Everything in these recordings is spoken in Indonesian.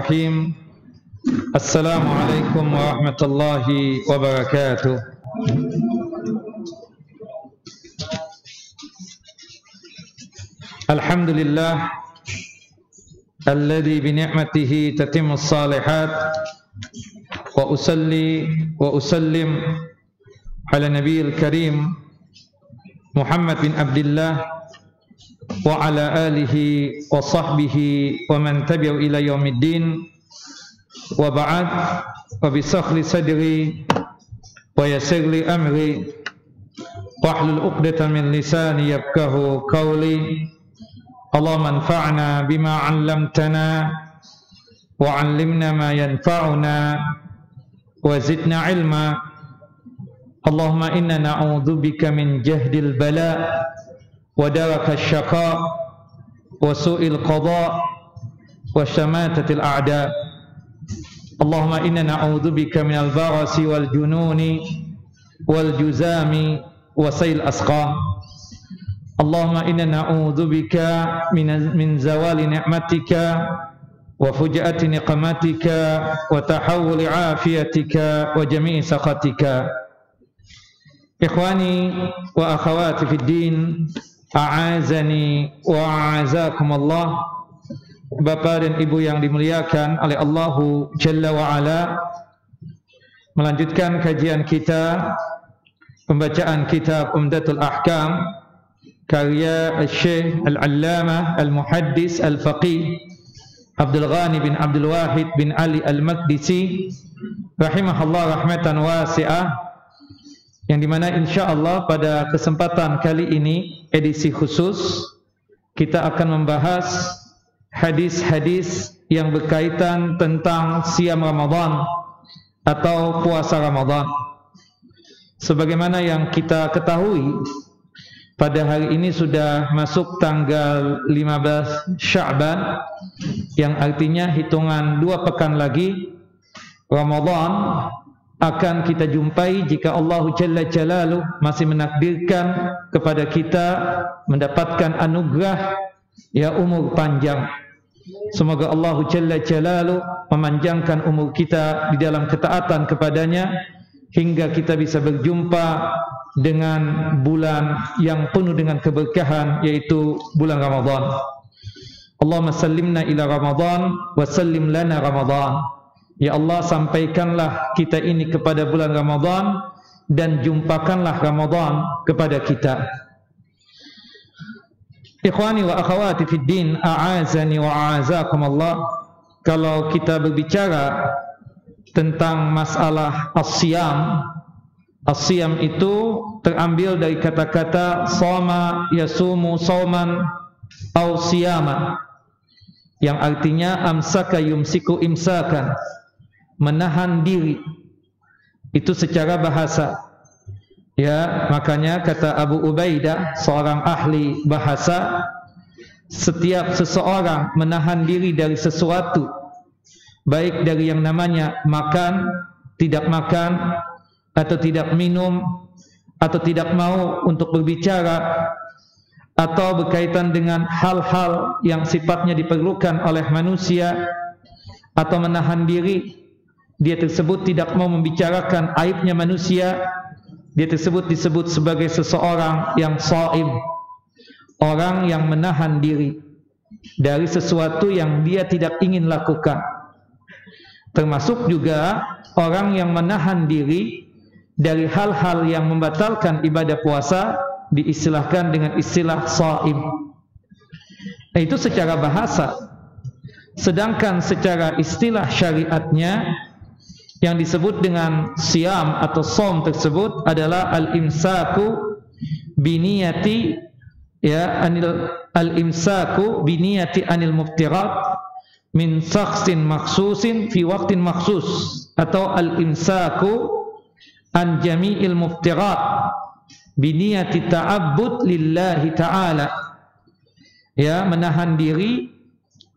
Bismillahirrahmanirrahim. Assalamualaikum warahmatullahi wabarakatuh. Alhamdulillah alladzi bi ni'matihi tatimmus shalihat wa usalli wa usallim ala nabiyil karim Muhammad bin Abdullah wa ala alihi wa sahbihi wa man tabi'u ila yaumiddin wa ba'd wa bi sakhli sadri wa yassir li amri wahlul 'uqdatam min lisani yafqahu qawli. Allahumma anfa'na bima 'allamtana wa 'allimna ma yanfa'una wa zidna 'ilma. Allahumma inna na'udzubika min jahdil bala wa darakasy syaqa wa su'il qada wa syamatatil a'da. Allahumma inna na'udzubika minal barasi wal jununi wal juzami wa sayil asqam. Allahumma inna na'udzubika min zawali ni'matika wa fujaati niqmatika wa tahawuli afiyatika wa jami'i sakhatika. Ikhwani wa akhawati fid din, a'azani wa a'azakumullah. Bapak dan Ibu yang dimuliakan oleh Allahu Jalla wa Ala, melanjutkan kajian kita pembacaan kitab Umdatul Ahkam karya Syekh Al-Allamah Al-Muhaddis Al-Faqih Abdul Ghani bin Abdul Wahid bin Ali Al-Maqdisi rahimahullah rahmatan wasi'ah, yang dimana insyaallah pada kesempatan kali ini, edisi khusus, kita akan membahas hadis-hadis yang berkaitan tentang siam Ramadan atau puasa Ramadan. Sebagaimana yang kita ketahui, pada hari ini sudah masuk tanggal 15 Sya'ban, yang artinya hitungan 2 pekan lagi Ramadan akan kita jumpai jika Allah Jalla Jalaluh masih menakdirkan kepada kita mendapatkan anugerah ya umur panjang. Semoga Allah Jalla Jalaluh memanjangkan umur kita di dalam ketaatan kepadanya hingga kita bisa berjumpa dengan bulan yang penuh dengan keberkahan, yaitu bulan Ramadan. Allahumma sallimna ila Ramadan wa sallim lana Ramadan. Ya Allah, sampaikanlah kita ini kepada bulan Ramadan dan jumpakanlah Ramadan kepada kita. Ikhwani wa akhawati fid din, a'azani wa a'azakumullah. Kalau kita berbicara tentang masalah as-siyam, as-siyam itu terambil dari kata-kata shoma yasumu shauman au siyama, yang artinya amsaka yumsiku imsakan, menahan diri. Itu secara bahasa. Ya, makanya kata Abu Ubaidah, seorang ahli bahasa, setiap seseorang menahan diri dari sesuatu, baik dari yang namanya makan, tidak makan, atau tidak minum, atau tidak mau untuk berbicara, atau berkaitan dengan hal-hal yang sifatnya diperlukan oleh manusia, atau menahan diri, dia tersebut tidak mau membicarakan aibnya manusia, dia tersebut disebut sebagai seseorang yang shaim, orang yang menahan diri dari sesuatu yang dia tidak ingin lakukan. Termasuk juga orang yang menahan diri dari hal-hal yang membatalkan ibadah puasa, diistilahkan dengan istilah shaim. Nah, itu secara bahasa. Sedangkan secara istilah syariatnya, yang disebut dengan siam atau shaum tersebut adalah al-imsaku biniyati al-imsaku biniyati anil muftirat min shakhsin makhsusin fi waqtin makhsus, atau al-imsaku an jami'il muftirat biniyati ta'abbud lillahi ta'ala. Ya, menahan diri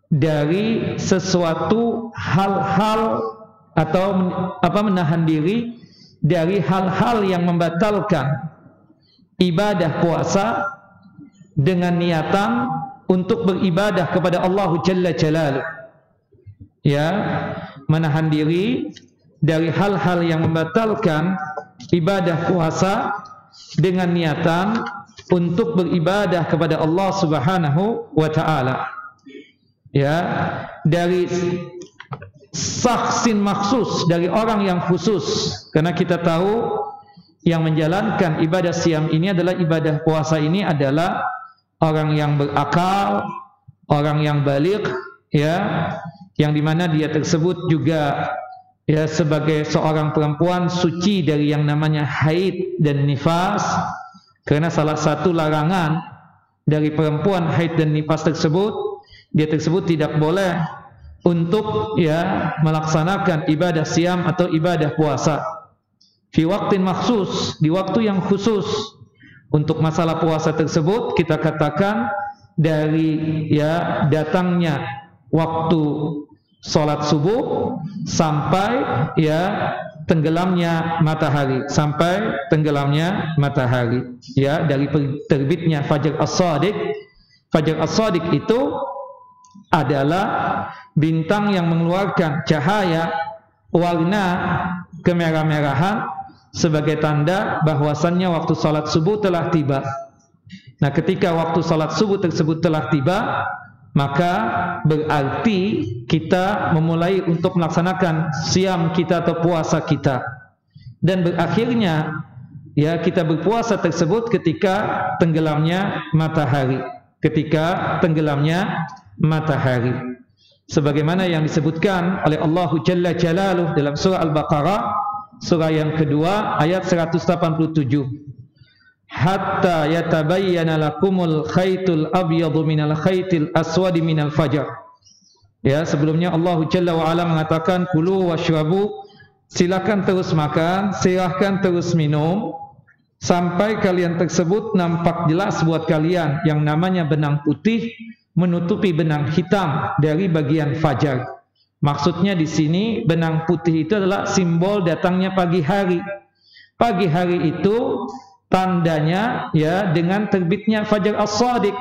dari sesuatu hal-hal, atau menahan diri dari hal-hal yang membatalkan ibadah puasa dengan niatan untuk beribadah kepada Allah Jalla Jalaluh. ya, menahan diri dari hal-hal yang membatalkan ibadah puasa dengan niatan untuk beribadah kepada Allah Subhanahu wa taala. Ya, dari saksin maksus, dari orang yang khusus, karena kita tahu yang menjalankan ibadah siam ini adalah ibadah puasa ini adalah orang yang berakal, orang yang baligh, ya, yang dimana dia tersebut juga ya sebagai seorang perempuan suci dari yang namanya haid dan nifas, karena salah satu larangan dari perempuan haid dan nifas tersebut, dia tersebut tidak boleh untuk ya melaksanakan ibadah siam atau ibadah puasa fi waktin maksus, di waktu yang khusus. Untuk masalah puasa tersebut kita katakan dari ya datangnya waktu sholat subuh sampai ya tenggelamnya matahari, sampai tenggelamnya matahari, ya, dari terbitnya fajar as-shadiq. Fajar as-shadiq itu adalah bintang yang mengeluarkan cahaya warna kemerah-merahan sebagai tanda bahwasannya waktu salat subuh telah tiba. Nah, ketika waktu salat subuh tersebut telah tiba, maka berarti kita memulai untuk melaksanakan siam kita atau puasa kita. Dan berakhirnya ya kita berpuasa tersebut ketika tenggelamnya matahari. Ketika tenggelamnya matahari. Sebagaimana yang disebutkan oleh Allah Jalla Jalaluh dalam surah Al-Baqarah, surah yang kedua ayat 187. Hatta yatabayyana lakumul khaytul abyadu minal khaytil aswadi minal fajar. Ya, sebelumnya Allah Jalla wa Ala mengatakan kulu washrabu, silakan terus makan, silahkan terus minum sampai kalian tersebut nampak jelas buat kalian yang namanya benang putih menutupi benang hitam dari bagian fajar. Maksudnya di sini benang putih itu adalah simbol datangnya pagi hari. Pagi hari itu tandanya ya dengan terbitnya fajar as-shadiq.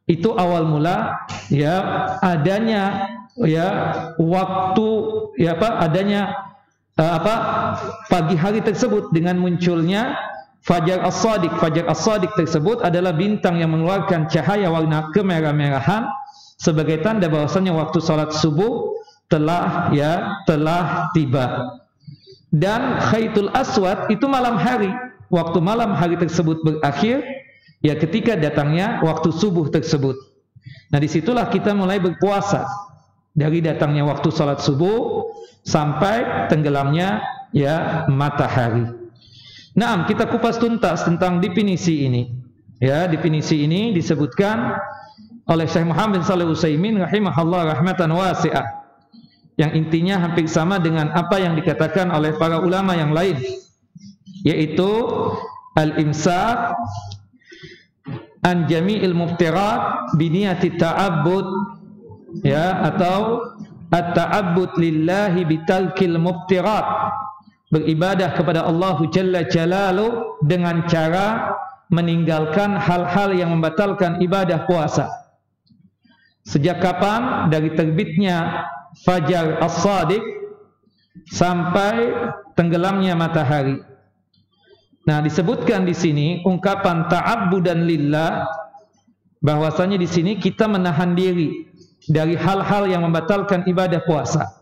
Itu awal mula ya adanya ya waktu ya adanya pagi hari tersebut dengan munculnya fajar as-shadiq. Fajar as-shadiq tersebut adalah bintang yang mengeluarkan cahaya warna kemerah-merahan sebagai tanda bahwasanya waktu salat subuh telah tiba. Dan khaytul aswad itu malam hari. Waktu malam hari tersebut berakhir ya ketika datangnya waktu subuh tersebut. Nah, disitulah kita mulai berpuasa dari datangnya waktu salat subuh sampai tenggelamnya ya matahari. Nah, kita kupas tuntas tentang definisi ini. Ya, definisi ini disebutkan oleh Syekh Muhammad bin Shalih Al-Utsaimin rahimahullah rahmatan wasi'ah, yang intinya hampir sama dengan apa yang dikatakan oleh para ulama yang lain, yaitu al-imsak an jami'il muftirat biniyati ta'abbud, ya, atau at-ta'abbud lillahi bitarkil muftirat, beribadah kepada Allah Jalla Jalaluh dengan cara meninggalkan hal-hal yang membatalkan ibadah puasa. Sejak kapan? Dari terbitnya fajar as-shadiq sampai tenggelamnya matahari. Nah, disebutkan di sini ungkapan ta'abbudan lillah, bahwasanya di sini kita menahan diri dari hal-hal yang membatalkan ibadah puasa.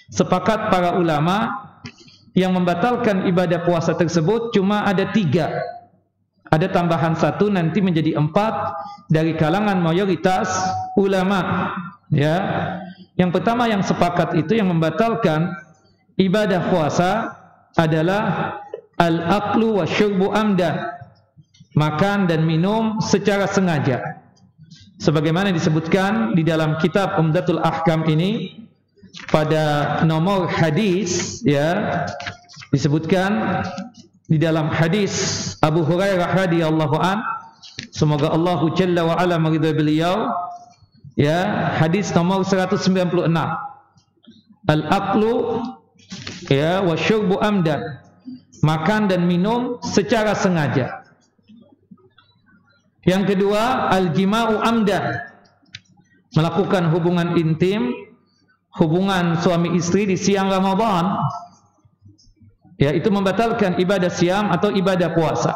Sepakat para ulama yang membatalkan ibadah puasa tersebut cuma ada 3. Ada tambahan 1 nanti menjadi 4 dari kalangan mayoritas ulama. Ya, yang pertama yang sepakat itu yang membatalkan ibadah puasa adalah al-aqlu wa syurbu amdan, makan dan minum secara sengaja. Sebagaimana disebutkan di dalam kitab Umdatul Ahkam ini pada nomor hadis, ya, disebutkan di dalam hadis Abu Hurairah radhiyallahu an, semoga Allah Jalla wa Ala meridhai beliau, ya, hadis nomor 196. Al-aqlu ya wa syurbu amdan, makan dan minum secara sengaja. Yang kedua, al-jima'u amdan, melakukan hubungan intim hubungan suami istri di siang Ramadan, ya, itu membatalkan ibadah siam atau ibadah puasa.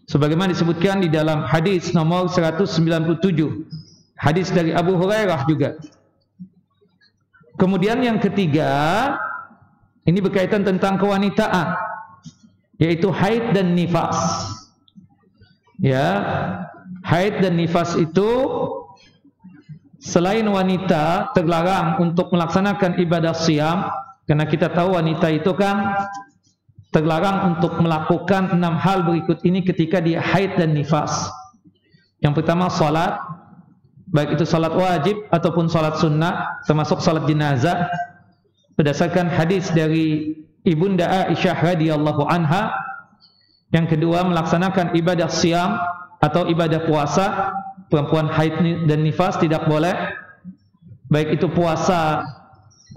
Sebagaimana disebutkan di dalam hadis nomor 197, hadis dari Abu Hurairah juga. Kemudian yang ketiga, ini berkaitan tentang kewanitaan, yaitu haid dan nifas. Ya, haid dan nifas itu selain wanita terlarang untuk melaksanakan ibadah siam, karena kita tahu wanita itu kan terlarang untuk melakukan 6 hal berikut ini ketika dia haid dan nifas. Yang pertama salat, baik itu salat wajib ataupun salat sunnah, termasuk salat jenazah, berdasarkan hadis dari Ibunda Aisyah radhiyallahu anha. Yang kedua, melaksanakan ibadah siam atau ibadah puasa. Perempuan haid dan nifas tidak boleh, baik itu puasa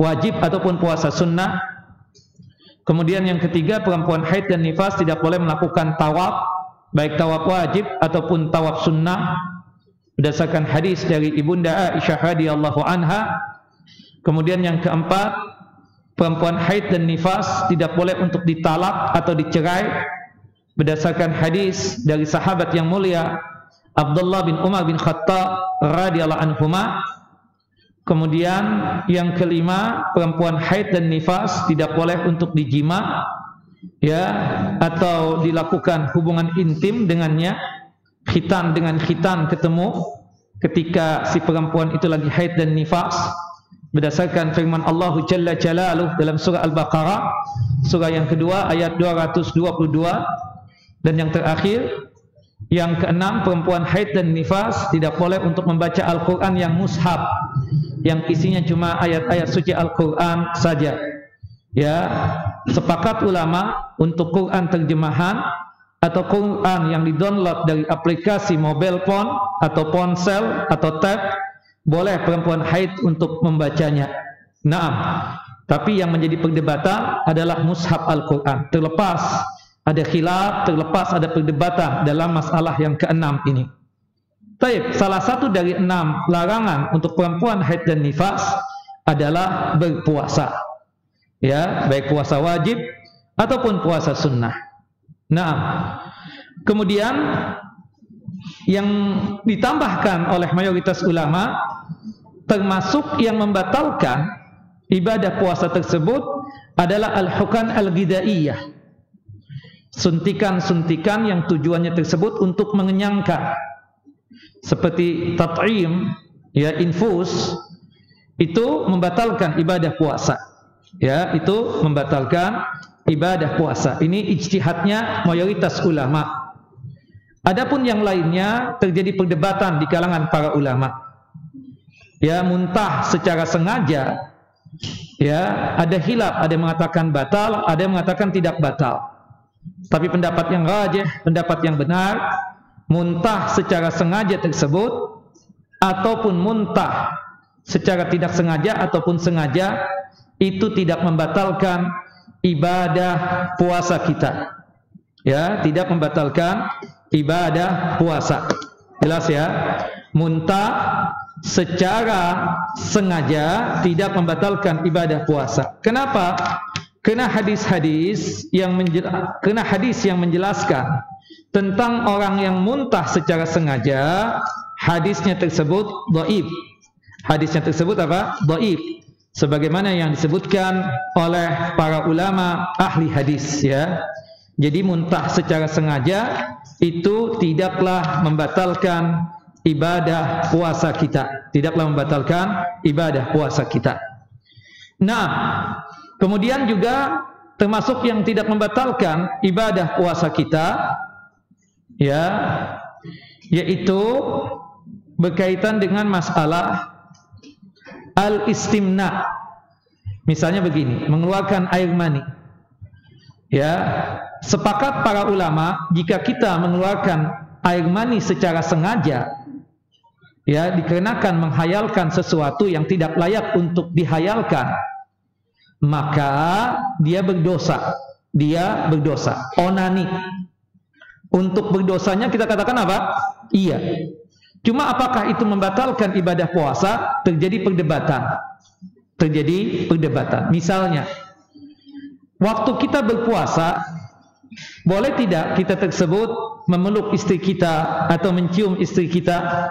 wajib ataupun puasa sunnah. Kemudian yang ketiga, perempuan haid dan nifas tidak boleh melakukan tawaf, baik tawaf wajib ataupun tawaf sunnah, berdasarkan hadis dari Ibunda Aisyah radhiyallahu anha. Kemudian yang keempat, perempuan haid dan nifas tidak boleh untuk ditalak atau dicerai, berdasarkan hadis dari sahabat yang mulia Abdullah bin Umar bin Khattab radhiyallahu anhuma. Kemudian yang kelima, perempuan haid dan nifas tidak boleh untuk dijima, ya, atau dilakukan hubungan intim dengannya, khitan dengan khitan ketemu ketika si perempuan itu lagi haid dan nifas, berdasarkan firman Allah Jalla Jalaluh dalam surah Al-Baqarah, surah yang kedua ayat 222. Dan yang terakhir, yang keenam, perempuan haid dan nifas tidak boleh untuk membaca Al-Quran yang mushaf, yang isinya cuma ayat-ayat suci Al-Quran saja. Ya, sepakat ulama untuk Quran terjemahan atau Quran yang didownload dari aplikasi mobile phone atau ponsel atau tab, boleh perempuan haid untuk membacanya. Naam. Tapi yang menjadi perdebatan adalah mushaf Al-Quran. Terlepas ada khilaf, terlepas ada perdebatan dalam masalah yang keenam ini. Taib, salah satu dari 6 larangan untuk perempuan haid dan nifas adalah berpuasa. Ya, baik puasa wajib ataupun puasa sunnah. Nah, kemudian yang ditambahkan oleh mayoritas ulama, termasuk yang membatalkan ibadah puasa tersebut adalah al-hukan al-ghidaiyah, suntikan-suntikan yang tujuannya tersebut untuk mengenyangkan, seperti tat'im, ya, infus, itu membatalkan ibadah puasa. Ya, itu membatalkan ibadah puasa. Ini ijtihadnya mayoritas ulama. Adapun yang lainnya terjadi perdebatan di kalangan para ulama. Ya, muntah secara sengaja, ya, ada khilaf, ada yang mengatakan batal, ada yang mengatakan tidak batal. Tapi pendapat yang rajih, pendapat yang benar, muntah secara sengaja tersebut ataupun muntah secara tidak sengaja ataupun sengaja, itu tidak membatalkan ibadah puasa kita. Ya, tidak membatalkan ibadah puasa. Jelas ya? Muntah secara sengaja tidak membatalkan ibadah puasa. Kenapa? Karena hadis yang menjelaskan tentang orang yang muntah secara sengaja, hadisnya tersebut dhaif. Hadisnya tersebut apa? Dhaif. Sebagaimana yang disebutkan oleh para ulama ahli hadis, ya. Jadi muntah secara sengaja itu tidaklah membatalkan ibadah puasa kita. Tidaklah membatalkan ibadah puasa kita. Nah, kemudian juga termasuk yang tidak membatalkan ibadah puasa kita, ya, yaitu berkaitan dengan masalah al-istimna. Misalnya begini, mengeluarkan air mani. Ya, sepakat para ulama jika kita mengeluarkan air mani secara sengaja, ya, dikarenakan menghayalkan sesuatu yang tidak layak untuk dihayalkan, maka dia berdosa. Dia berdosa. Onani. Untuk berdosanya kita katakan apa? Iya. Cuma apakah itu membatalkan ibadah puasa? Terjadi perdebatan. terjadi perdebatan. Misalnya, waktu kita berpuasa, boleh tidak kita tersebut memeluk istri kita atau mencium istri kita?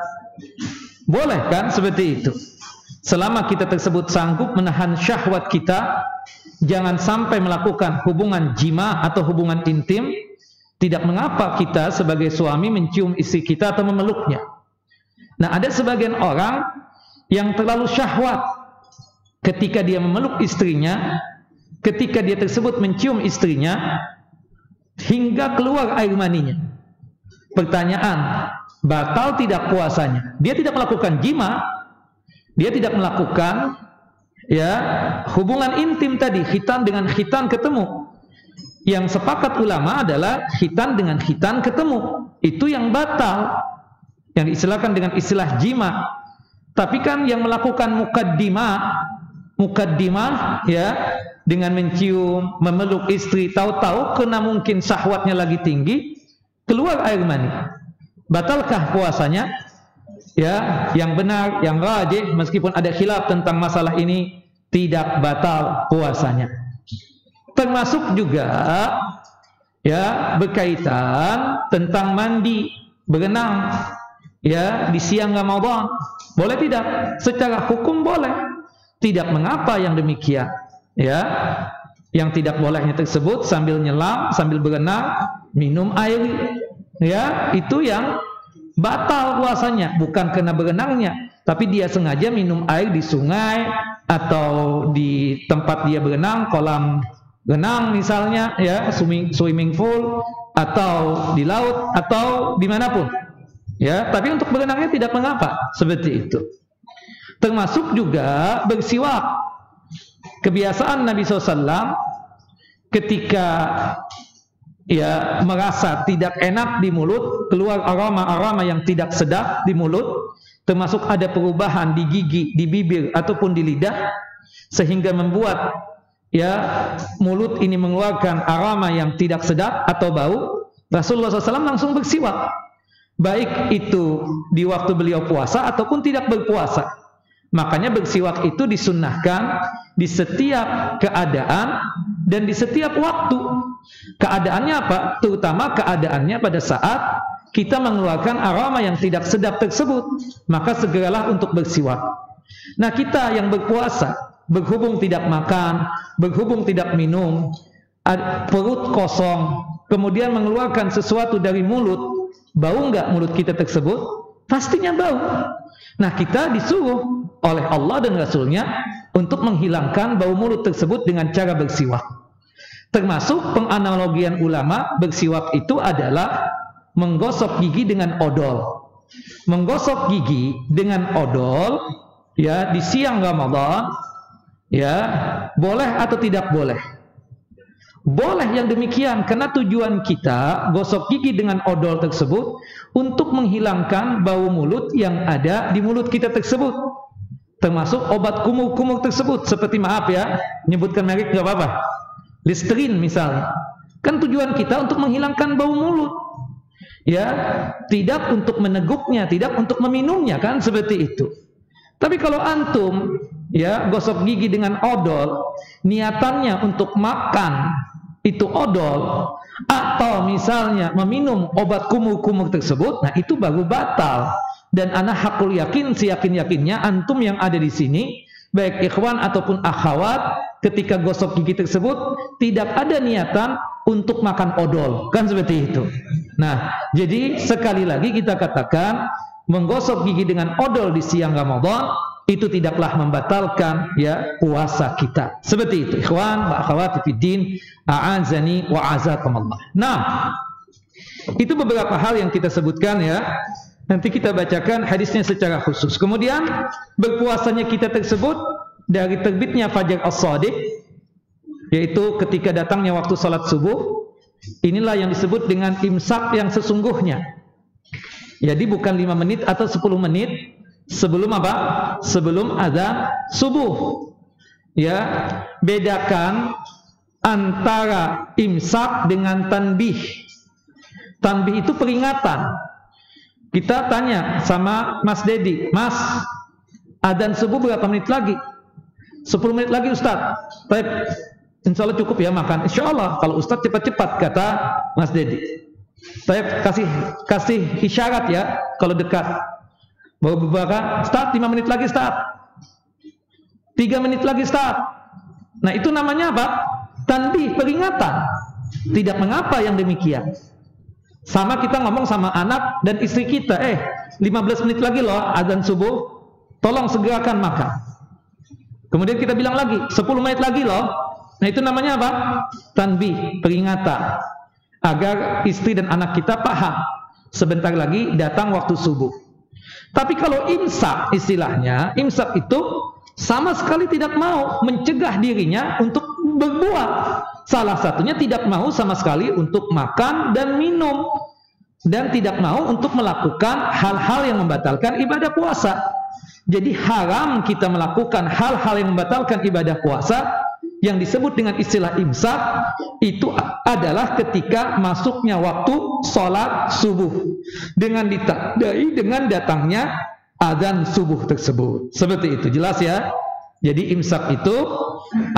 Boleh kan seperti itu. Selama kita tersebut sanggup menahan syahwat kita, jangan sampai melakukan hubungan jima atau hubungan intim, tidak mengapa kita sebagai suami mencium istri kita atau memeluknya. Nah, ada sebagian orang yang terlalu syahwat ketika dia memeluk istrinya, ketika dia tersebut mencium istrinya, hingga keluar air maninya. Pertanyaan, batal tidak puasanya? Dia tidak melakukan jima, dia tidak melakukan hubungan intim tadi, khitan dengan khitan ketemu. Yang sepakat ulama adalah khitan dengan khitan ketemu, itu yang batal, yang diistilahkan dengan istilah jima. Tapi kan yang melakukan mukaddimah dengan mencium, memeluk istri, tahu-tahu kena mungkin syahwatnya lagi tinggi, keluar air mani. Batalkah puasanya? Yang benar, yang rajih, meskipun ada khilaf tentang masalah ini, tidak batal puasanya. Termasuk juga berkaitan tentang mandi, berenang di siang Ramadan. Boleh tidak? Secara hukum boleh. Tidak mengapa yang demikian. Yang tidak bolehnya tersebut sambil nyelam, sambil berenang, minum air, itu yang batal puasanya, bukan kena berenangnya, tapi dia sengaja minum air di sungai atau di tempat dia berenang, kolam renang misalnya, swimming pool, atau di laut, atau dimanapun. Tapi untuk berenangnya tidak mengapa, seperti itu. Termasuk juga bersiwak. Kebiasaan Nabi SAW ketika merasa tidak enak di mulut, keluar aroma-aroma yang tidak sedap di mulut, termasuk ada perubahan di gigi, di bibir, ataupun di lidah, sehingga membuat mulut ini mengeluarkan aroma yang tidak sedap atau bau, Rasulullah SAW langsung bersiwak. Baik itu di waktu beliau puasa ataupun tidak berpuasa. Makanya bersiwak itu disunnahkan di setiap keadaan dan di setiap waktu. Keadaannya apa? Terutama keadaannya pada saat kita mengeluarkan aroma yang tidak sedap tersebut, maka segeralah untuk bersiwak. Nah, kita yang berpuasa, berhubung tidak makan, berhubung tidak minum, perut kosong, kemudian mengeluarkan sesuatu dari mulut, bau enggak mulut kita tersebut? Pastinya bau. Nah, kita disuruh oleh Allah dan Rasulnya untuk menghilangkan bau mulut tersebut dengan cara bersiwak. Termasuk penganalogian ulama, bersiwak itu adalah menggosok gigi dengan odol. Menggosok gigi dengan odol di siang Ramadan boleh atau tidak boleh? Boleh yang demikian, karena tujuan kita gosok gigi dengan odol tersebut untuk menghilangkan bau mulut yang ada di mulut kita tersebut, termasuk obat kumur-kumur tersebut, seperti menyebutkan merek nggak apa-apa, Listerine misalnya. Kan tujuan kita untuk menghilangkan bau mulut, tidak untuk meneguknya, tidak untuk meminumnya, kan seperti itu. Tapi kalau antum gosok gigi dengan odol, niatannya untuk makan itu odol, atau misalnya meminum obat kumur-kumur tersebut, nah itu baru batal. Dan ana hakul yakin, seyakin-yakinnya antum yang ada di sini, baik ikhwan ataupun akhwat, ketika gosok gigi tersebut tidak ada niatan untuk makan odol, kan seperti itu. Nah, jadi sekali lagi kita katakan, menggosok gigi dengan odol di siang Ramadan itu tidaklah membatalkan puasa kita. Seperti itu, ikhwan wa akhwati fiddin, a'azani wa azakumullah. Nah, itu beberapa hal yang kita sebutkan Nanti kita bacakan hadisnya secara khusus. Kemudian berpuasanya kita tersebut dari terbitnya fajar as-shadiq, yaitu ketika datangnya waktu salat subuh. Inilah yang disebut dengan imsak yang sesungguhnya. Jadi bukan 5 menit atau 10 menit sebelum apa? Sebelum azan subuh. Bedakan antara imsak dengan tanbih. Tanbih itu peringatan. Kita tanya sama Mas Dedi, Mas, azan subuh berapa menit lagi? 10 menit lagi Ustaz. Baik, insya Allah cukup ya makan. Insya Allah kalau Ustaz cepat-cepat, kata Mas Dedi. Baik, kasih isyarat ya kalau dekat. Baru beberapa, Ustaz 5 menit lagi Ustaz. 3 menit lagi Ustaz. Nah itu namanya apa? Tanbih, peringatan. Tidak mengapa yang demikian. Sama kita ngomong sama anak dan istri kita, 15 menit lagi loh azan subuh, tolong segerakan makan. Kemudian kita bilang lagi, 10 menit lagi loh. Nah itu namanya apa? Tanbih, peringatan. Agar istri dan anak kita paham, sebentar lagi datang waktu subuh. Tapi kalau imsak istilahnya, imsak itu sama sekali tidak mau mencegah dirinya untuk berbuat. Salah satunya tidak mau sama sekali untuk makan dan minum, dan tidak mau untuk melakukan hal-hal yang membatalkan ibadah puasa. Jadi haram kita melakukan hal-hal yang membatalkan ibadah puasa. Yang disebut dengan istilah imsak itu adalah ketika masuknya waktu sholat subuh dengan ditandai dengan datangnya azan subuh tersebut. Seperti itu, jelas ya. Jadi imsak itu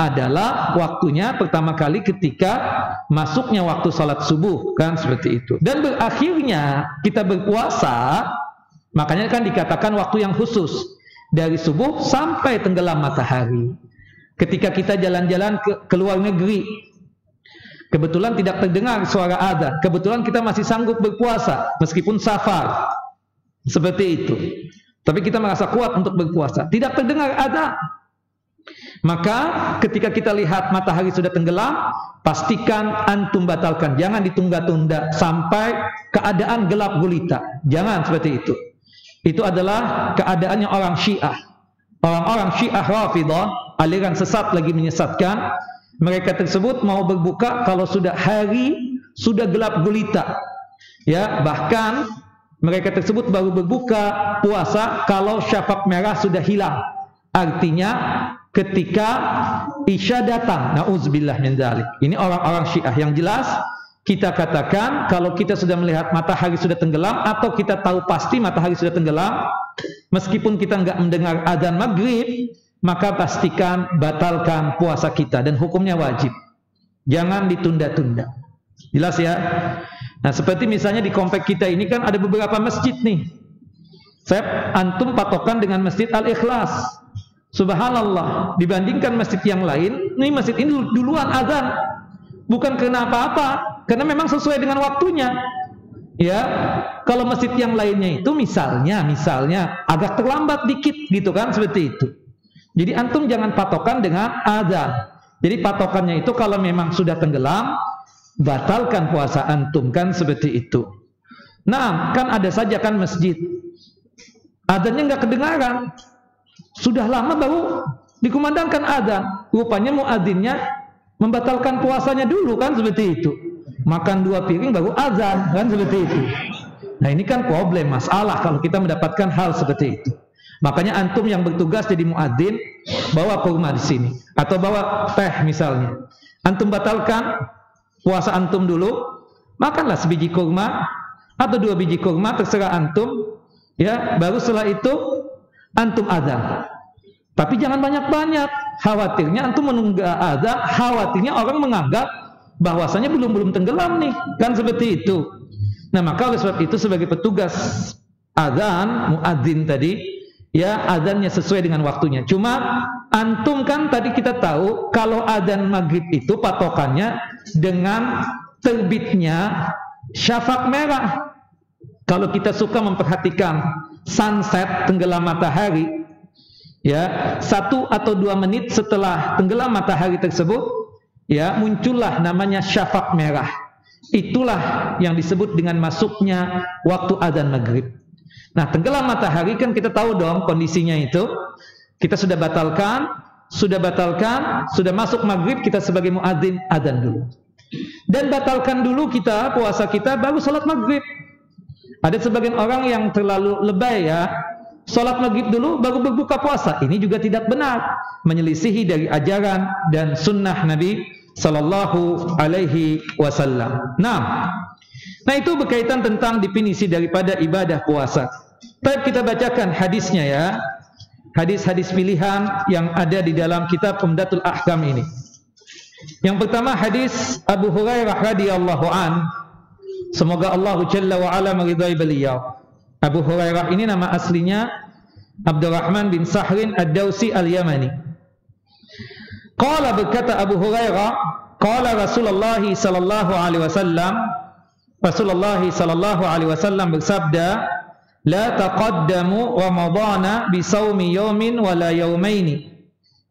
adalah waktunya pertama kali ketika masuknya waktu sholat subuh, kan seperti itu. Dan berakhirnya kita berpuasa, makanya kan dikatakan waktu yang khusus dari subuh sampai tenggelam matahari. Ketika kita jalan-jalan ke luar negeri, kebetulan tidak terdengar suara adzan, kebetulan kita masih sanggup berpuasa meskipun safar, seperti itu. Tapi kita merasa kuat untuk berpuasa, tidak terdengar adzan. Maka ketika kita lihat matahari sudah tenggelam, pastikan antum batalkan, jangan ditunda-tunda sampai keadaan gelap gulita. Jangan seperti itu. Itu adalah keadaannya orang Syiah. Orang-orang Syiah Rafidah, aliran sesat lagi menyesatkan. Mereka tersebut mau berbuka kalau sudah hari sudah gelap gulita. Ya, bahkan mereka tersebut baru berbuka puasa kalau syafaq merah sudah hilang. Artinya ketika Isya datang. Nauzubillah min dzalik. Ini orang-orang Syiah. Yang jelas kita katakan kalau kita sudah melihat matahari sudah tenggelam atau kita tahu pasti matahari sudah tenggelam, meskipun kita enggak mendengar adzan maghrib, maka pastikan batalkan puasa kita dan hukumnya wajib. Jangan ditunda-tunda. Jelas ya? Nah, seperti misalnya di komplek kita ini kan ada beberapa masjid nih. Antum patokan dengan Masjid Al-Ikhlas. Subhanallah, dibandingkan masjid yang lain, ini masjid ini duluan adzan. Bukan karena apa-apa, karena memang sesuai dengan waktunya. Ya, kalau masjid yang lainnya itu misalnya agak terlambat dikit gitu kan, seperti itu. Jadi antum jangan patokan dengan adzan. Jadi patokannya itu kalau memang sudah tenggelam, batalkan puasa antum, kan seperti itu. Nah, kan ada saja kan masjid adzannya nggak kedengaran. Sudah lama baru dikumandangkan adzan. Rupanya muadzinnya membatalkan puasanya dulu, kan seperti itu. Makan 2 piring baru azan, kan seperti itu. Nah ini kan problem, masalah kalau kita mendapatkan hal seperti itu. Makanya antum yang bertugas jadi muadzin, bawa kurma di sini atau bawa teh misalnya. Antum batalkan puasa antum dulu, makanlah sebiji kurma atau 2 biji kurma, terserah antum. Ya, baru setelah itu antum azan. Tapi jangan banyak-banyak. Khawatirnya antum menunggu azan, khawatirnya orang menganggap bahwasanya belum tenggelam nih, kan seperti itu. Nah, maka oleh sebab itu sebagai petugas azan, muadzin tadi, ya azannya sesuai dengan waktunya. Cuma antum kan tadi kita tahu kalau azan maghrib itu patokannya dengan terbitnya syafaq merah. Kalau kita suka memperhatikan sunset, tenggelam matahari, ya 1 atau 2 menit setelah tenggelam matahari tersebut, ya muncullah namanya syafaq merah. Itulah yang disebut dengan masuknya waktu azan maghrib. Nah, tenggelam matahari kan kita tahu dong kondisinya itu. Kita sudah batalkan, sudah masuk maghrib, kita sebagai muadzin azan dulu. Dan batalkan dulu kita puasa kita baru sholat maghrib. Ada sebagian orang yang terlalu lebay ya, sholat maghrib dulu baru berbuka puasa. Ini juga tidak benar, menyelisihi dari ajaran dan sunnah Nabi Sallallahu Alaihi Wasallam. Nah itu berkaitan tentang definisi daripada ibadah puasa. Baik, kita bacakan hadisnya ya. hadis-hadis pilihan yang ada di dalam kitab Umdatul Ahkam ini. Yang pertama hadis Abu Hurairah radhiyallahu an. Semoga Allah Jalla wa Ala meridai beliau. Abu Hurairah ini nama aslinya Abdurrahman bin Sahrin Ad-Dawsi Al-Yamani. Qala, berkata Abu Hurairah, qala Rasulullah sallallahu alaihi wasallam, Rasulullah sallallahu alaihi wasallam bersabda, la taqaddamu ramadhana bi shaumi yawmin wala yawmaini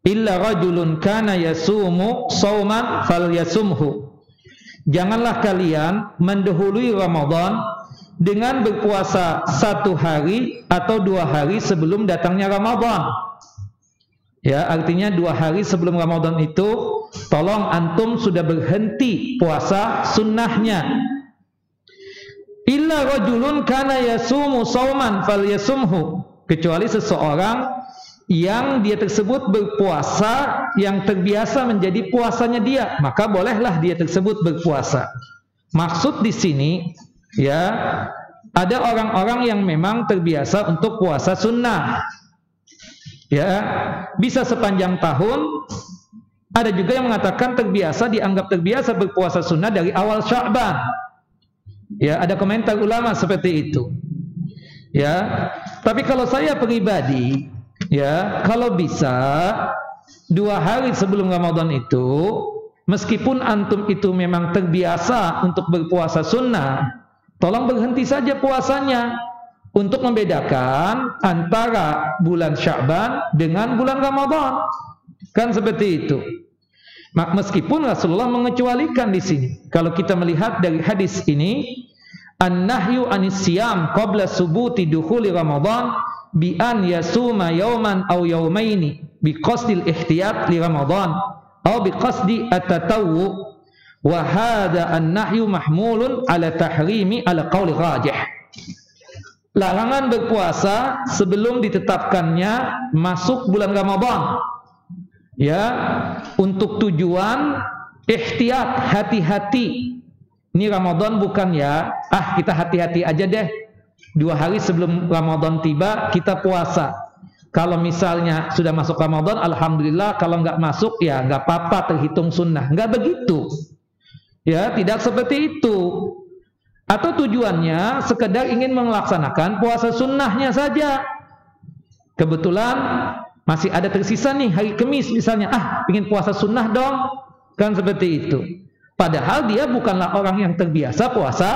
illa rajulun kana yasumu shauman falyasumhu. Janganlah kalian mendahului Ramadan dengan berpuasa 1 hari atau 2 hari sebelum datangnya Ramadan. Ya, artinya 2 hari sebelum Ramadan itu tolong antum sudah berhenti puasa sunnahnya. Illa rajulun kana yasumu shauman falyasumhu, kecuali seseorang yang dia tersebut berpuasa yang terbiasa menjadi puasanya dia, maka bolehlah dia tersebut berpuasa. Maksud di sini ya, ada orang-orang yang memang terbiasa untuk puasa sunnah. Ya, bisa sepanjang tahun. Ada juga yang mengatakan dianggap terbiasa berpuasa sunnah dari awal Sya'ban. Ya, ada komentar ulama seperti itu. Ya, tapi kalau saya pribadi, ya, kalau bisa 2 hari sebelum Ramadan itu, meskipun antum itu memang terbiasa untuk berpuasa sunnah, tolong berhenti saja puasanya untuk membedakan antara bulan Sya'ban dengan bulan Ramadan. Kan seperti itu. Meskipun Rasulullah mengecualikan di sini. Kalau kita melihat dari hadis ini, an-nahyu anis siyam qabla subuti dukhuli Ramadan bi an yasuma yawman aw yawmaini bi qasdil ihtiyat li Ramadan aw bi qasdi at-tatawwu, wa hadha an-nahyu mahmulun ala tahrimi ala qauli rajih. Larangan berpuasa sebelum ditetapkannya masuk bulan Ramadan, ya, untuk tujuan ihtiyat, hati-hati. Ini Ramadan bukan ya, kita hati-hati aja deh, 2 hari sebelum Ramadan tiba kita puasa. Kalau misalnya sudah masuk Ramadan, alhamdulillah. Kalau nggak masuk, ya nggak apa-apa, terhitung sunnah. Nggak begitu. Ya, tidak seperti itu. Atau tujuannya sekedar ingin melaksanakan puasa sunnahnya saja. Kebetulan masih ada tersisa nih hari Kamis misalnya, ingin puasa sunnah dong. Kan seperti itu. Padahal dia bukanlah orang yang terbiasa puasa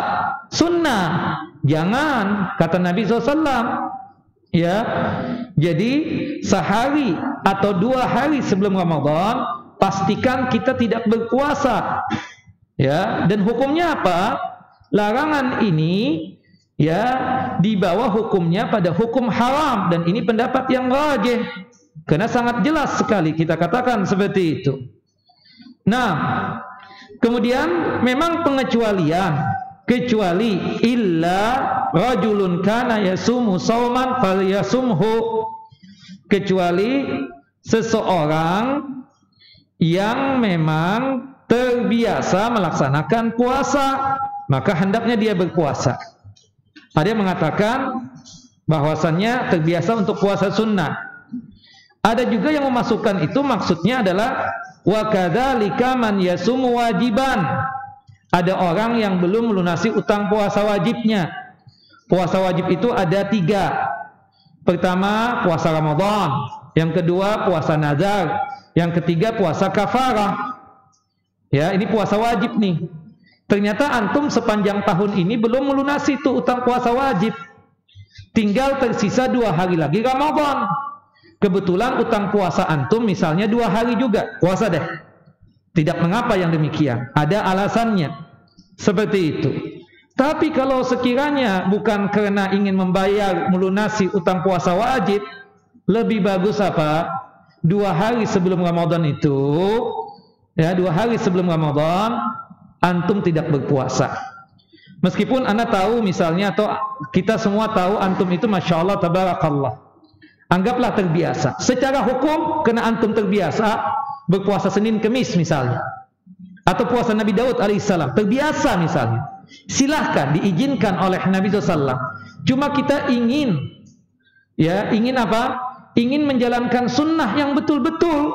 sunnah. Jangan, kata Nabi SAW. Ya, jadi sehari atau 2 hari sebelum Ramadan pastikan kita tidak berpuasa. Ya, dan hukumnya apa? Larangan ini ya dibawa hukumnya pada hukum haram, dan ini pendapat yang rajih karena sangat jelas sekali kita katakan seperti itu. Nah, kemudian memang pengecualian, kecuali illa rajulun kana yasumu shauman falyasumhu, kecuali seseorang yang memang terbiasa melaksanakan puasa, maka hendaknya dia berpuasa. Ada yang mengatakan bahwasannya terbiasa untuk puasa sunnah. Ada juga yang memasukkan itu maksudnya adalah wa kadzalika man yasumu wajiban. Ada orang yang belum melunasi utang puasa wajibnya. Puasa wajib itu ada 3. Pertama, puasa Ramadan. Yang kedua, puasa nazar. Yang ketiga, puasa kafarah. Ya, ini puasa wajib nih. Ternyata antum sepanjang tahun ini belum melunasi tuh utang puasa wajib. Tinggal tersisa 2 hari lagi Ramadan. Kebetulan utang puasa antum misalnya 2 hari juga. Puasa deh. Tidak mengapa yang demikian. Ada alasannya. Seperti itu. Tapi kalau sekiranya bukan karena ingin membayar melunasi utang puasa wajib, lebih bagus apa? 2 hari sebelum Ramadan itu, ya, 2 hari sebelum Ramadan antum tidak berpuasa. Meskipun anda tahu misalnya, atau kita semua tahu antum itu Masya Allah tabarakallah, anggaplah terbiasa. Secara hukum karena antum terbiasa berpuasa Senin Kemis misalnya, atau puasa Nabi Daud alaihissalam, terbiasa misalnya, silahkan, diizinkan oleh Nabi SAW. Cuma kita ingin, ya, ingin apa? ingin menjalankan sunnah yang betul-betul.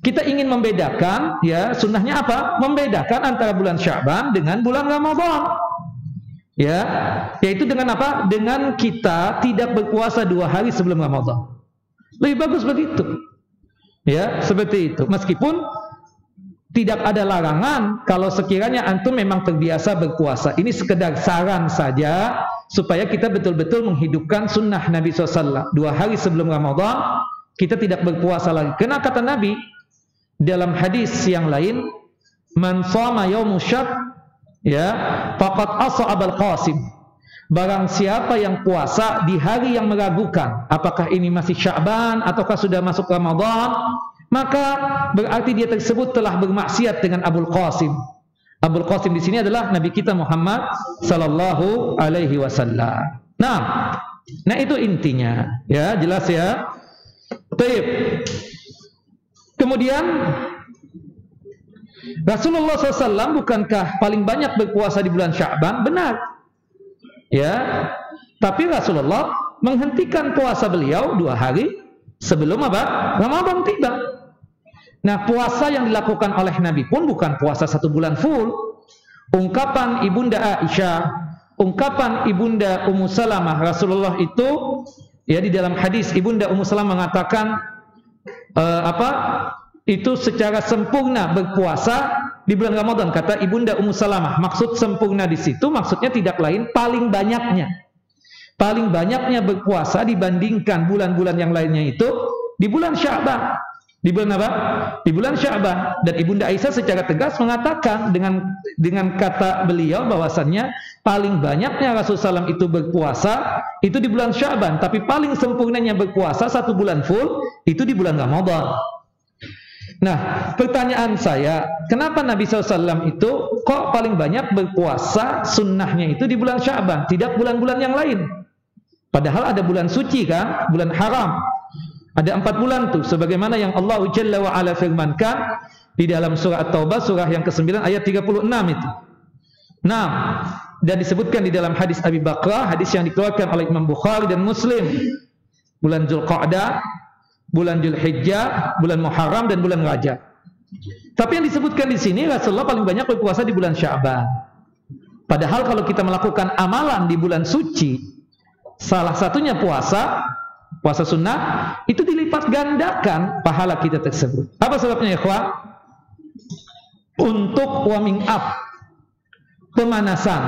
Kita ingin membedakan, ya, sunnahnya apa? Membedakan antara bulan Sya'ban dengan bulan Ramadan. Ya, yaitu dengan apa? Dengan kita tidak berpuasa 2 hari sebelum Ramadan. Lebih bagus begitu. Ya, seperti itu. Meskipun tidak ada larangan kalau sekiranya antum memang terbiasa berpuasa. Ini sekedar saran saja supaya kita betul-betul menghidupkan sunnah Nabi SAW. 2 hari sebelum Ramadan kita tidak berpuasa lagi. Karena kata Nabi dalam hadis yang lain, man shama yaumus syak, ya, faqad as'abal qasim. Barang siapa yang puasa di hari yang meragukan, apakah ini masih Sya'ban ataukah sudah masuk Ramadan, maka berarti dia tersebut telah bermaksiat dengan Abul Qasim. Abul Qasim di sini adalah Nabi kita Muhammad sallallahu alaihi wasallam. Nah itu intinya, ya, jelas ya. Baik. Kemudian Rasulullah SAW bukankah paling banyak berpuasa di bulan Sya'ban? Benar. Ya, tapi Rasulullah menghentikan puasa beliau 2 hari sebelum apa? Ramadan tiba. Nah, puasa yang dilakukan oleh Nabi pun bukan puasa 1 bulan full. Ungkapan Ibunda Aisyah, ungkapan Ibunda Ummu Salamah, Rasulullah itu, ya, di dalam hadis Ibunda Ummu Salamah mengatakan itu secara sempurna berpuasa di bulan Ramadan. Kata Ibunda Ummu Salamah, maksud sempurna di situ maksudnya tidak lain paling banyaknya berpuasa dibandingkan bulan-bulan yang lainnya itu di bulan Sya'ban. Di bulan apa? Di bulan Sya'ban. Dan Ibunda Aisyah secara tegas mengatakan dengan kata beliau bahwasannya paling banyaknya Rasulullah SAW itu berpuasa itu di bulan Sya'ban, tapi paling sempurnanya berpuasa 1 bulan full itu di bulan Ramadan. Nah, pertanyaan saya, kenapa Nabi SAW itu kok paling banyak berpuasa sunnahnya itu di bulan Sya'ban, tidak bulan-bulan yang lain? Padahal ada bulan suci kan, bulan haram. Ada 4 bulan tuh, sebagaimana yang Allah Jalla wa Ala firmankan di dalam surah At-Taubah, surah yang ke-9 ayat 36 itu. Nah, dan disebutkan di dalam hadis Abi Bakrah, hadis yang dikeluarkan oleh Imam Bukhari dan Muslim. Bulan Zulqa'dah, bulan Dzulhijjah, bulan Muharram dan bulan Rajab. Tapi yang disebutkan di sini Rasulullah paling banyak berpuasa di bulan Sya'ban. Padahal kalau kita melakukan amalan di bulan suci, salah satunya puasa sunnah, itu dilipat gandakan pahala kita tersebut. Apa sebabnya, ikhwah? Untuk warming up, pemanasan,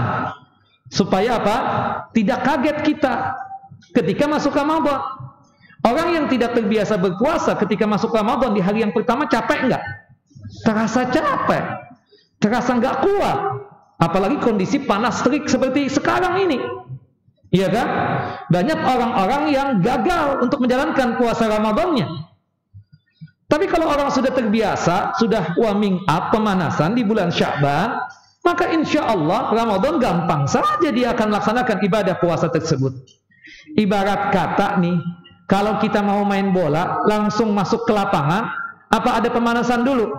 supaya apa? Tidak kaget kita ketika masuk Ramadan. Orang yang tidak terbiasa berpuasa ketika masuk Ramadan di hari yang pertama capek enggak? Terasa capek, terasa enggak kuat. Apalagi kondisi panas terik seperti sekarang ini. Iya kan? Banyak orang-orang yang gagal untuk menjalankan puasa Ramadannya. Tapi kalau orang sudah terbiasa, sudah warming up, pemanasan di bulan Sya'ban, maka insya Allah Ramadan gampang saja dia akan melaksanakan ibadah puasa tersebut. Ibarat kata nih, kalau kita mau main bola, langsung masuk ke lapangan, apa ada pemanasan dulu?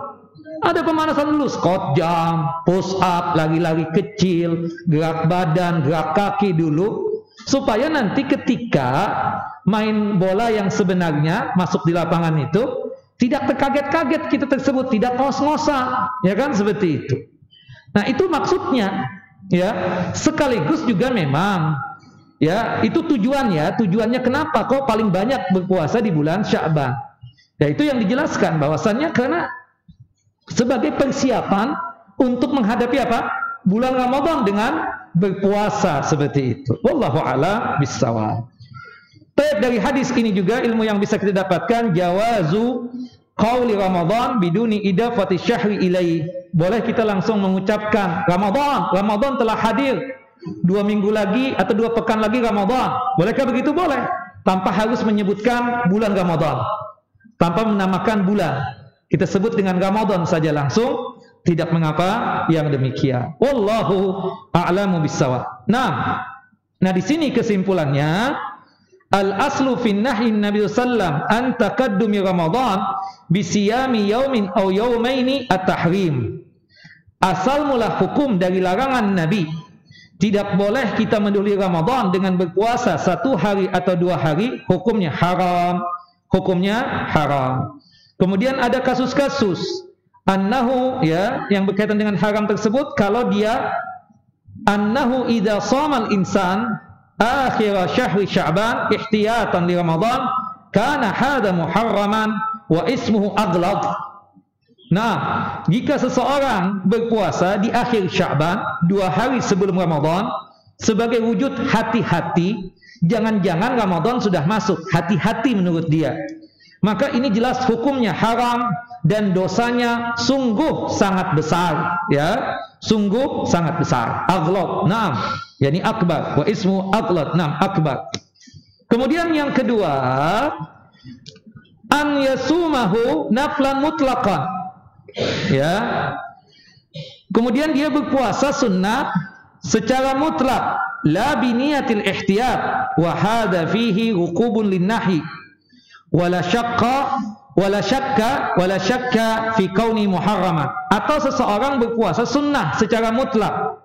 Ada pemanasan dulu, squat jump, push up, lari-lari kecil, gerak badan, gerak kaki dulu, supaya nanti ketika main bola yang sebenarnya masuk di lapangan itu tidak terkaget-kaget kita tersebut, tidak ngos-ngosan, ya kan, seperti itu. Nah, itu maksudnya, ya. Sekaligus juga memang, ya, itu tujuannya kenapa kok paling banyak berpuasa di bulan Sya'ban. Ya, itu yang dijelaskan bahwasannya karena sebagai persiapan untuk menghadapi apa? Bulan Ramadan dengan berpuasa seperti itu. Wallahu a'lam bissawab. Dari hadis ini juga ilmu yang bisa kita dapatkan, jawazu qauli Ramadan biduni idafati syahri ilai. Boleh kita langsung mengucapkan Ramadan telah hadir. 2 minggu lagi atau 2 pekan lagi Ramadan. Bolehkah begitu? Boleh. Tanpa harus menyebutkan bulan Ramadan. Tanpa menamakan bulan. Kita sebut dengan Ramadan saja langsung. Tidak mengapa yang demikian. Wallahu a'lamu bissawab. Nah, di sini kesimpulannya, al-aslu fin nahyi Nabi sallam an taqaddumi Ramadan bi siyami yaumin aw yaumaini at-tahrim. Asal mula hukum dari larangan Nabi, tidak boleh kita mendahului Ramadan dengan berpuasa 1 hari atau 2 hari, hukumnya haram. hukumnya haram. Kemudian ada kasus-kasus annahu, ya, yang berkaitan dengan haram tersebut, kalau dia annahu idza shamal insan akhir syahri Sya'ban ihtiyatan li Ramadan kana hadha muharraman wa ismuhu aghlad. Nah, jika seseorang berpuasa di akhir Sya'ban 2 hari sebelum Ramadan sebagai wujud hati-hati, jangan-jangan Ramadan sudah masuk, hati-hati menurut dia, maka ini jelas hukumnya haram dan dosanya sungguh sangat besar, ya, sungguh sangat besar. Aghlad, naam, yakni akbar, wa ismu aghlad, naam, akbar. Kemudian yang kedua, an yasumahu naflan mutlaqan, ya. Kemudian dia berpuasa sunnah secara mutlak, la biniyatil ihtiyat, wa hadha fihi uqubun linnahi wala syakka fi kauni muharraman. Atau seseorang berpuasa sunnah secara mutlak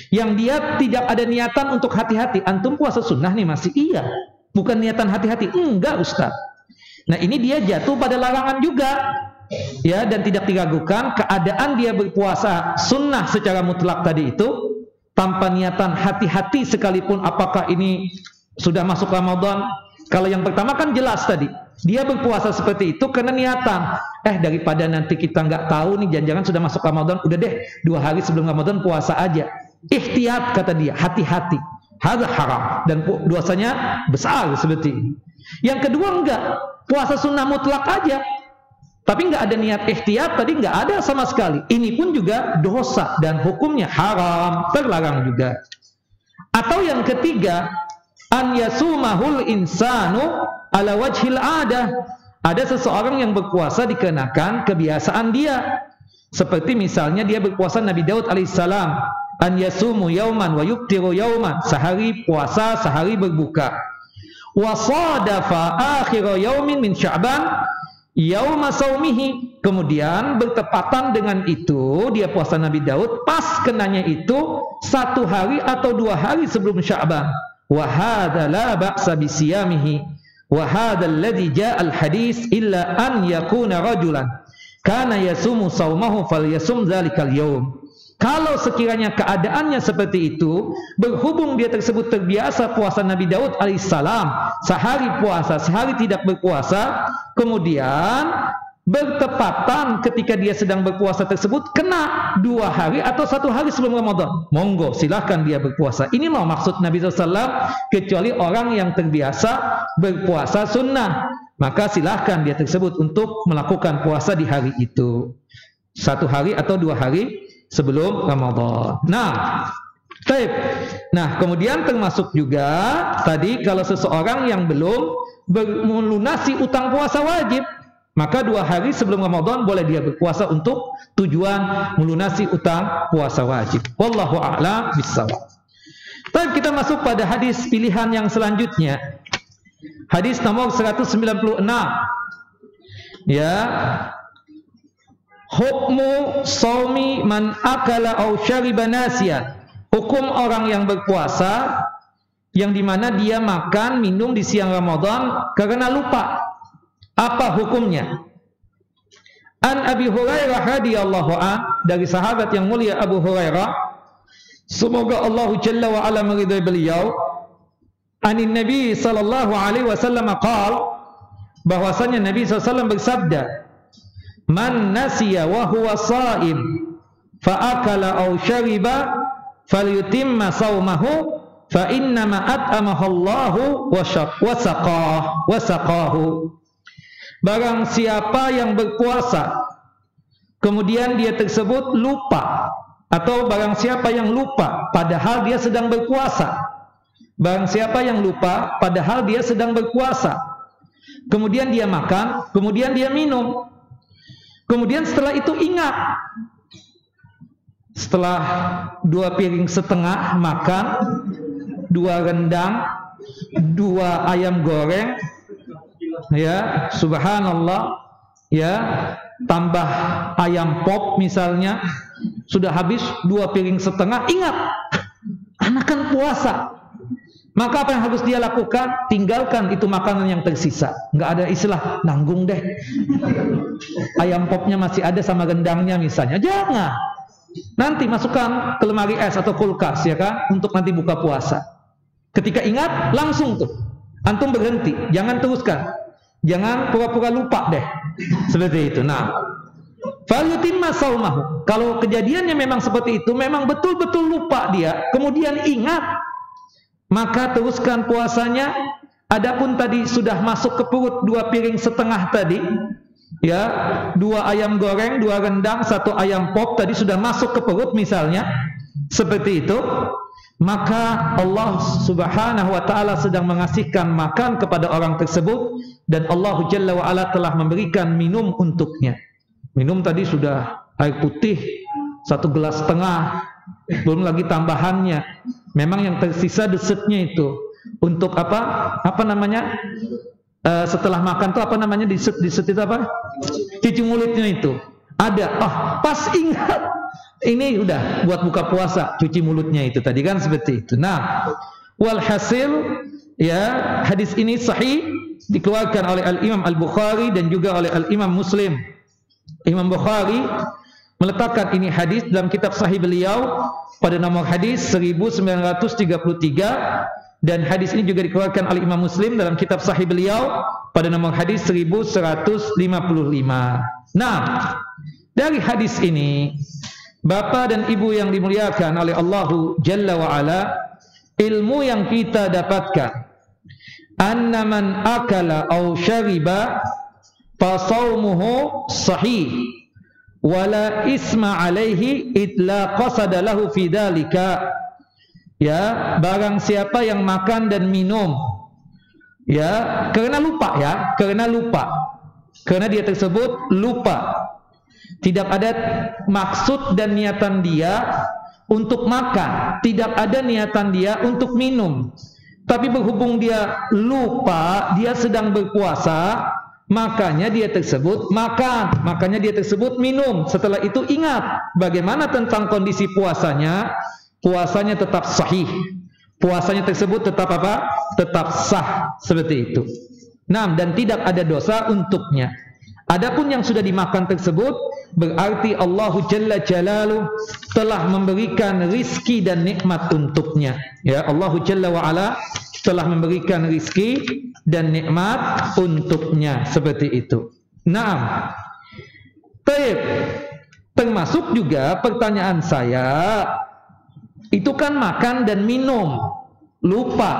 yang dia tidak ada niatan untuk hati-hati. Antum puasa sunnah nih masih? Iya, bukan niatan hati-hati. Enggak, Ustaz. Nah, ini dia jatuh pada larangan juga, ya, dan tidak diragukan keadaan dia berpuasa sunnah secara mutlak tadi itu tanpa niatan hati-hati sekalipun apakah ini sudah masuk Ramadan. Kalau yang pertama kan jelas tadi, dia berpuasa seperti itu karena niatan, daripada nanti kita nggak tahu nih, jangan-jangan sudah masuk Ramadan, udah deh 2 hari sebelum Ramadan puasa aja. Ihtiyat kata dia, hati-hati. Hadza haram dan dosanya besar seperti ini. Yang kedua enggak, puasa sunnah mutlak aja, tapi nggak ada niat ihtiyat tadi, nggak ada sama sekali. Ini pun juga dosa dan hukumnya haram, terlarang juga. Atau yang ketiga, an yasumahul insanu ala wajhil adah. Ada seseorang yang berpuasa dikenakan kebiasaan dia. Seperti misalnya dia berpuasa Nabi Daud alaihissalam, an yasumu yauman wa yuftiru yauman, sehari puasa, sehari berbuka. Wa sadafa akhir yaumin min Sya'ban yauma saumihi, kemudian bertepatan dengan itu dia puasa Nabi Daud, pas kenanya itu 1 hari atau 2 hari sebelum Sya'ban. Wa hadza la ba'sa bi siyamihi wa hadza alladhi jaa al hadis illa an yakuna rajulan kana yasumu saumahu falyasum dzalikal yaum. Kalau sekiranya keadaannya seperti itu, berhubung dia tersebut terbiasa puasa Nabi Daud alaihissalam, sehari puasa, sehari tidak berpuasa, kemudian bertepatan ketika dia sedang berpuasa tersebut kena 2 hari atau 1 hari sebelum Ramadan, monggo silahkan dia berpuasa. Ini loh maksud Nabi SAW, kecuali orang yang terbiasa berpuasa sunnah, maka silahkan dia tersebut untuk melakukan puasa di hari itu, 1 hari atau 2 hari sebelum Ramadan. Nah, kemudian termasuk juga tadi kalau seseorang yang belum melunasi utang puasa wajib, maka 2 hari sebelum Ramadan boleh dia berpuasa untuk tujuan melunasi utang puasa wajib. Wallahu a'lam bishawab. Baik, kita masuk pada hadis pilihan yang selanjutnya. Hadis nomor 196. Ya. Hukmu shaumi man akala aw syariba nasiyan. Hukum orang yang berpuasa yang dimana dia makan minum di siang Ramadan karena lupa. Apa hukumnya? An Abi Hurairah radhiyallahu an, dari sahabat yang mulia Abu Hurairah, semoga Allah Jalla wa ala meridai beliau, anin Nabi sallallahu alaihi wasallam qala, bahwasanya Nabi SAW bersabda, man nasiya wa huwa shaim fa akala aw syariba falyutimma saumahu fa innama at'amahu Allahu wa saqahu. Barang siapa yang berpuasa kemudian dia tersebut lupa, atau barang siapa yang lupa padahal dia sedang berpuasa, barang siapa yang lupa padahal dia sedang berpuasa, kemudian dia makan, kemudian dia minum, kemudian setelah itu ingat, setelah 2 piring setengah makan, 2 rendang, 2 ayam goreng, ya subhanallah, ya tambah ayam pop misalnya, sudah habis 2 piring setengah, ingat anak kan puasa, Maka apa yang harus dia lakukan? Tinggalkan itu makanan yang tersisa. Nggak ada istilah nanggung deh, ayam popnya masih ada sama rendangnya misalnya. Jangan. Nanti masukkan ke lemari es atau kulkas, ya kan, untuk nanti buka puasa. Ketika ingat, langsung tuh antum berhenti, jangan teruskan, jangan pura-pura lupa deh, seperti itu. Nah, falyutimma saumahu. Kalau kejadiannya memang seperti itu, memang betul-betul lupa dia, kemudian ingat, maka teruskan puasanya. Adapun tadi sudah masuk ke perut 2 piring setengah tadi, ya, 2 ayam goreng, 2 rendang, 1 ayam pop tadi sudah masuk ke perut misalnya, seperti itu, maka Allah Subhanahu wa ta'ala sedang mengasihkan makan kepada orang tersebut, dan Allah Jalla wa ala telah memberikan minum untuknya. Minum tadi sudah air putih 1,5 gelas, belum lagi tambahannya. Memang yang tersisa desetnya itu untuk apa namanya, setelah makan tuh apa namanya, deset itu apa, cuci mulutnya itu ada. Pas ingat, ini udah buat buka puasa, cuci mulutnya itu tadi kan, seperti itu. Nah, walhasil, ya, hadis ini sahih, dikeluarkan oleh Al-Imam Al-Bukhari dan juga oleh Al-Imam Muslim. Imam Bukhari meletakkan ini hadis dalam kitab sahih beliau pada nomor hadis 1933, dan hadis ini juga dikeluarkan oleh Imam Muslim dalam kitab sahih beliau pada nomor hadis 1155. Nah, dari hadis ini, Bapak dan Ibu yang dimuliakan oleh Allahu Jalla wa Ala, ilmu yang kita dapatkan, anna man akala aw syariba fa shaumuhu sahih wala isma alaihi idla qasada lahu fi dzalika. Ya, barang siapa yang makan dan minum, ya, karena lupa, ya, karena dia tersebut lupa, tidak ada maksud dan niatan dia untuk makan, tidak ada niatan dia untuk minum, tapi berhubung dia lupa, dia sedang berpuasa, makanya dia tersebut makan, makanya dia tersebut minum. Setelah itu ingat bagaimana tentang kondisi puasanya, puasanya tetap sahih, puasanya tersebut tetap apa? Tetap sah, seperti itu. Nah, dan tidak ada dosa untuknya. Adapun yang sudah dimakan tersebut, berarti Allah Jalla Jalaluhu telah memberikan rizki dan nikmat untuknya. Ya, Allah Jalla wa Ala telah memberikan rizki dan nikmat untuknya, seperti itu. Nah, termasuk juga pertanyaan saya, itu kan makan dan minum, lupa.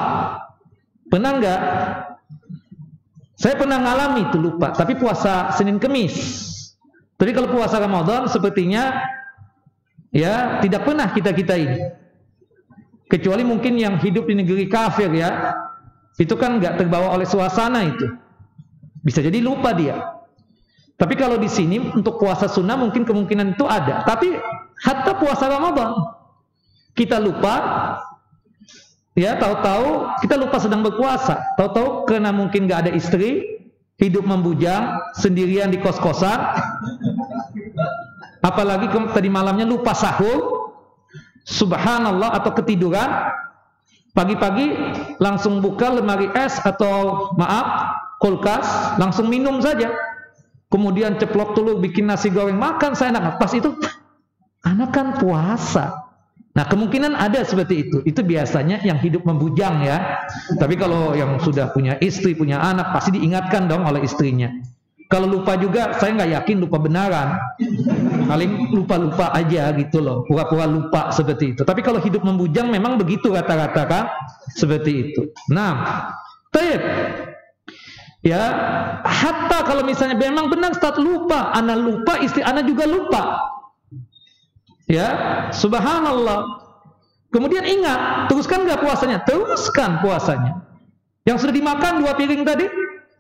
Pernah enggak? Saya pernah ngalami itu lupa, tapi puasa Senin Kemis. Tapi kalau puasa Ramadan sepertinya, ya, tidak pernah kita ini. Kecuali mungkin yang hidup di negeri kafir, ya, itu kan enggak terbawa oleh suasana itu. Bisa jadi lupa dia. Tapi kalau di sini untuk puasa sunnah mungkin kemungkinan itu ada. Tapi hatta puasa Ramadan kita lupa, ya, tahu-tahu kita lupa sedang berpuasa, tahu-tahu karena mungkin nggak ada istri, hidup membujang, sendirian di kos-kosan, apalagi tadi malamnya lupa sahur, subhanallah, atau ketiduran, pagi-pagi langsung buka lemari es atau kulkas, langsung minum saja, kemudian ceplok telur, bikin nasi goreng, makan seenak. Pas itu anak kan puasa. Nah, kemungkinan ada seperti itu. Itu biasanya yang hidup membujang, ya. Tapi kalau yang sudah punya istri, punya anak, pasti diingatkan dong oleh istrinya. Kalau lupa juga, saya nggak yakin lupa benaran. Paling lupa-lupa aja gitu loh, pura-pura lupa seperti itu. Tapi kalau hidup membujang memang begitu rata-rata, kan? Seperti itu. Nah, ya, hatta kalau misalnya memang benar Ustaz lupa, anak lupa, istri anak juga lupa. Ya, subhanallah. Kemudian ingat, teruskan nggak puasanya? Teruskan puasanya. Yang sudah dimakan 2 piring tadi,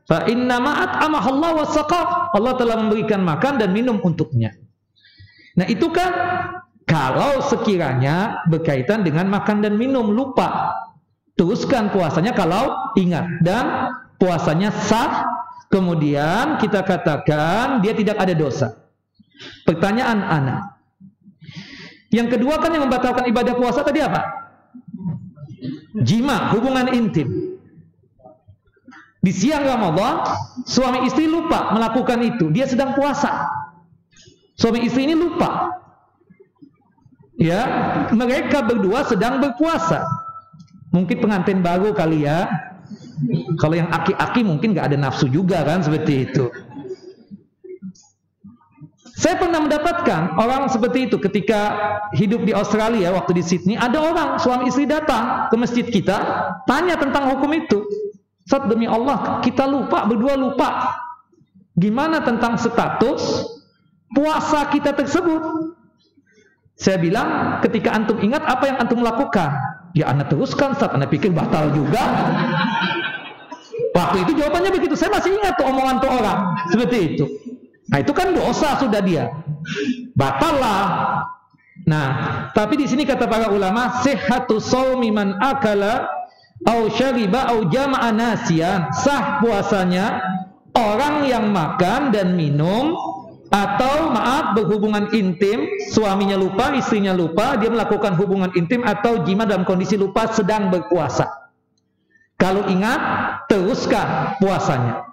fa inna ma'at amahallahu wasaqah. Allah telah memberikan makan dan minum untuknya. Nah, itu kan kalau sekiranya berkaitan dengan makan dan minum, lupa. Teruskan puasanya kalau ingat dan puasanya sah. Kemudian kita katakan dia tidak ada dosa. Pertanyaan anak, yang kedua kan yang membatalkan ibadah puasa tadi apa? jima, hubungan intim. Di siang Ramadan, suami istri lupa melakukan itu. Dia sedang puasa. Suami istri ini lupa. Ya, mereka berdua sedang berpuasa. Mungkin pengantin baru kali ya. Kalau yang aki-aki mungkin nggak ada nafsu juga kan, seperti itu. Saya pernah mendapatkan orang seperti itu ketika hidup di Australia, waktu di Sydney. Ada orang, suami istri datang ke masjid kita, tanya tentang hukum itu. Ustaz, demi Allah, kita lupa, berdua lupa. Gimana tentang status puasa kita tersebut? Saya bilang, ketika antum ingat, apa yang antum lakukan? Ya, anda teruskan, Ustaz. Anda pikir batal juga? Waktu itu jawabannya begitu. Saya masih ingat tuh omongan tuh orang. Seperti itu. Nah, itu kan dosa sudah dia. Batal lah. Nah, tapi di sini kata para ulama, sihhatu shaumi man akala au syariba au jama'a nasiyan. Sah puasanya orang yang makan dan minum atau berhubungan intim, suaminya lupa, istrinya lupa, dia melakukan hubungan intim atau jima dalam kondisi lupa sedang berpuasa. Kalau ingat, teruskan puasanya.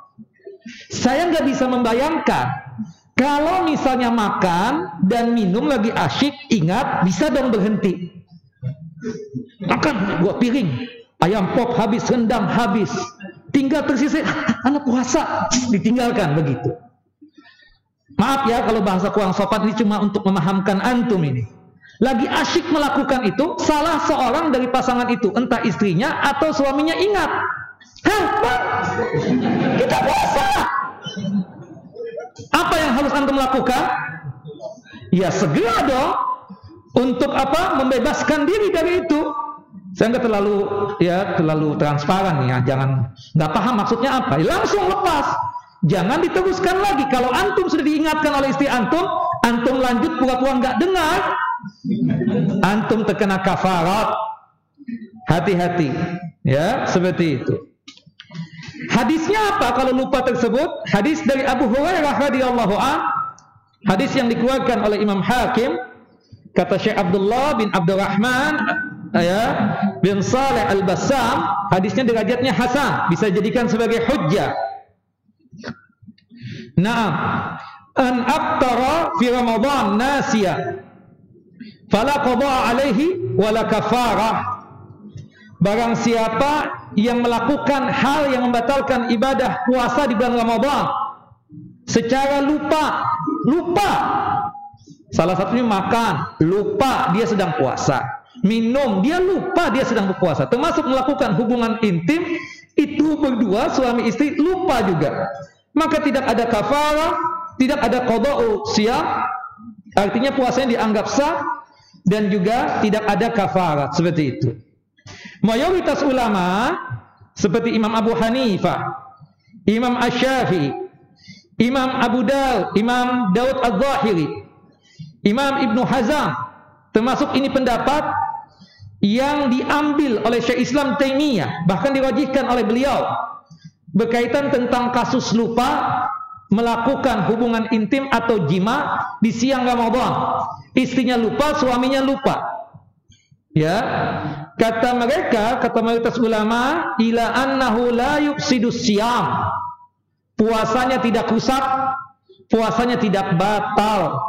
Saya nggak bisa membayangkan kalau misalnya makan dan minum lagi asyik, ingat, bisa dong berhenti. Makan 2 piring, ayam pop habis, rendang habis, tinggal tersisa, anak puasa, ditinggalkan begitu. Maaf ya kalau bahasa kurang sopan, ini cuma untuk memahamkan antum ini. Lagi asyik melakukan itu, salah seorang dari pasangan itu, entah istrinya atau suaminya ingat. Hah, Bang, kita puasa. Apa yang harus antum lakukan? Ya segera dong untuk apa? Membebaskan diri dari itu. Saya nggak terlalu transparan ya, jangan nggak paham maksudnya apa. Langsung lepas, jangan diteruskan lagi. Kalau antum sudah diingatkan oleh istri antum lanjut pura-pura nggak dengar, antum terkena kafarat. Hati-hati, ya seperti itu. Hadisnya apa kalau lupa tersebut? Hadis dari Abu Hurairah radhiyallahu an, hadis yang dikeluarkan oleh Imam Hakim. Kata Syekh Abdullah bin Abdurrahman bin Saleh Al-Bassam, hadisnya derajatnya hasan, bisa dijadikan sebagai hujjah. Naam, an aftara fi Ramadan nasiya fala qada alaihi wala kafarah. Barang siapa yang melakukan hal yang membatalkan ibadah puasa di bulan Ramadan secara lupa, salah satunya makan, lupa dia sedang puasa, minum, dia lupa dia sedang berpuasa, termasuk melakukan hubungan intim, itu berdua suami istri lupa juga, maka tidak ada kafarah, tidak ada qada'u siyam, artinya puasanya dianggap sah, dan juga tidak ada kafarat, seperti itu. Mayoritas ulama seperti Imam Abu Hanifah, Imam Asy-Syafi'i, Imam Abu Daud, Imam Daud Az-Zahiri, Imam Ibnu Hazm, termasuk ini pendapat yang diambil oleh Syekh Islam Taimiyah, bahkan dirajihkan oleh beliau, berkaitan tentang kasus lupa melakukan hubungan intim atau jima di siang Ramadan. Istrinya lupa, suaminya lupa. Ya, kata mereka, kata mayoritas ulama, ila annahu la yufsidus siyam. Puasanya tidak rusak, puasanya tidak batal.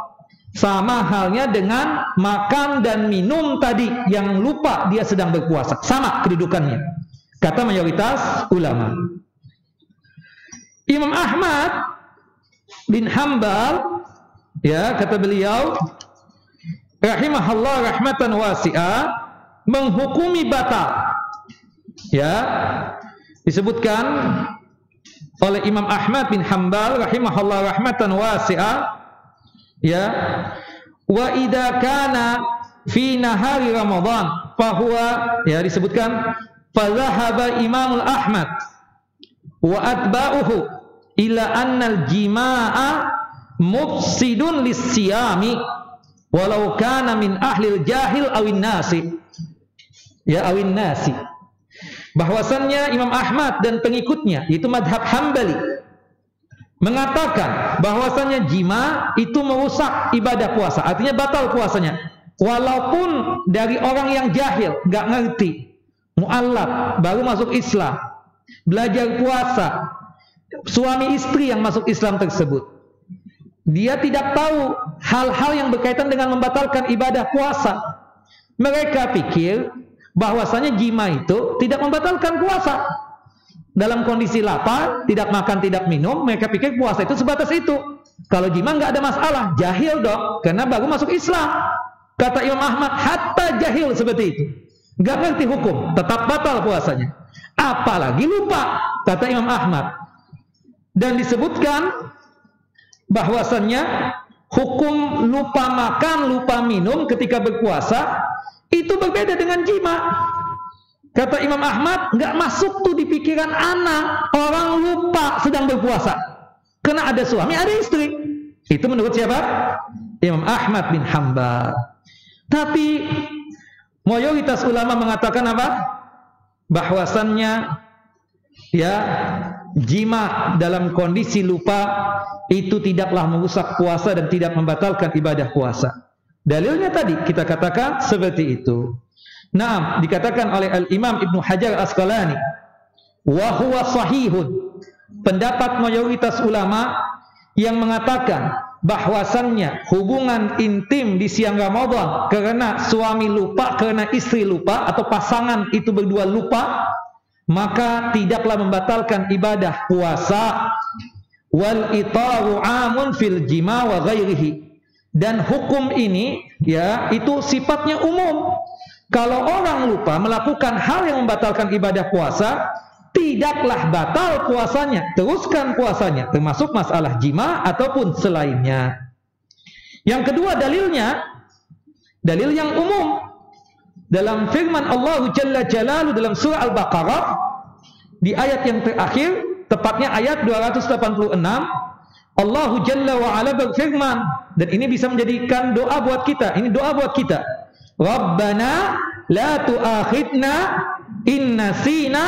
Sama halnya dengan makan dan minum tadi yang lupa dia sedang berpuasa. Sama kedudukannya. Kata mayoritas ulama. Imam Ahmad bin Hanbal, ya, kata beliau, rahimahullah rahmatan wasi'ah, menghukumi batal. Ya, disebutkan oleh Imam Ahmad bin Hanbal rahimahullah rahmatan wasi'ah, ya, wa idza kana fi nahari Ramadan fahuwa, ya, disebutkan fa dhahaba Imam Ahmad wa atba'uhu ila annal jima'a mufsidun lis-siyami walau kana min ahlil jahil awin nasi, ya, awin nasi. Bahwasannya Imam Ahmad dan pengikutnya, itu madhab Hambali, mengatakan bahwasannya jima itu merusak ibadah puasa, artinya batal puasanya, walaupun dari orang yang jahil, nggak ngerti, mu'allaf, baru masuk Islam, belajar puasa, suami istri yang masuk Islam tersebut, dia tidak tahu hal-hal yang berkaitan dengan membatalkan ibadah puasa. Mereka pikir bahwasanya jima itu tidak membatalkan puasa. Dalam kondisi lapar, tidak makan, tidak minum, mereka pikir puasa itu sebatas itu. Kalau jima nggak ada masalah. Jahil dong, karena baru masuk Islam. Kata Imam Ahmad, hatta jahil seperti itu, nggak ngerti hukum, tetap batal puasanya. Apalagi lupa, kata Imam Ahmad. Dan disebutkan bahwasannya hukum lupa makan, lupa minum ketika berpuasa itu berbeda dengan jima. Kata Imam Ahmad, nggak masuk tuh di pikiran anak orang lupa sedang berpuasa, karena ada suami, ada istri. Itu menurut siapa? Imam Ahmad bin Hanbal. Tapi mayoritas ulama mengatakan apa? Bahwasannya ya, jima dalam kondisi lupa itu tidaklah merusak puasa dan tidak membatalkan ibadah puasa. Dalilnya tadi kita katakan seperti itu. Nah, dikatakan oleh Al-Imam Ibnu Hajar Asqalani, wa huwa sahihun, pendapat mayoritas ulama yang mengatakan bahwasannya hubungan intim di siang Ramadan karena suami lupa, karena istri lupa, atau pasangan itu berdua lupa, maka tidaklah membatalkan ibadah puasa. Wal itaru amun fil jima wa ghairihi, dan hukum ini ya itu sifatnya umum. Kalau orang lupa melakukan hal yang membatalkan ibadah puasa, tidaklah batal puasanya, teruskan puasanya, termasuk masalah jima ataupun selainnya. Yang kedua dalilnya, dalil yang umum. Dalam firman Allah Jalla Jalaluhu dalam surah Al-Baqarah, di ayat yang terakhir, tepatnya ayat 286, Allah Jalla wa'ala berfirman, dan ini bisa menjadikan doa buat kita, ini doa buat kita. Rabbana la tu'akhidna in nasina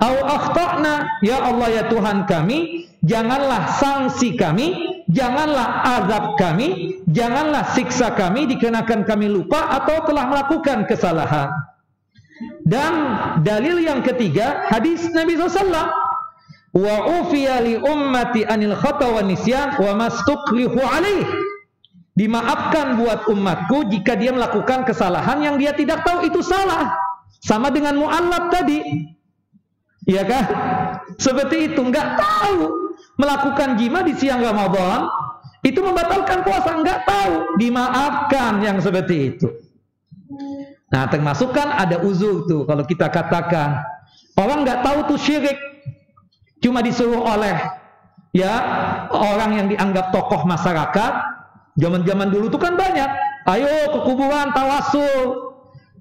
au akhta'na. Ya Allah, ya Tuhan kami, janganlah sanksi kami, janganlah azab kami, janganlah siksa kami dikenakan kami lupa atau telah melakukan kesalahan. Dan dalil yang ketiga, hadis Nabi SAW, wa ufiya li ummati anil khata wa nisyan wa mastukrihu alaih. Dimaafkan buat umatku jika dia melakukan kesalahan yang dia tidak tahu itu salah. Sama dengan mu'allaf tadi, ya kan? Seperti itu, nggak tahu melakukan jima di siang Ramadan itu membatalkan puasa, nggak tahu, dimaafkan yang seperti itu. Nah, termasuk kan ada uzur tuh, kalau kita katakan orang nggak tahu tuh syirik, cuma disuruh oleh ya orang yang dianggap tokoh masyarakat. Zaman-zaman dulu tuh kan banyak, ayo ke kuburan tawasul.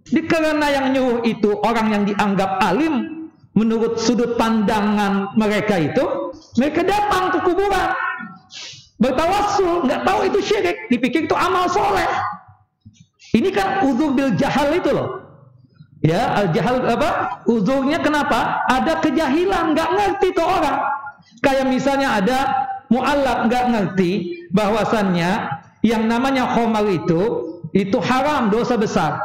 Karena yang nyuruh itu orang yang dianggap alim menurut sudut pandangan mereka itu, mereka datang ke kuburan bertawasul, nggak tahu itu syirik, dipikir itu amal soleh. Ini kan uzur bil jahal itu loh. Ya, al jahal apa? Uzurnya kenapa? Ada kejahilan, nggak ngerti tuh orang. Kayak misalnya ada mu'allaf nggak ngerti bahwasannya yang namanya khamar itu haram, dosa besar.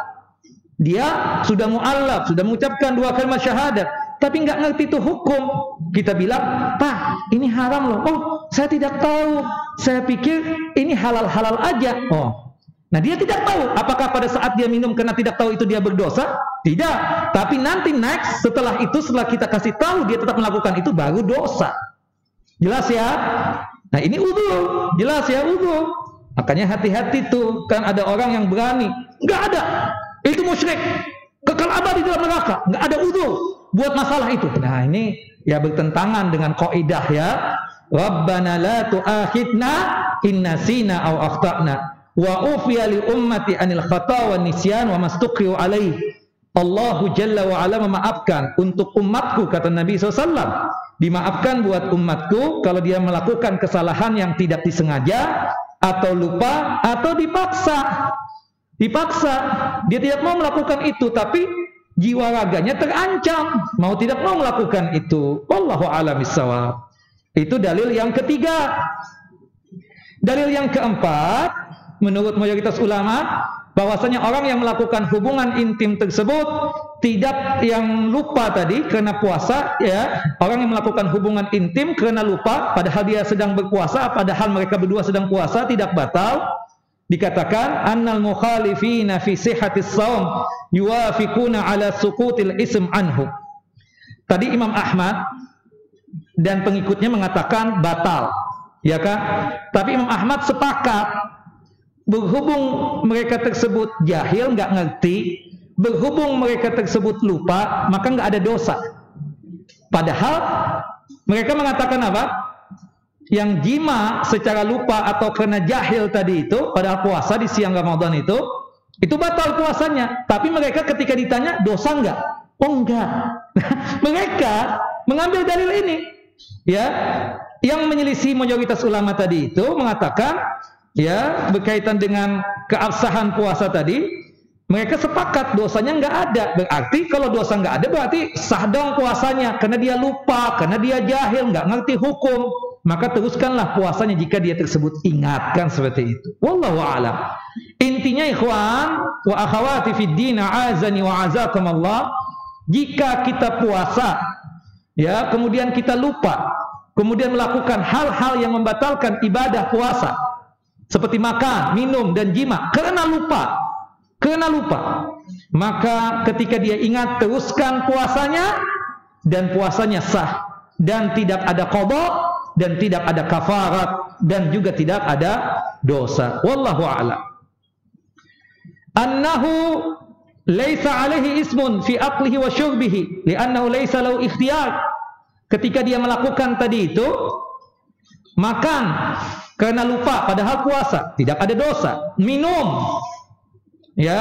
Dia sudah mu'allaf, sudah mengucapkan 2 kalimat syahadat, tapi nggak ngerti itu hukum. Kita bilang, Pak, ini haram loh. Oh, saya tidak tahu. Saya pikir ini halal-halal aja. Oh, nah dia tidak tahu. Apakah pada saat dia minum karena tidak tahu itu dia berdosa? Tidak. Tapi nanti next, setelah itu, setelah kita kasih tahu dia tetap melakukan itu, baru dosa. Jelas ya? Nah ini uzur. Jelas ya, uzur. Makanya hati-hati tuh, kan ada orang yang berani, nggak ada, itu musyrik, kekal abadi dalam neraka, nggak ada uzur buat masalah itu. Nah ini ya bertentangan dengan kaidah ya, Rabbana la tu'akhidna in nasina aw akhta'na wa ufiya li ummati anil khata wa nisyan wa mastukrihu alaih. Allahu Jalla wa ala memaafkan untuk umatku, kata Nabi SAW, dimaafkan buat umatku kalau dia melakukan kesalahan yang tidak disengaja, atau lupa, atau dipaksa. Dia tidak mau melakukan itu, tapi jiwa raganya terancam, mau tidak mau melakukan itu. Wallahu a'lam bishawab. Itu dalil yang ketiga. Dalil yang keempat, menurut mayoritas ulama, bahwasanya orang yang melakukan hubungan intim tersebut tidak yang lupa tadi karena puasa, ya, orang yang melakukan hubungan intim karena lupa padahal dia sedang berpuasa, padahal mereka berdua sedang puasa, tidak batal. Dikatakan annal mukhalifina fi sihhatis shaum yuwafiquna ala suqutil ism anhu. Tadi Imam Ahmad dan pengikutnya mengatakan batal, ya kan? Tapi Imam Ahmad sepakat, berhubung mereka tersebut jahil, nggak ngerti, berhubung mereka tersebut lupa, maka nggak ada dosa. Padahal mereka mengatakan apa? Yang jima secara lupa atau karena jahil tadi itu, padahal puasa di siang Ramadan itu batal puasanya. Tapi mereka ketika ditanya, dosa nggak? Oh enggak. Mereka mengambil dalil ini, ya, yang menyelisih mayoritas ulama tadi itu mengatakan, ya, berkaitan dengan keabsahan puasa tadi. Mereka sepakat dosanya nggak ada. Berarti kalau dosa nggak ada berarti sah dong puasanya. Karena dia lupa, karena dia jahil, nggak ngerti hukum. Maka teruskanlah puasanya jika dia tersebut ingatkan seperti itu. Wallahu a'lam. Intinya ikhwan wa akhawati fid din, a'azani wa azakumullah, jika kita puasa, ya, kemudian kita lupa, kemudian melakukan hal-hal yang membatalkan ibadah puasa seperti makan, minum dan jima karena lupa, maka ketika dia ingat, teruskan puasanya dan puasanya sah dan tidak ada qada dan tidak ada kafarat dan juga tidak ada dosa. Wallahu a'lam. Annahu laisa alaihi ismun fi aqlihi wa syurbihi li'annahu laisa lahu ikhtiyar. Ketika dia melakukan tadi itu, makan karena lupa padahal puasa, tidak ada dosa. Minum, ya,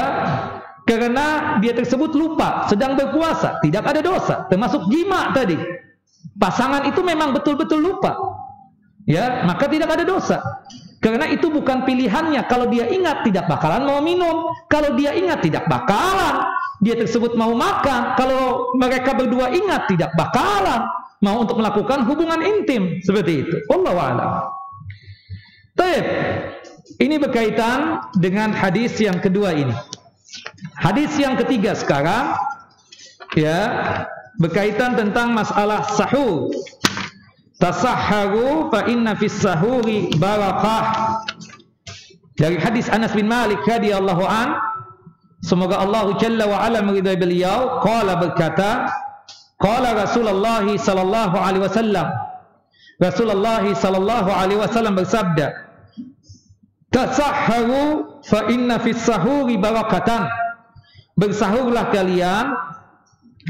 karena dia tersebut lupa sedang berpuasa, tidak ada dosa. Termasuk jima tadi, pasangan itu memang betul-betul lupa, ya, maka tidak ada dosa. Karena itu bukan pilihannya. Kalau dia ingat, tidak bakalan mau minum. Kalau dia ingat, tidak bakalan dia tersebut mau makan. Kalau mereka berdua ingat, tidak bakalan mau untuk melakukan hubungan intim seperti itu. Wallahu a'lam. Baik, ini berkaitan dengan hadis yang kedua ini. Hadis yang ketiga sekarang, ya, berkaitan tentang masalah sahur. Tasahharu fa inna fis sahuri barakah. Dari hadis Anas bin Malik radhiyallahu an, semoga Allah Jalla wa ala meridai beliau, qala, berkata, qala Rasulullah sallallahu alaihi wasallam, Rasulullah sallallahu alaihi wasallam bersabda, tasahharu fa inna fis sahuri barakatan. Bersahurlah kalian,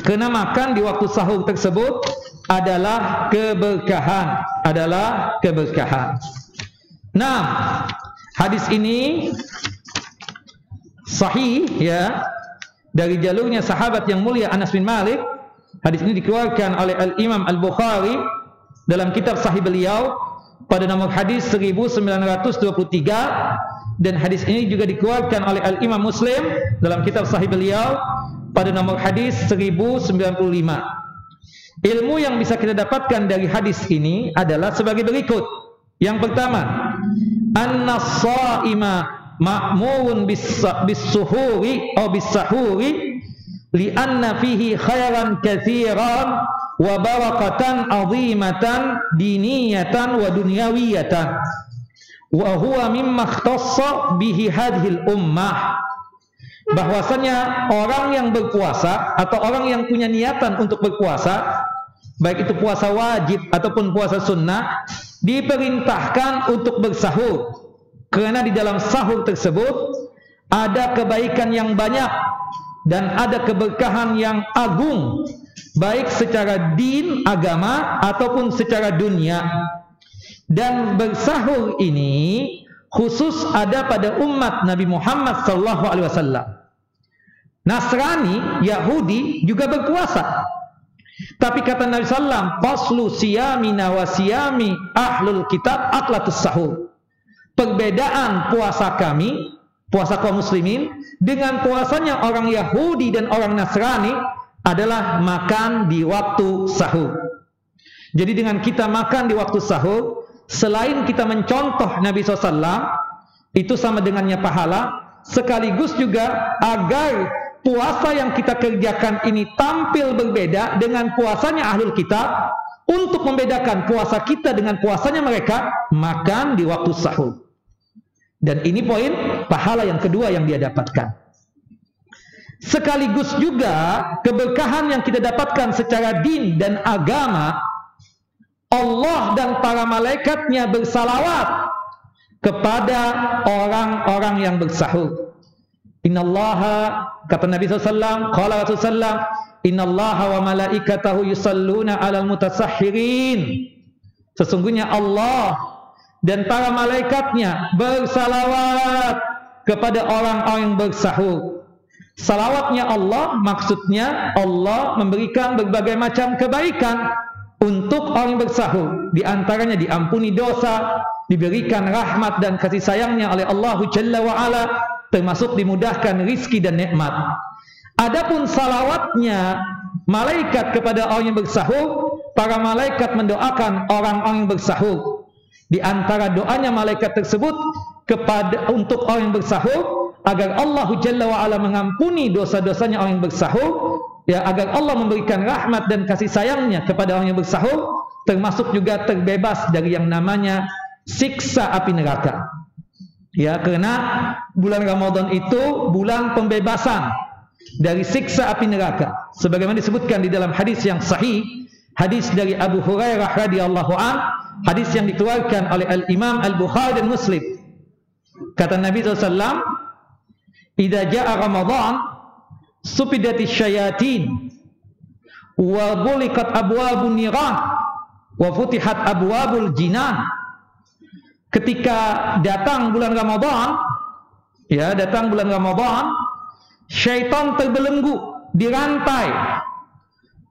karena makan di waktu sahur tersebut adalah keberkahan, Nah, hadis ini sahih, ya, dari jalurnya sahabat yang mulia Anas bin Malik. Hadis ini dikeluarkan oleh Al-Imam Al-Bukhari dalam kitab sahih beliau pada nomor hadis 1923, dan hadis ini juga dikeluarkan oleh Al-Imam Muslim dalam kitab sahih beliau pada nomor hadis 1095. Ilmu yang bisa kita dapatkan dari hadis ini adalah sebagai berikut. Yang pertama, annas-shaima ma'murun bis-suhuri atau bis-sahuri li'anna fihi khairan katsiran wa barakatan 'azimatan diniyatan wa dunyawiyatan wa huwa mimma ikhtassa bihi hadhil ummah. Bahwasanya orang yang berpuasa atau orang yang punya niatan untuk berpuasa, baik itu puasa wajib ataupun puasa sunnah, diperintahkan untuk bersahur. Karena di dalam sahur tersebut ada kebaikan yang banyak dan ada keberkahan yang agung, baik secara din, agama, ataupun secara dunia. Dan bersahur ini khusus ada pada umat Nabi Muhammad SAW. Nasrani, Yahudi juga berpuasa. Tapi kata Nabi SAW, faslu siyamina wa siyami ahlul kitab aklatus sahur. Perbedaan puasa kami, puasa kaum muslimin, dengan puasanya orang Yahudi dan orang Nasrani adalah makan di waktu sahur. Jadi dengan kita makan di waktu sahur, selain kita mencontoh Nabi SAW, itu sama dengannya pahala, sekaligus juga agar puasa yang kita kerjakan ini tampil berbeda dengan puasanya ahlul kitab, untuk membedakan puasa kita dengan puasanya mereka, makan di waktu sahur. Dan ini poin pahala yang kedua yang dia dapatkan. Sekaligus juga keberkahan yang kita dapatkan secara din dan agama. Allah dan para malaikatnya bersalawat kepada orang-orang yang bersahur. Innallaha, kata Nabi SAW, qala Rasulullah, innallaha wa malaikatahu yusalluna alal mutasahhirin. Sesungguhnya Allah dan para malaikatnya bersalawat kepada orang-orang yang bersahur. Salawatnya Allah, maksudnya Allah memberikan berbagai macam kebaikan untuk orang yang bersahur. Di antaranya diampuni dosa, diberikan rahmat dan kasih sayangnya oleh Allah Jalla wa'ala, termasuk dimudahkan rizki dan nikmat. Adapun salawatnya malaikat kepada orang yang bersahur, para malaikat mendoakan orang-orang yang bersahur. Di antara doanya malaikat tersebut untuk orang yang bersahur, agar Allah Jalla wa'ala mengampuni dosa-dosanya orang yang bersahur, ya, agar Allah memberikan rahmat dan kasih sayangnya kepada orang yang bersahur, termasuk juga terbebas dari yang namanya siksa api neraka. Ya, karena bulan Ramadan itu bulan pembebasan dari siksa api neraka. Sebagaimana disebutkan di dalam hadis yang sahih, hadis dari Abu Hurairah radhiyallahu an, hadis yang dikeluarkan oleh Al-Imam Al-Bukhari dan Muslim. Kata Nabi SAW, "Idza jaa Ramadan, supidati syayatin, wa ghuliqat abwabun niran, wa futihat abwabul jinan." Ketika datang bulan Ramadan, ya, datang bulan Ramadan, syaitan terbelenggu, dirantai.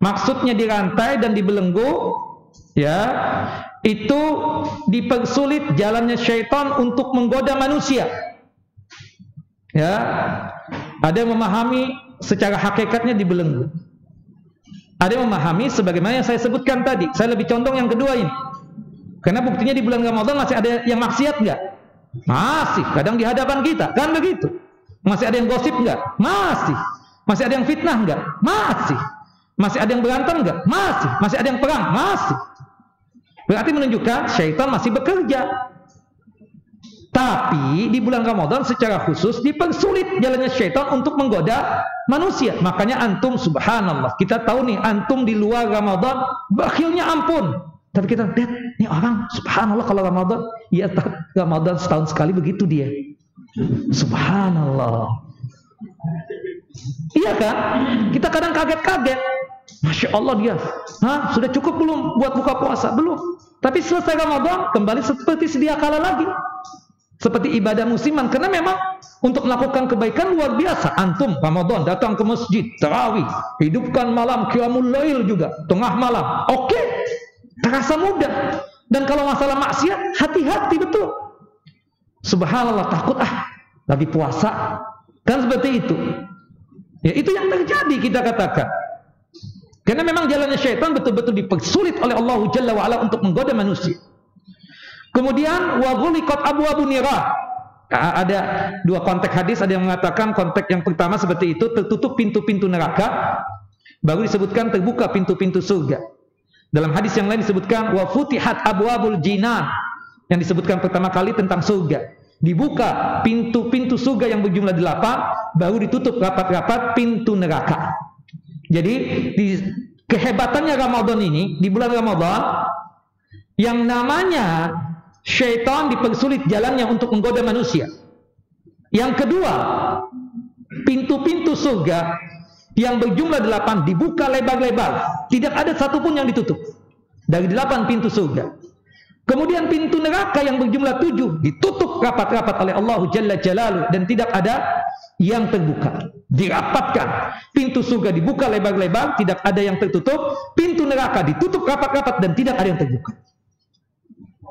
Maksudnya dirantai dan dibelenggu, ya, itu dipersulit jalannya syaitan untuk menggoda manusia. Ya, ada yang memahami secara hakikatnya dibelenggu. Ada yang memahami sebagaimana yang saya sebutkan tadi. Saya lebih condong yang kedua ini. Karena buktinya di bulan Ramadan masih ada yang maksiat enggak? Masih, kadang di hadapan kita, kan begitu. Masih ada yang gosip enggak? Masih. Masih ada yang fitnah enggak? Masih. Masih ada yang berantem enggak? Masih. Masih ada yang perang? Masih. Berarti menunjukkan syaitan masih bekerja. Tapi di bulan Ramadan secara khusus dipersulit jalannya syaitan untuk menggoda manusia. Makanya antum, subhanallah, kita tahu nih, antum di luar Ramadan bakhilnya ampun. Tapi kita lihat, ini orang subhanallah kalau Ramadan, ya Ramadan setahun sekali begitu dia. Subhanallah. Iya kan? Kita kadang kaget-kaget. Masya Allah dia, sudah cukup belum buat buka puasa? Belum. Tapi selesai Ramadan kembali seperti sedia kala lagi. Seperti ibadah musiman. Karena memang untuk melakukan kebaikan luar biasa. Antum Ramadan datang ke masjid, tarawih, hidupkan malam, qiyamul lail juga, tengah malam. Oke. Terasa mudah. Dan kalau masalah maksiat, hati-hati betul. Subhanallah, takut lagi puasa. Kan seperti itu. Ya, itu yang terjadi kita katakan. Karena memang jalannya syaitan betul-betul dipersulit oleh Allah Jalla wa'ala untuk menggoda manusia. Kemudian wa ghuliqat abwabun nira. Ada dua konteks hadis, ada yang mengatakan konteks yang pertama seperti itu, tertutup pintu-pintu neraka, baru disebutkan terbuka pintu-pintu surga. Dalam hadis yang lain disebutkan wa futihat abwabul jinan, yang disebutkan pertama kali tentang surga. Dibuka pintu-pintu surga yang berjumlah 8, baru ditutup rapat-rapat pintu neraka. Jadi kehebatannya Ramadan ini, di bulan Ramadan, yang namanya syaitan dipersulit jalannya untuk menggoda manusia. Yang kedua, pintu-pintu surga yang berjumlah 8 dibuka lebar-lebar, tidak ada satupun yang ditutup dari 8 pintu surga. Kemudian pintu neraka yang berjumlah 7 ditutup rapat-rapat oleh Allah Jalla Jalaluhu dan tidak ada yang terbuka, dirapatkan. Pintu surga dibuka lebar-lebar, tidak ada yang tertutup. Pintu neraka ditutup rapat-rapat dan tidak ada yang terbuka.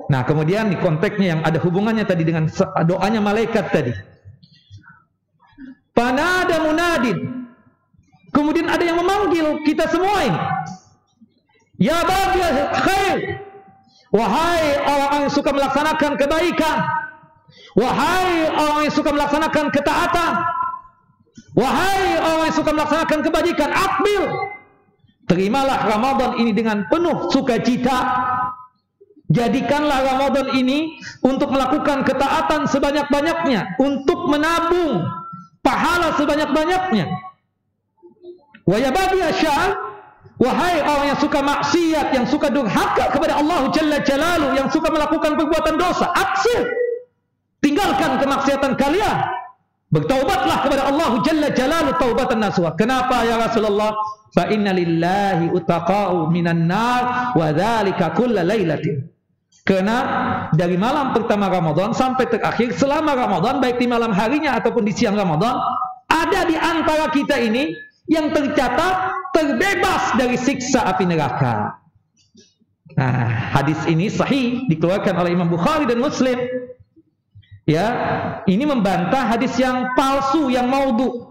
Nah, kemudian di konteksnya yang ada hubungannya tadi dengan doanya malaikat tadi. Panada munadin. Kemudian ada yang memanggil kita semua ini. Ya baghiyal khair. Wahai orang yang suka melaksanakan kebaikan. Wahai orang yang suka melaksanakan ketaatan. Wahai orang yang suka melaksanakan kebajikan, aqbil, terimalah Ramadan ini dengan penuh sukacita. Jadikanlah Ramadan ini untuk melakukan ketaatan sebanyak-banyaknya, untuk menabung pahala sebanyak-banyaknya. Wa ya bagi asy'al, wahai orang yang suka maksiat, yang suka durhaka kepada Allah Jalla Jalaluhu, yang suka melakukan perbuatan dosa, aksir, tinggalkan kemaksiatan kalian, bertaubatlah kepada Allah Jalla Jalaluhu taubatan nasuha. Kenapa ya Rasulullah? Fa inna lillahi utaqa'u minan nar wa dzalika kulla lailatin. Karena dari malam pertama Ramadan sampai terakhir selama Ramadan, baik di malam harinya ataupun di siang Ramadan, ada di antara kita ini yang tercatat terbebas dari siksa api neraka. Nah, hadis ini sahih, dikeluarkan oleh Imam Bukhari dan Muslim. Ya, ini membantah hadis yang palsu, yang maudhu.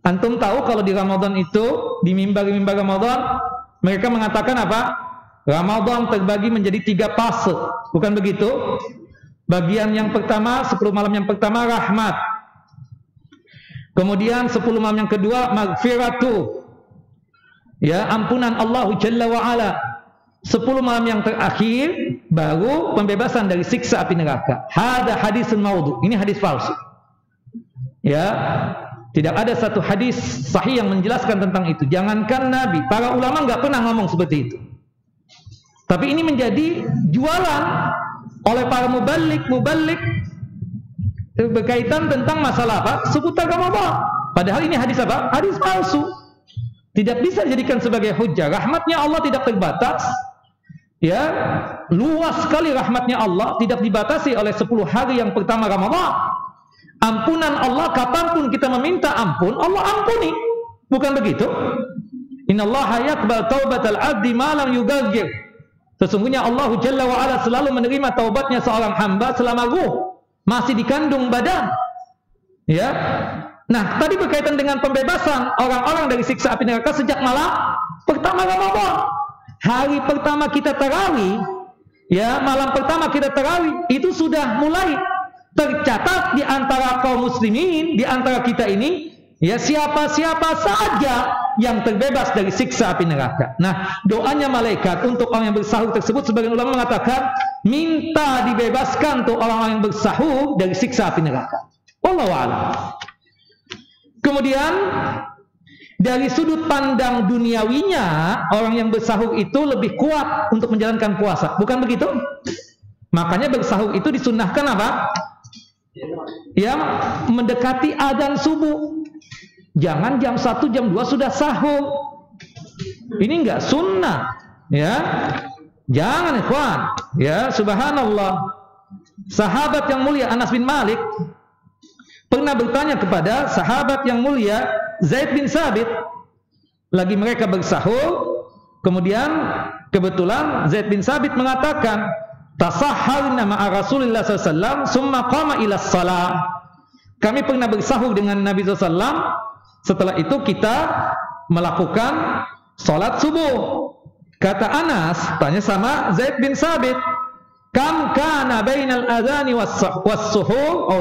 Antum tahu kalau di Ramadan itu, di mimbar-mimbar Ramadan, mereka mengatakan apa? Ramadan terbagi menjadi 3 fase, bukan begitu? Bagian yang pertama, 10 malam yang pertama rahmat. Kemudian 10 malam yang kedua maghfiratu, ya, ampunan Allah Jalla wa Ala. 10 malam yang terakhir baru pembebasan dari siksa api neraka. Hada hadisun maudhu, ini hadis palsu. Ya, tidak ada satu hadis sahih yang menjelaskan tentang itu. Jangankan Nabi, para ulama nggak pernah ngomong seperti itu. Tapi ini menjadi jualan oleh para mubalik berkaitan tentang masalah apa? Seputar Ramadan. Padahal ini hadis apa? Hadis palsu. Tidak bisa dijadikan sebagai hujjah. Rahmatnya Allah tidak terbatas. Ya, luas sekali rahmatnya Allah, tidak dibatasi oleh 10 hari yang pertama Ramadan. Ampunan Allah, kapanpun kita meminta ampun, Allah ampuni. Bukan begitu? Innallaha yaqbal taubatal abdi ma lam yughgir. Sesungguhnya Allah Jalla wa Ala selalu menerima taubatnya seorang hamba selama ruh masih dikandung badan. Ya. Nah, tadi berkaitan dengan pembebasan orang-orang dari siksa api neraka sejak malam pertama Ramadan. Hari pertama kita tarawih, ya, malam pertama kita tarawih, itu sudah mulai tercatat di antara kaum muslimin, di antara kita ini, ya, siapa-siapa saja yang terbebas dari siksa api neraka. Nah, doanya malaikat untuk orang yang bersahur tersebut, sebagian ulama mengatakan minta dibebaskan untuk orang-orang yang bersahur dari siksa api neraka. Wallahu a'lam. Kemudian dari sudut pandang duniawinya, orang yang bersahur itu lebih kuat untuk menjalankan puasa, bukan begitu? Makanya bersahur itu disunnahkan apa? Ya, mendekati adzan subuh. Jangan jam 1, jam 2 sudah sahur. Ini enggak sunnah, ya. Jangan, ikhwan. Ya, subhanallah. Sahabat yang mulia Anas bin Malik pernah bertanya kepada sahabat yang mulia Zaid bin Sabit. Lagi mereka bersahur, kemudian kebetulan Zaid bin Sabit mengatakan, "Tasahharna ma'a Rasulillah sallallahu alaihi wasallam, summa qama ila shalah." Kami pernah bersahur dengan Nabi sallallahu alaihi wasallam. Setelah itu kita melakukan sholat subuh. Kata Anas, tanya sama Zaid bin Sabit, kam kana bainal adhani was-suhur aw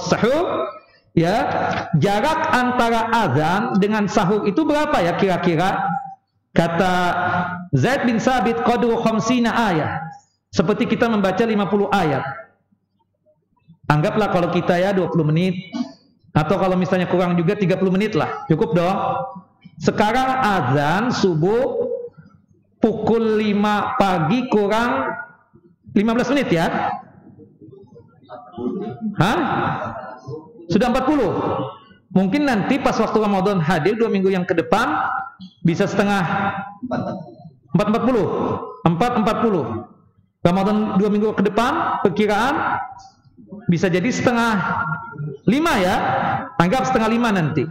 sahur, ya, jarak antara azan dengan sahur itu berapa ya kira-kira? Kata Zaid bin Sabit, qadru 50 ayat. Seperti kita membaca 50 ayat. Anggaplah kalau kita ya 20 menit, atau kalau misalnya kurang juga 30 menit lah, cukup dong. Sekarang azan subuh pukul 5 pagi kurang 15 menit ya? Hah? Sudah 40. Mungkin nanti pas waktu Ramadan hadir 2 minggu yang ke depan bisa setengah 4.40. Ramadan 2 minggu ke depan perkiraan bisa jadi setengah 5 ya. Anggap setengah 5 nanti.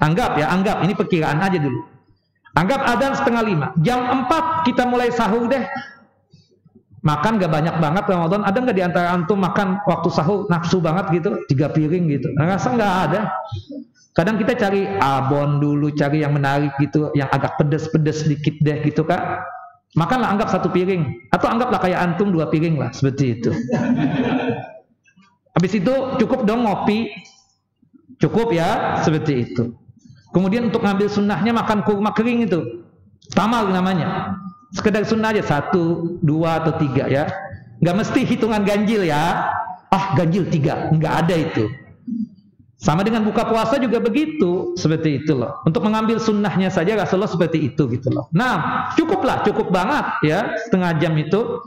Anggap ya, anggap ini perkiraan aja dulu. Anggap adzan setengah 5. Jam 4 kita mulai sahur deh. Makan gak banyak banget Ramadan. Ada gak di antara antum makan waktu sahur nafsu banget gitu, 3 piring gitu? Rasa gak ada. Kadang kita cari abon dulu, cari yang menarik gitu, yang agak pedes-pedes sedikit deh gitu Kak. Makanlah, anggap 1 piring. Atau anggaplah kayak antum 2 piring lah, seperti itu. Habis itu cukup dong ngopi. Cukup ya, seperti itu. Kemudian untuk ngambil sunnahnya makan kurma kering itu. Tamal namanya. Sekedar sunnah aja 1, 2 atau 3 ya. Nggak mesti hitungan ganjil ya. Ah, ganjil 3, nggak ada itu. Sama dengan buka puasa juga begitu, seperti itu loh. Untuk mengambil sunnahnya saja Rasulullah seperti itu gitu loh. Nah, cukuplah, cukup banget ya, setengah jam itu.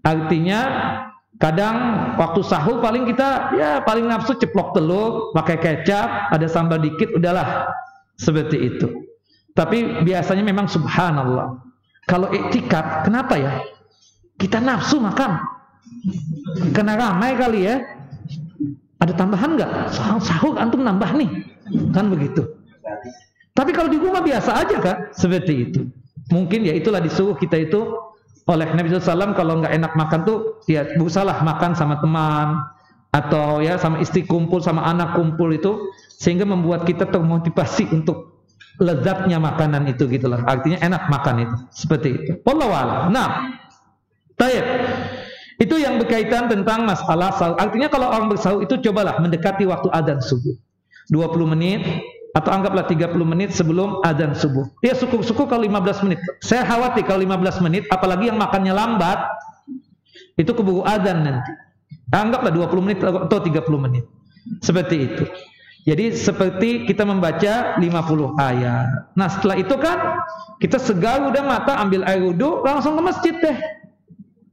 Artinya kadang waktu sahur paling kita ya paling nafsu ceplok telur, pakai kecap, ada sambal dikit, udahlah seperti itu. Tapi biasanya memang subhanallah. Kalau iktikaf, kenapa ya? Kita nafsu makan. Karena ramai kali ya. Ada tambahan nggak? Sahur antum nambah nih, kan begitu. Tapi kalau di rumah biasa aja kan, seperti itu. Mungkin ya itulah disuruh kita itu oleh Nabi SAW kalau nggak enak makan tuh, ya berusahalah makan sama teman atau ya sama istri kumpul, sama anak kumpul itu, sehingga membuat kita termotivasi untuk lezatnya makanan itu gitulah. Artinya enak makan itu, seperti itu. Wallahu a'lam. Nah, taib. Itu yang berkaitan tentang masalah sahur. Artinya kalau orang bersahur itu cobalah mendekati waktu adzan subuh. 20 menit atau anggaplah 30 menit sebelum adzan subuh. Ya syukur-syukur kalau 15 menit. Saya khawatir kalau 15 menit, apalagi yang makannya lambat, itu keburu adzan nanti. Anggaplah 20 menit atau 30 menit. Seperti itu. Jadi seperti kita membaca 50 ayat. Nah setelah itu kan kita segar udah mata, ambil air wudu, langsung ke masjid deh.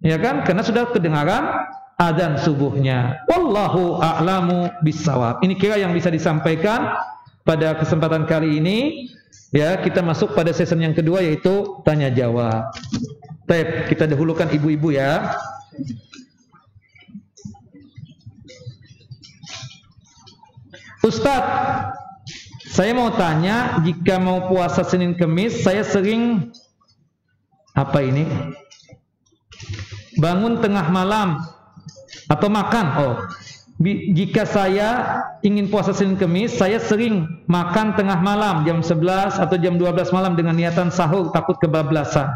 Ya kan? Karena sudah kedengaran adzan subuhnya. Wallahu a'lamu bissawab. Ini kira yang bisa disampaikan pada kesempatan kali ini. Ya, kita masuk pada season yang kedua yaitu tanya jawab. Baik, kita dahulukan ibu-ibu ya. Ustadz, saya mau tanya, jika mau puasa Senin Kemis, saya sering apa ini? Bangun tengah malam atau makan. Jika saya ingin puasa Senin Kemis, saya sering makan tengah malam jam 11 atau jam 12 malam dengan niatan sahur, takut kebablasan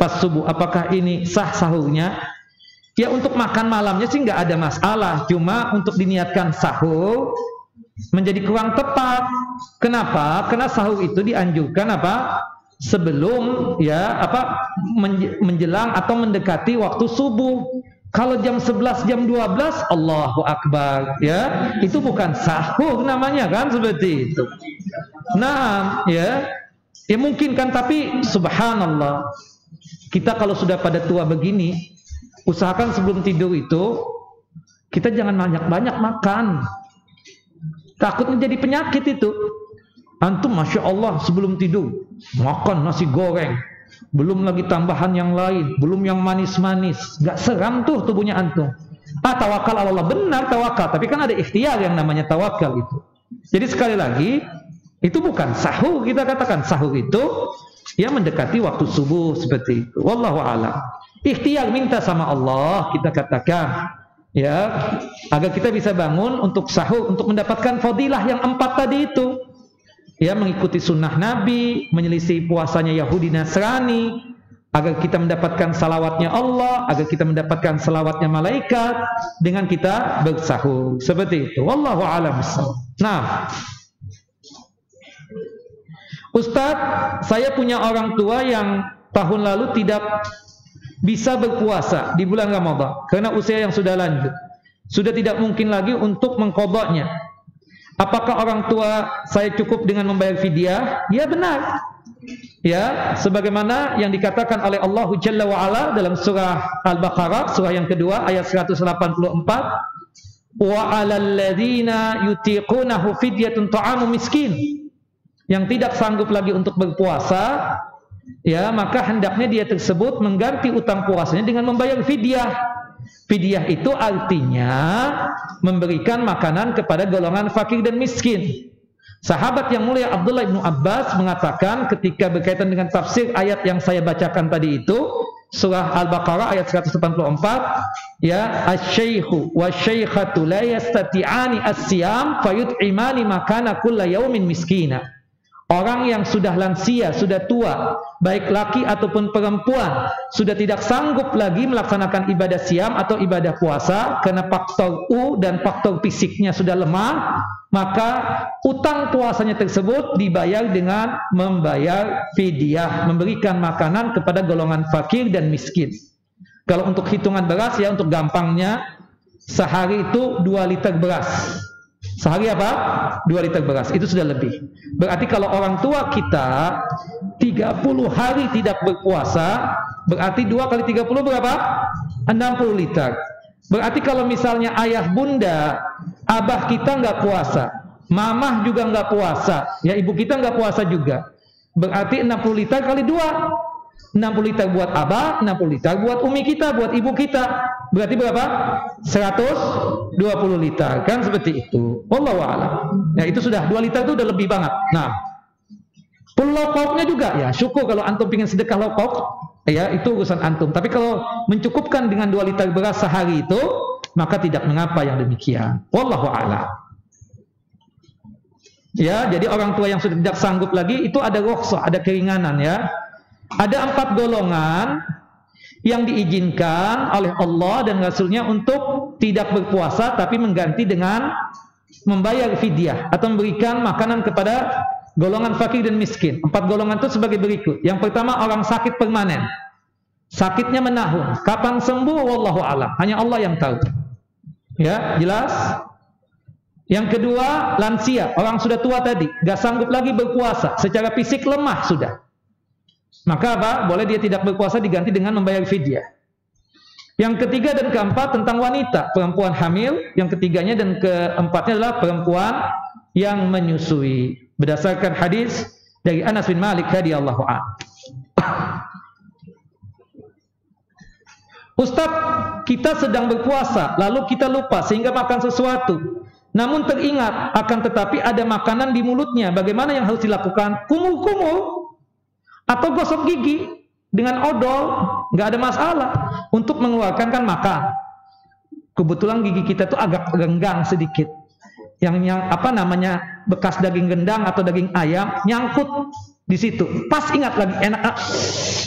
pas subuh. Apakah ini sah sahurnya? Ya untuk makan malamnya sih nggak ada masalah. Cuma untuk diniatkan sahur menjadi kurang tepat. Kenapa? Karena sahur itu dianjurkan apa? Sebelum ya menjelang atau mendekati waktu subuh. Kalau jam 11 jam 12 Allahu Akbar ya, itu bukan sahur namanya kan, seperti itu. Nah ya mungkin kan, tapi subhanallah, kita kalau sudah pada tua begini, usahakan sebelum tidur itu kita jangan banyak-banyak makan. Takutnya jadi penyakit itu. Antum Masya Allah sebelum tidur makan nasi goreng, belum lagi tambahan yang lain, belum yang manis-manis, gak seram tuh tubuhnya antum. Tawakal Allah, benar tawakal, tapi kan ada ikhtiar yang namanya tawakal itu. Jadi sekali lagi, itu bukan sahur, kita katakan sahur itu ya mendekati waktu subuh seperti itu. Wallahu a'lam. Ikhtiar, minta sama Allah, kita katakan ya, agar kita bisa bangun untuk sahur, untuk mendapatkan fadilah yang 4 tadi itu. Ya, mengikuti sunnah Nabi, menyelisih puasanya Yahudi Nasrani, agar kita mendapatkan salawatnya Allah, agar kita mendapatkan salawatnya malaikat dengan kita bersahur. Seperti itu. Wallahu a'lam bishawab. Nah, Ustadz, saya punya orang tua yang tahun lalu tidak bisa berpuasa di bulan Ramadan karena usia yang sudah lanjut. Sudah tidak mungkin lagi untuk mengqadanya. Apakah orang tua saya cukup dengan membayar fidyah? Ya benar. Ya, sebagaimana yang dikatakan oleh Allah Jalla wa Ala dalam surah Al-Baqarah, surah yang kedua ayat 184, wa 'alal ladzina yutiqunahu fidyatun ta'amu miskin. Yang tidak sanggup lagi untuk berpuasa, ya maka hendaknya dia tersebut mengganti utang puasanya dengan membayar fidyah. Fidyah itu artinya memberikan makanan kepada golongan fakir dan miskin. Sahabat yang mulia Abdullah bin Abbas mengatakan ketika berkaitan dengan tafsir ayat yang saya bacakan tadi itu, surah Al-Baqarah ayat 184, ya, asy-syaikhu wasy-syaikhatu la yastati'ani as-siyam fayut'imani makana kulla yaumin miskina. Orang yang sudah lansia, sudah tua, baik laki ataupun perempuan, sudah tidak sanggup lagi melaksanakan ibadah siam atau ibadah puasa karena faktor U dan faktor fisiknya sudah lemah, maka utang puasanya tersebut dibayar dengan membayar fidyah, memberikan makanan kepada golongan fakir dan miskin. Kalau untuk hitungan beras ya, untuk gampangnya, sehari itu 2 liter beras. Sehari apa? 2 liter beras. Itu sudah lebih. Berarti kalau orang tua kita 30 hari tidak berpuasa, berarti 2 kali 30 berapa? 60 liter. Berarti kalau misalnya ayah bunda, abah kita nggak puasa, mamah juga nggak puasa, ya ibu kita nggak puasa juga. Berarti 60 liter kali 2. 60 liter buat abah, 60 liter buat umi kita, buat ibu kita. Berarti berapa? 120 liter. Kan seperti itu. Wallahu a'lam. Ya itu sudah 2 liter itu udah lebih banget. Nah, full lauknya juga ya. Syukur kalau antum ingin sedekah lauk, ya itu urusan antum. Tapi kalau mencukupkan dengan 2 liter beras sehari itu, maka tidak mengapa yang demikian. Wallahu a'lam. Ya, jadi orang tua yang sudah tidak sanggup lagi itu ada rukhsah, ada keringanan ya. Ada 4 golongan yang diizinkan oleh Allah dan Rasulnya untuk tidak berpuasa tapi mengganti dengan membayar fidyah atau memberikan makanan kepada golongan fakir dan miskin. 4 golongan itu sebagai berikut. Yang pertama, orang sakit permanen, sakitnya menahun. Kapan sembuh wallahu a'lam, hanya Allah yang tahu. Ya, jelas. Yang kedua, lansia, orang sudah tua tadi, gak sanggup lagi berpuasa, secara fisik lemah sudah. Maka apa? Boleh dia tidak berpuasa diganti dengan membayar fidyah. Yang ketiga dan keempat tentang wanita, perempuan hamil. Yang ketiganya dan keempatnya adalah perempuan yang menyusui. Berdasarkan hadis dari Anas bin Malik radhiyallahu anhu. Ustaz, kita sedang berpuasa, lalu kita lupa sehingga makan sesuatu. Namun teringat, akan tetapi ada makanan di mulutnya. Bagaimana yang harus dilakukan? Kumur-kumur atau gosok gigi dengan odol, nggak ada masalah untuk mengeluarkan kan makan. Kebetulan gigi kita tuh agak renggang sedikit, yang apa namanya bekas daging rendang atau daging ayam nyangkut di situ. Pas ingat lagi enak,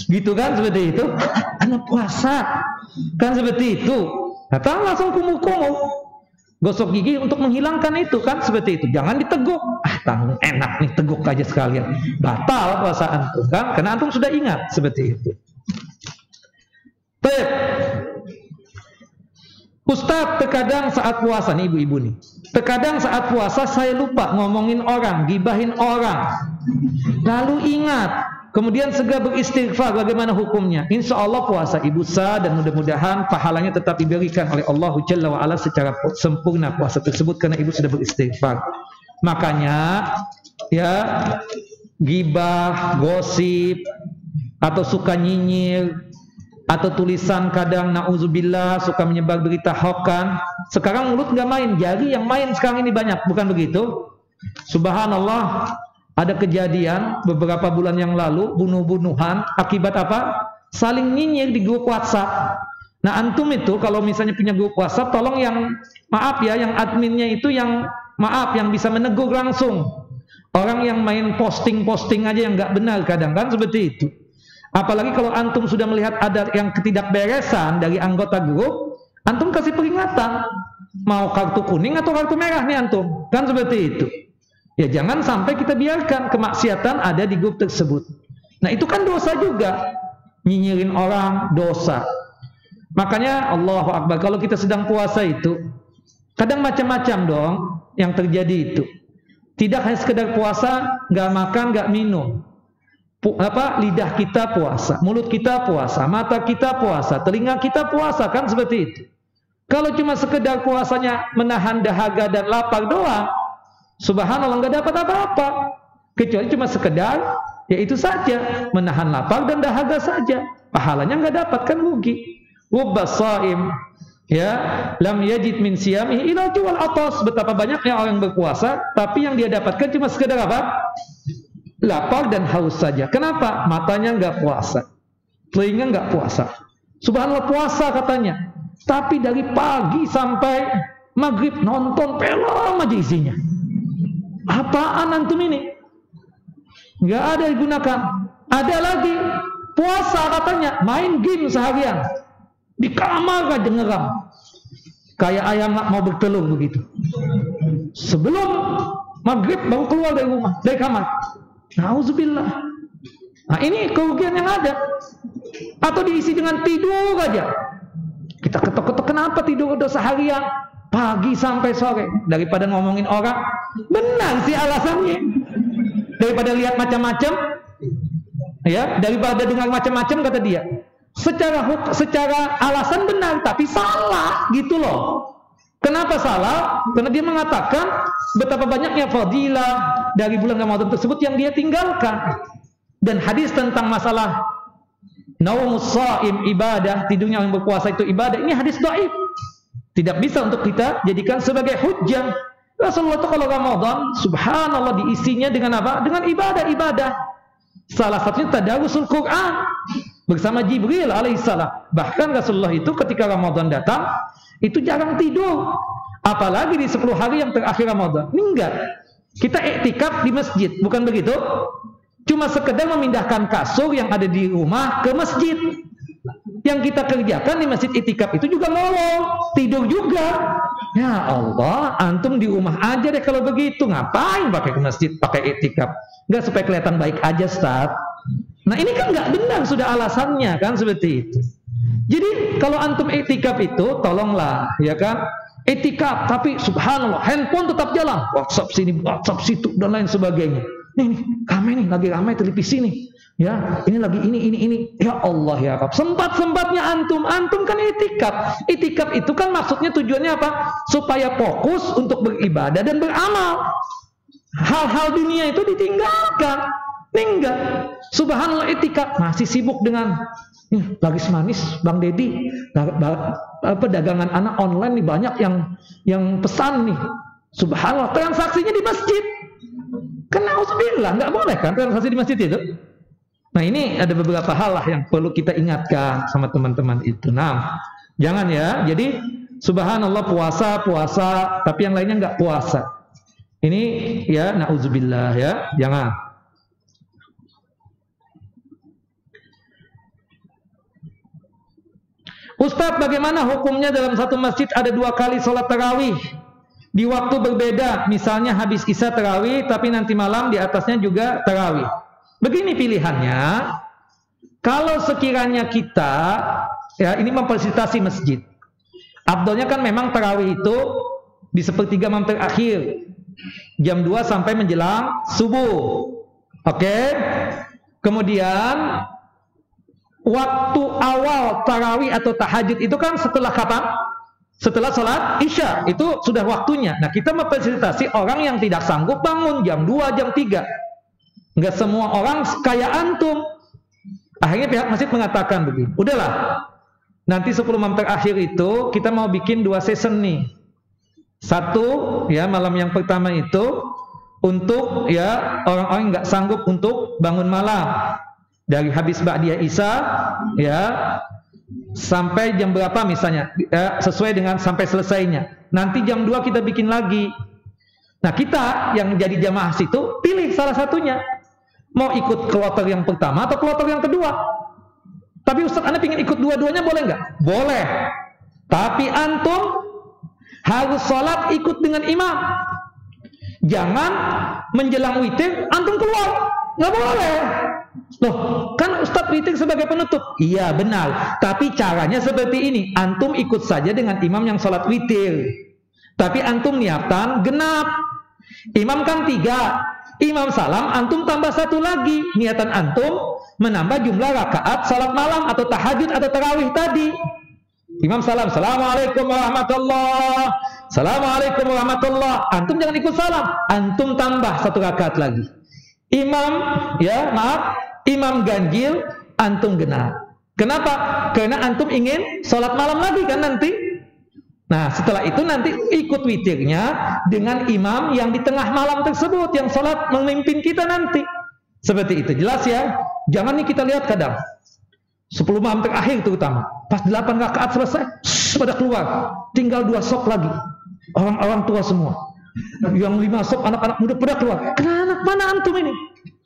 gitu kan seperti itu. Anak puasa kan seperti itu. Datang langsung kumur-kumur. Gosok gigi untuk menghilangkan itu kan seperti itu. Jangan diteguk. Tanggung enak nih teguk aja sekalian. Batal puasa antum kan? Karena antum sudah ingat seperti itu. Baik. Ustaz, terkadang saat puasa nih ibu-ibu nih. Terkadang saat puasa saya lupa ngomongin orang, gibahin orang. Lalu ingat. Kemudian segera beristighfar, bagaimana hukumnya? Insya Allah puasa ibu sah dan mudah-mudahan pahalanya tetap diberikan oleh Allah Jalla wa'ala secara sempurna puasa tersebut karena ibu sudah beristighfar. Makanya ya gibah, gosip atau suka nyinyir atau tulisan kadang na'udzubillah suka menyebar berita hoax. Sekarang mulut nggak main, jari yang main sekarang ini banyak, bukan begitu? Subhanallah. Ada kejadian beberapa bulan yang lalu, bunuh-bunuhan, akibat apa? Saling nyinyir di grup WhatsApp. Nah antum itu kalau misalnya punya grup WhatsApp, tolong yang, maaf ya, yang adminnya itu yang, maaf, yang bisa menegur langsung. Orang yang main posting-posting aja yang nggak benar kadang kan seperti itu. Apalagi kalau antum sudah melihat ada yang ketidakberesan dari anggota grup, antum kasih peringatan. Mau kartu kuning atau kartu merah nih antum, kan seperti itu. Ya jangan sampai kita biarkan kemaksiatan ada di grup tersebut. Nah itu kan dosa juga. Nyinyirin orang dosa. Makanya Allahu Akbar, kalau kita sedang puasa itu kadang macam-macam dong yang terjadi itu. Tidak hanya sekedar puasa, nggak makan, nggak minum. Lidah kita puasa, mulut kita puasa, mata kita puasa, telinga kita puasa, kan seperti itu. Kalau cuma sekedar puasanya menahan dahaga dan lapar doang, subhanallah nggak dapat apa-apa, kecuali cuma sekedar ya itu saja, menahan lapar dan dahaga saja, pahalanya nggak dapat, kan rugi. Rubbas shaim ya lam yajid min siyamihi ila jual atas. Betapa banyaknya orang berpuasa tapi yang dia dapatkan cuma sekedar apa? Lapar dan haus saja. Kenapa? Matanya nggak puasa, telinga nggak puasa. Subhanallah puasa katanya, tapi dari pagi sampai maghrib nonton film aja isinya. Apaan antum ini? nggak ada digunakan. Ada lagi puasa katanya, main game seharian, di kamar aja ngeram, kayak ayam mau bertelur begitu. Sebelum maghrib baru keluar dari rumah, dari kamar. Nauzubillah. Nah ini kerugian yang ada. Atau diisi dengan tidur aja. Kita ketok-ketok, kenapa tidur udah seharian, pagi sampai sore, daripada ngomongin orang. Benar sih alasannya. Daripada lihat macam-macam, ya, daripada dengar macam-macam kata dia. Secara alasan benar, tapi salah gitu loh. Kenapa salah? Karena dia mengatakan betapa banyaknya fadilah dari bulan Ramadan tersebut yang dia tinggalkan. Dan hadis tentang masalah naumus shaim ibadah, tidurnya yang berpuasa itu ibadah, ini hadis dhaif. Tidak bisa untuk kita jadikan sebagai hujjah. Rasulullah itu kalau Ramadan, subhanallah, diisinya dengan apa? Dengan ibadah-ibadah. Salah satunya tadarusul Quran bersama Jibril alaihissalam. Bahkan Rasulullah itu ketika Ramadan datang, itu jarang tidur. Apalagi di 10 hari yang terakhir Ramadan. Ini enggak. Kita iktikaf di masjid, bukan begitu? Cuma sekedar memindahkan kasur yang ada di rumah ke masjid. Yang kita kerjakan di masjid iktikaf itu juga molor, tidur juga. Ya Allah, antum di rumah aja deh kalau begitu. Ngapain pakai ke masjid, pakai iktikaf? Enggak, supaya kelihatan baik aja, Ustaz. Nah ini kan nggak benar, sudah alasannya kan seperti itu. Jadi kalau antum iktikaf itu, tolonglah, ya kan, iktikaf, tapi subhanallah, handphone tetap jalan, WhatsApp sini, WhatsApp situ, dan lain sebagainya. Nih, ramai nih, lagi ramai televisi nih, ya, ini lagi ini, ya Allah ya Rabb, sempat-sempatnya antum kan iktikaf. Iktikaf itu kan maksudnya tujuannya apa? Supaya fokus untuk beribadah dan beramal. Hal-hal dunia itu ditinggalkan. Enggak. Subhanallah, iktikaf masih sibuk dengan laris manis Bang Dedi, dagangan anak online nih, banyak yang pesan nih. Subhanallah, transaksinya di masjid. Kena usubillah, nggak boleh kan transaksi di masjid itu. Nah ini ada beberapa hal lah yang perlu kita ingatkan sama teman-teman itu. Nah, jangan ya. Jadi subhanallah, puasa, tapi yang lainnya nggak puasa. Ini ya, nauzubillah ya, jangan. Ustadz, bagaimana hukumnya dalam satu masjid ada 2 kali sholat tarawih di waktu berbeda? Misalnya habis isya tarawih, tapi nanti malam di atasnya juga tarawih. Begini pilihannya, kalau sekiranya kita, ya ini memfasilitasi masjid, afdolnya kan memang tarawih itu di sepertiga malam terakhir, jam 2 sampai menjelang subuh. Oke? Kemudian waktu awal tarawih atau tahajud itu kan setelah kapan? Setelah sholat isya, itu sudah waktunya. Nah kita memfasilitasi orang yang tidak sanggup bangun jam 2, jam 3. Enggak semua orang kayak antum. Akhirnya pihak masjid mengatakan begini, udahlah, nanti 10 malam terakhir itu kita mau bikin 2 season nih. Satu, ya, malam yang pertama itu untuk ya orang-orang yang nggak sanggup untuk bangun malam, dari habis ba'diyah isya ya sampai jam berapa misalnya, ya, sesuai dengan sampai selesainya. Nanti jam 2 kita bikin lagi. Nah kita yang jadi jamaah situ pilih salah satunya, mau ikut kloter yang pertama atau kloter yang kedua. Tapi Ustaz, Anda ingin ikut dua-duanya, boleh nggak? Boleh. Tapi antum harus sholat ikut dengan imam. Jangan menjelang witir antum keluar, nggak boleh. Loh, kan Ustadz witir sebagai penutup. Iya benar, tapi caranya seperti ini. Antum ikut saja dengan imam yang sholat witir, tapi antum niatan genap. Imam kan 3, imam salam, antum tambah 1 lagi. Niatan antum menambah jumlah rakaat salat malam atau tahajud atau tarawih tadi. Imam salam, assalamualaikum warahmatullah, assalamualaikum warahmatullah. Antum jangan ikut salam, antum tambah 1 rakaat lagi. Imam, ya maaf, imam ganjil, antum genap. Kenapa? Karena antum ingin sholat malam lagi kan nanti. Nah setelah itu nanti ikut witirnya dengan imam yang di tengah malam tersebut, yang sholat memimpin kita nanti. Seperti itu, jelas ya. Jangan nih kita lihat kadang 10 malam terakhir terutama, pas 8 rakaat selesai, pada keluar, tinggal 2 sop lagi, orang-orang tua semua, yang 5 sop anak-anak muda pada keluar. Kenapa, mana antum ini?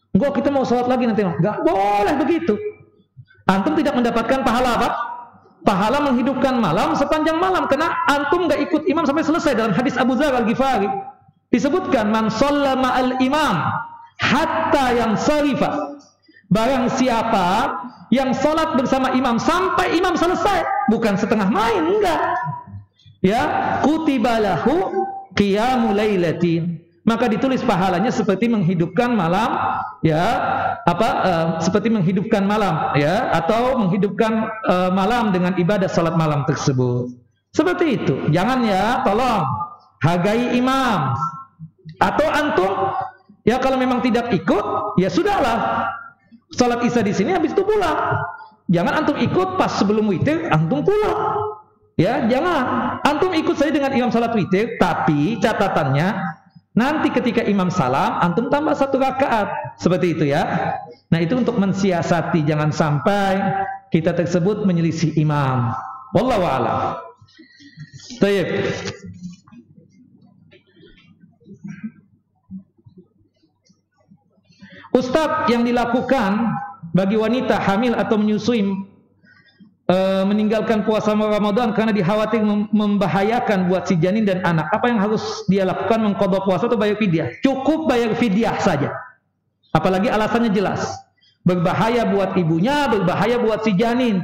Enggak, kita mau sholat lagi nanti. Enggak boleh begitu. Antum tidak mendapatkan pahala apa? Pahala menghidupkan malam sepanjang malam, karena antum enggak ikut imam sampai selesai. Dalam hadis Abu Dzar Al-Ghifari disebutkan, man shalla ma'al imam hatta yang sarifa. Barang siapa yang sholat bersama imam sampai imam selesai, bukan setengah main, enggak. Ya, kutiba lahu qiyamul lailatin, maka ditulis pahalanya seperti menghidupkan malam, ya, seperti menghidupkan malam, ya, atau menghidupkan malam dengan ibadah salat malam tersebut. Seperti itu. Jangan ya, tolong hargai imam. Atau antum, ya kalau memang tidak ikut, ya sudahlah. Salat Isya di sini, habis itu pulang. Jangan antum ikut pas sebelum witir, antum pulang. Ya, jangan. Antum ikut saja dengan imam salat witir, tapi catatannya nanti ketika imam salam, antum tambah 1 rakaat. Seperti itu ya. Nah, itu untuk mensiasati, jangan sampai kita tersebut menyelisih imam. Wallahu a'lam. Baik. Ustadz, yang dilakukan bagi wanita hamil atau menyusui meninggalkan puasa Ramadan karena dikhawatir membahayakan buat si janin dan anak, apa yang harus dia lakukan? Mengqadha puasa atau bayar fidyah? Cukup bayar fidyah saja. Apalagi alasannya jelas. Berbahaya buat ibunya, berbahaya buat si janin,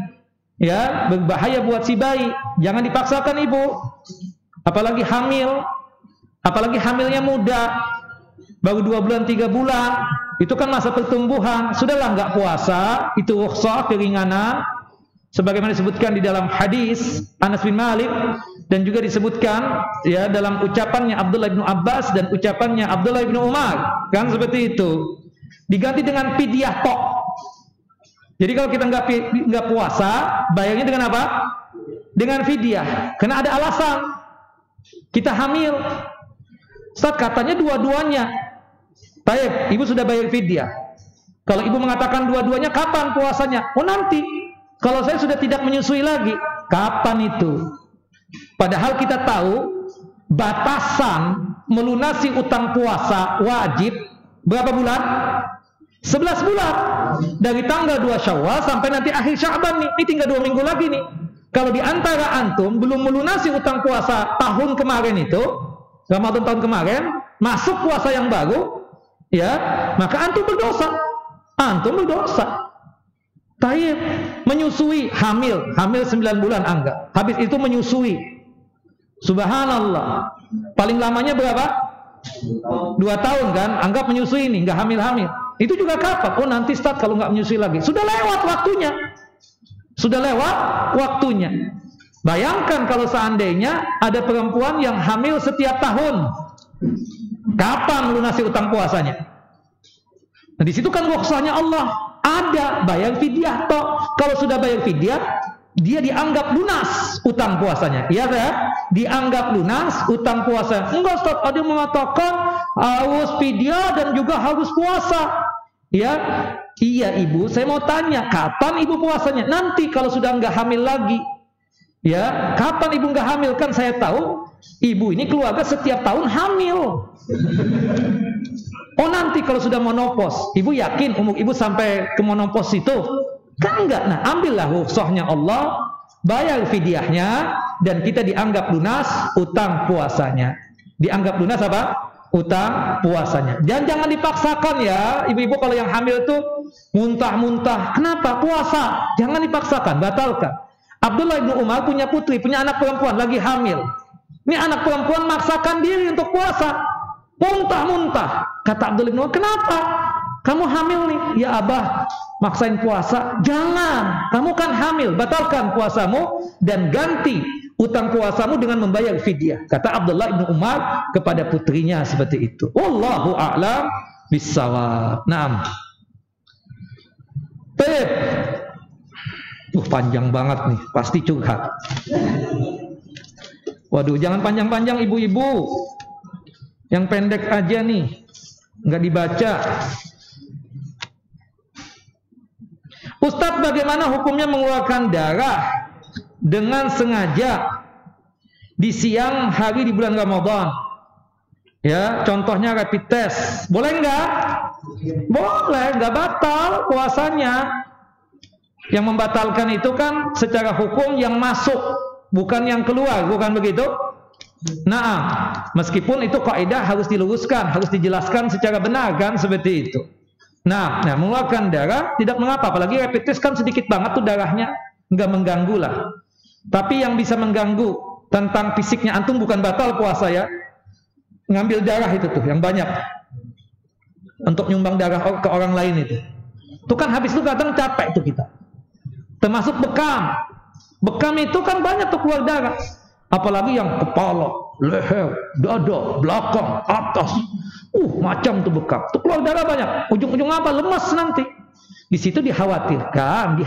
ya, berbahaya buat si bayi. Jangan dipaksakan ibu. Apalagi hamil, apalagi hamilnya muda, baru 2 bulan 3 bulan, itu kan masa pertumbuhan. Sudahlah, nggak puasa, itu rukhsah, keringanan. Sebagaimana disebutkan di dalam hadis Anas bin Malik, dan juga disebutkan ya dalam ucapannya Abdullah bin Abbas dan ucapannya Abdullah bin Umar, kan seperti itu. Diganti dengan fidyah tok. Jadi kalau kita nggak puasa, bayarnya dengan apa? Dengan fidyah. Karena ada alasan. Kita hamil. Ustaz, katanya dua-duanya. Baik, ibu sudah bayar fidyah. Kalau ibu mengatakan dua-duanya, kapan puasanya? Oh, nanti. Kalau saya sudah tidak menyusui lagi, kapan itu? Padahal kita tahu batasan melunasi utang puasa wajib berapa bulan? 11 bulan. Dari tanggal 2 Syawal sampai nanti akhir Sya'ban nih. Ini tinggal 2 minggu lagi nih. Kalau di antara antum belum melunasi utang puasa tahun kemarin itu, Ramadan tahun kemarin, masuk puasa yang baru, ya, maka antum berdosa. Antum berdosa. Taib, menyusui, hamil 9 bulan anggap. Habis itu menyusui. Subhanallah. Paling lamanya berapa? 2 tahun kan? Anggap menyusui ini, nggak hamil-hamil. Itu juga kapan? Oh, nanti start kalau nggak menyusui lagi. Sudah lewat waktunya. Sudah lewat waktunya. Bayangkan kalau seandainya ada perempuan yang hamil setiap tahun. Kapan melunasi utang puasanya? Nah, di situ kan rukhsahnya Allah. Ada bayar fidyah toh. Kalau sudah bayar fidyah, dia dianggap lunas utang puasanya. Iya kan? Dianggap lunas utang puasa. Enggak, Ustaz, ada yang mengatakan harus fidyah dan juga harus puasa. Ya, iya ibu, saya mau tanya, kapan ibu puasanya? Nanti kalau sudah enggak hamil lagi. Ya, kapan ibu enggak hamil? Kan saya tahu ibu ini keluarga setiap tahun hamil. Oh, nanti kalau sudah monopos, ibu yakin umur ibu sampai ke monopos itu? Kan enggak. Nah, ambillah rukhsahnya Allah, bayar fidyahnya, dan kita dianggap lunas utang puasanya. Dianggap lunas apa? Utang puasanya. Dan jangan dipaksakan ya, ibu-ibu kalau yang hamil tuh muntah-muntah. Kenapa? Puasa. Jangan dipaksakan, batalkan. Abdullah bin Umar punya putri, punya anak perempuan, lagi hamil. Ini anak perempuan maksakan diri untuk puasa. Muntah-muntah. Kata Abdullah bin Umar, kenapa? Kamu hamil nih. Ya abah, maksain puasa. Jangan, kamu kan hamil. Batalkan puasamu dan ganti utang puasamu dengan membayar fidyah. Kata Abdullah bin Umar kepada putrinya seperti itu. Wallahu a'lam bissawab. Naam. Baik. Panjang banget nih, pasti curhat. Waduh, jangan panjang-panjang ibu-ibu. Yang pendek aja nih, nggak dibaca. Ustadz, bagaimana hukumnya mengeluarkan darah dengan sengaja di siang hari di bulan Ramadan? Ya, contohnya rapid test. Boleh nggak? Boleh, nggak batal puasanya. Yang membatalkan itu kan secara hukum yang masuk, bukan yang keluar, bukan begitu? Nah, meskipun itu kaidah harus diluruskan, harus dijelaskan secara benar kan, seperti itu. Nah, mengeluarkan darah tidak mengapa, apalagi rapid test kan sedikit banget tuh darahnya, nggak mengganggu lah. Tapi yang bisa mengganggu tentang fisiknya antum bukan batal puasa ya, ngambil darah itu tuh yang banyak untuk nyumbang darah ke orang lain itu. Itu kan habis itu kadang capek tuh kita. Termasuk bekam. Bekam itu kan banyak tuh keluar darah. Apalagi yang kepala, leher, dada, belakang, atas. Macam tuh bekam. Tuh keluar darah banyak. Ujung-ujung apa? Lemas nanti. Di situ dikhawatirkan.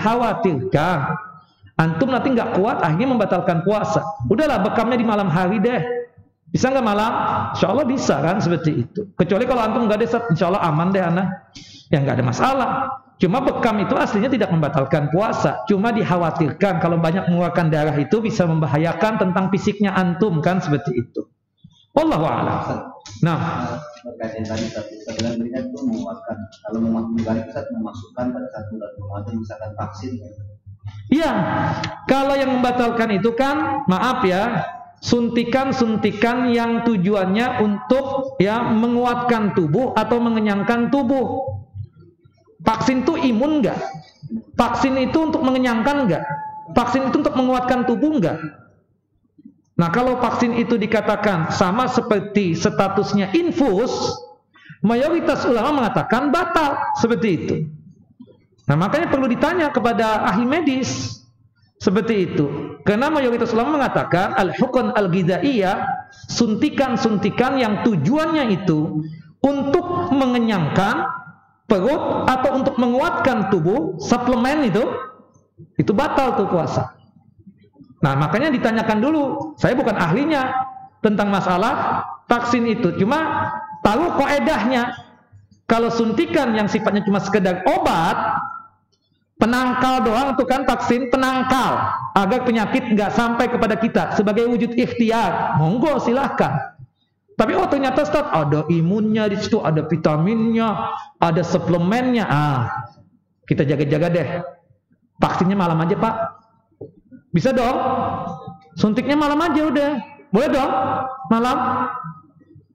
Antum nanti nggak kuat, akhirnya membatalkan puasa. Udahlah, bekamnya di malam hari deh. Bisa nggak malam? Insya Allah bisa kan, seperti itu. Kecuali kalau antum nggak ada, insya Allah aman deh anak. Ya nggak ada masalah. Cuma bekam itu aslinya tidak membatalkan puasa. Cuma dikhawatirkan kalau banyak mengeluarkan darah itu bisa membahayakan tentang fisiknya antum kan, seperti itu. Wallahu a'lam. Nah, berkaitan tadi saya bilang ini kan itu menguatkan. Kalau memasukkan pada saat bulan Ramadan misalkan vaksin. Iya. Kalau yang membatalkan itu kan, maaf ya, suntikan-suntikan yang tujuannya untuk ya menguatkan tubuh atau mengenyangkan tubuh. Vaksin itu imun enggak? Vaksin itu untuk mengenyangkan enggak? Vaksin itu untuk menguatkan tubuh enggak? Nah, kalau vaksin itu dikatakan sama seperti statusnya infus, mayoritas ulama mengatakan batal seperti itu. Nah, makanya perlu ditanya kepada ahli medis seperti itu. Karena mayoritas ulama mengatakan al-hukun al-ghidaiyah, suntikan-suntikan yang tujuannya itu untuk mengenyangkan perut atau untuk menguatkan tubuh, suplemen itu batal tuh puasa. Nah, makanya ditanyakan dulu. Saya bukan ahlinya tentang masalah vaksin itu. Cuma tahu kaidahnya. Kalau suntikan yang sifatnya cuma sekedar obat, penangkal doang tuh kan vaksin, penangkal agar penyakit nggak sampai kepada kita sebagai wujud ikhtiar. Monggo silahkan. Tapi ternyata Ustaz ada imunnya di situ, ada vitaminnya, ada suplemennya. Kita jaga-jaga deh. Vaksinnya malam aja, Pak. Bisa dong? Suntiknya malam aja udah. Boleh dong? Malam.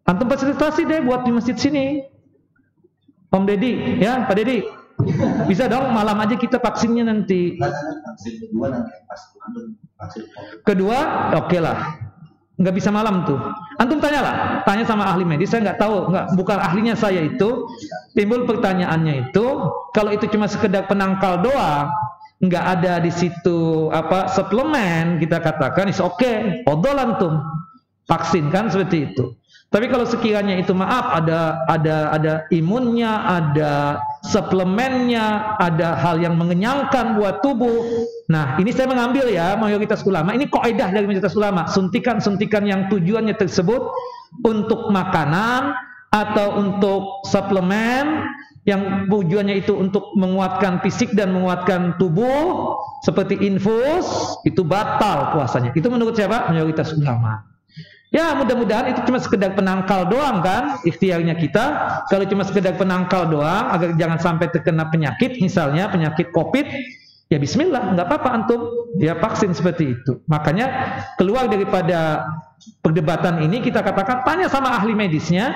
Antum fasilitasi deh buat di masjid sini. Om Deddy, ya, Pak Deddy. Bisa dong malam aja kita vaksinnya nanti. Vaksin kedua nanti pas vaksin kedua, oke lah. Nggak bisa malam tuh. Antum tanyalah, tanya sama ahli medis. Saya nggak tahu, bukan ahlinya saya itu. Timbul pertanyaannya itu, kalau itu cuma sekedar penangkal doang, nggak ada di situ apa suplemen, kita katakan is oke, odol antum vaksin kan seperti itu. Tapi kalau sekiranya itu maaf ada imunnya, ada suplemennya, ada hal yang mengenyangkan buat tubuh. Nah, ini saya mengambil ya mayoritas ulama. Ini kaidah dari mayoritas ulama. Suntikan-suntikan yang tujuannya tersebut untuk makanan atau untuk suplemen yang tujuannya itu untuk menguatkan fisik dan menguatkan tubuh seperti infus, itu batal puasanya. Itu menurut siapa? Mayoritas ulama. Ya, mudah-mudahan itu cuma sekedar penangkal doang kan, ikhtiarnya kita. Kalau cuma sekedar penangkal doang agar jangan sampai terkena penyakit, misalnya penyakit COVID, ya bismillah, nggak apa-apa antum ya vaksin seperti itu. Makanya keluar daripada perdebatan ini kita katakan tanya sama ahli medisnya,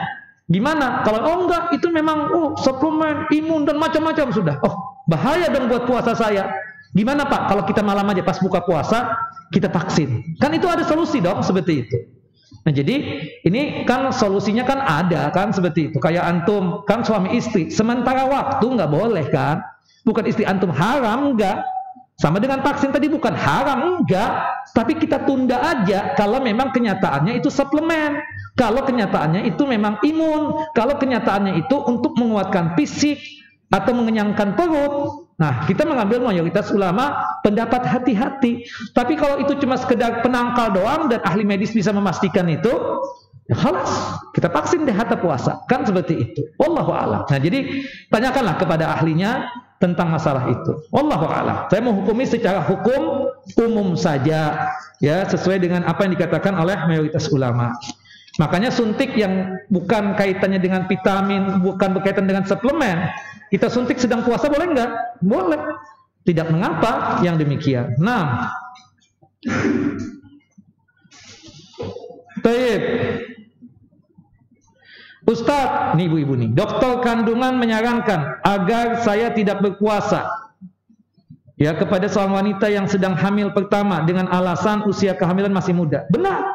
gimana? Kalau enggak itu memang suplemen imun dan macam-macam sudah. Bahaya dong buat puasa saya. Gimana Pak? Kalau kita malam aja pas buka puasa kita vaksin. Kan itu ada solusi dong seperti itu. Nah, jadi ini kan solusinya kan ada kan seperti itu. Kayak antum kan suami istri, sementara waktu nggak boleh kan? Bukan istri antum haram enggak? Sama dengan vaksin tadi bukan haram enggak? Tapi kita tunda aja kalau memang kenyataannya itu suplemen. Kalau kenyataannya itu memang imun. Kalau kenyataannya itu untuk menguatkan fisik atau mengenyangkan perut. Nah, kita mengambil mayoritas ulama pendapat hati-hati. Tapi kalau itu cuma sekedar penangkal doang dan ahli medis bisa memastikan itu, ya khalas, kita vaksin deh hatta puasa. Kan seperti itu. Wallahu a'lam. Nah, jadi tanyakanlah kepada ahlinya tentang masalah itu. Wallahu a'lam. Saya menghukumi secara hukum umum saja, ya, sesuai dengan apa yang dikatakan oleh mayoritas ulama. Makanya suntik yang bukan kaitannya dengan vitamin, bukan berkaitan dengan suplemen, kita suntik sedang puasa boleh enggak? Boleh. Tidak mengapa yang demikian. Nah, baik. Ustaz, nih ibu-ibu nih, dokter kandungan menyarankan agar saya tidak berpuasa ya kepada seorang wanita yang sedang hamil pertama dengan alasan usia kehamilan masih muda. Benar.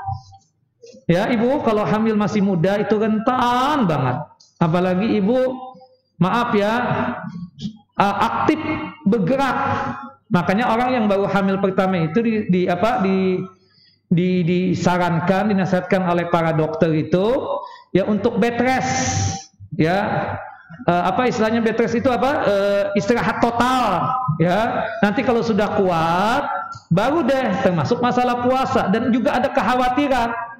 Ya, ibu kalau hamil masih muda itu rentan banget. Apalagi ibu, maaf ya, aktif bergerak. Makanya orang yang baru hamil pertama itu disarankan, dinasihatkan oleh para dokter itu ya untuk bed rest. Ya, apa istilahnya bed rest itu apa? Istirahat total. Ya, nanti kalau sudah kuat, baru deh termasuk masalah puasa. Dan juga ada kekhawatiran.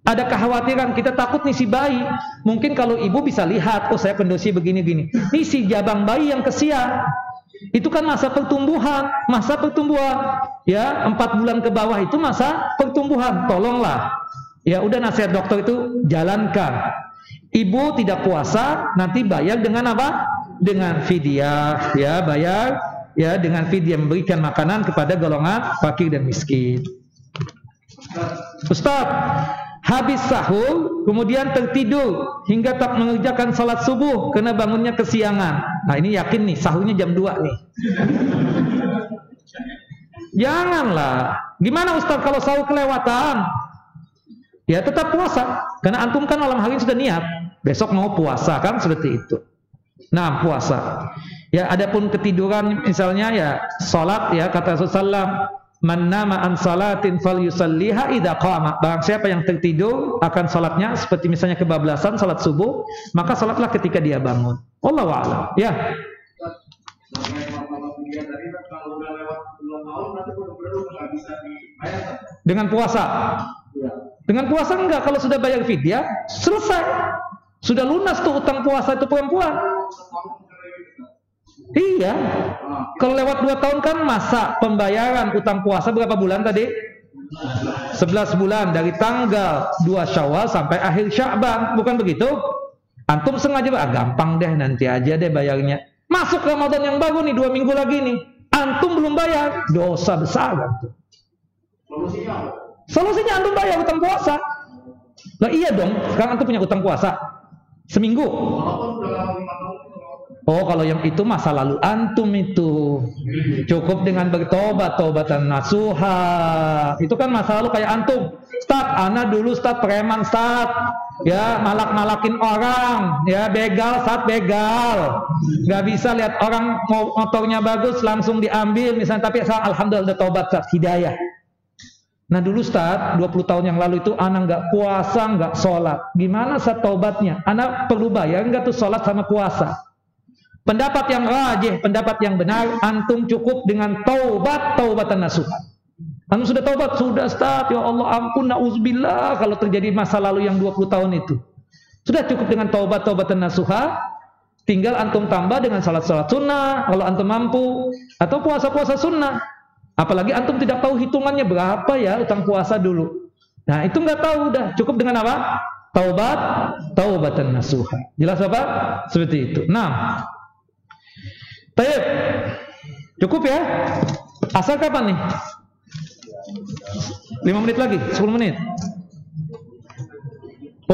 Ada kekhawatiran, kita takut nih si bayi. Mungkin kalau ibu bisa lihat, oh saya kondisi begini-gini. Ini si jabang bayi yang kesian. Itu kan masa pertumbuhan. Ya, 4 bulan ke bawah itu masa pertumbuhan. Tolonglah. Ya udah nasihat dokter itu jalankan. Ibu tidak puasa, nanti bayar dengan apa? Dengan fidyah. Ya, bayar ya dengan fidyah, memberikan makanan kepada golongan fakir dan miskin. Ustaz, habis sahur, kemudian tertidur hingga tak mengerjakan salat subuh karena bangunnya kesiangan. Nah ini yakin nih, sahurnya jam 2 nih. Janganlah. Gimana Ustaz kalau sahur kelewatan? Ya tetap puasa. Karena antum kan malam hari sudah niat. Besok mau puasa kan seperti itu. Nah puasa. Ya adapun ketiduran misalnya ya salat ya kata Rasulullah, man nama an salatin falyusalliha idza qama. Barang siapa yang tertidur akan salatnya seperti misalnya kebablasan salat subuh, maka salatlah ketika dia bangun. Wallahu a'lam. Ya. Dengan puasa. Dengan puasa enggak, kalau sudah bayar fidyah selesai. Sudah lunas tuh utang puasa itu perempuan. Iya. Kalau lewat 2 tahun kan masa pembayaran utang puasa berapa bulan tadi? 11 bulan dari tanggal 2 Syawal sampai akhir Sya'ban, bukan begitu? Antum sengaja gampang deh, nanti aja deh bayarnya. Masuk Ramadan yang baru nih 2 minggu lagi nih. Antum belum bayar, dosa besar gitu. Solusinya antum bayar utang puasa. Lah iya dong, sekarang antum punya utang puasa seminggu. Oh kalau yang itu masa lalu antum itu. Cukup dengan bertobat, taubatan nasuha. Itu kan masa lalu kayak antum. Ustaz, ana dulu Ustaz preman Ustaz. Ya, malak-malakin orang. Ya, begal Ustaz, begal. Gak bisa lihat orang motornya bagus langsung diambil misalnya, tapi alhamdulillah udah tobat Ustaz, hidayah. Nah dulu Ustaz, 20 tahun yang lalu itu anak nggak puasa, nggak sholat. Gimana Ustaz taubatnya? Anak perlu bayar nggak tuh sholat sama puasa? Pendapat yang rajih, pendapat yang benar, antum cukup dengan taubatan nasuha. Antum sudah taubat, sudah Ustaz, ya Allah ampun, na'udzubillah kalau terjadi masa lalu yang 20 tahun itu. Sudah cukup dengan taubatan nasuha, tinggal antum tambah dengan salat-salat sunnah, kalau antum mampu, atau puasa-puasa sunnah. Apalagi antum tidak tahu hitungannya berapa ya utang puasa dulu. Nah itu nggak tahu, udah cukup dengan apa? Taubatan nasuha. Jelas apa? Seperti itu. Nah, baik, cukup ya. Asal kapan nih? 5 menit lagi, 10 menit.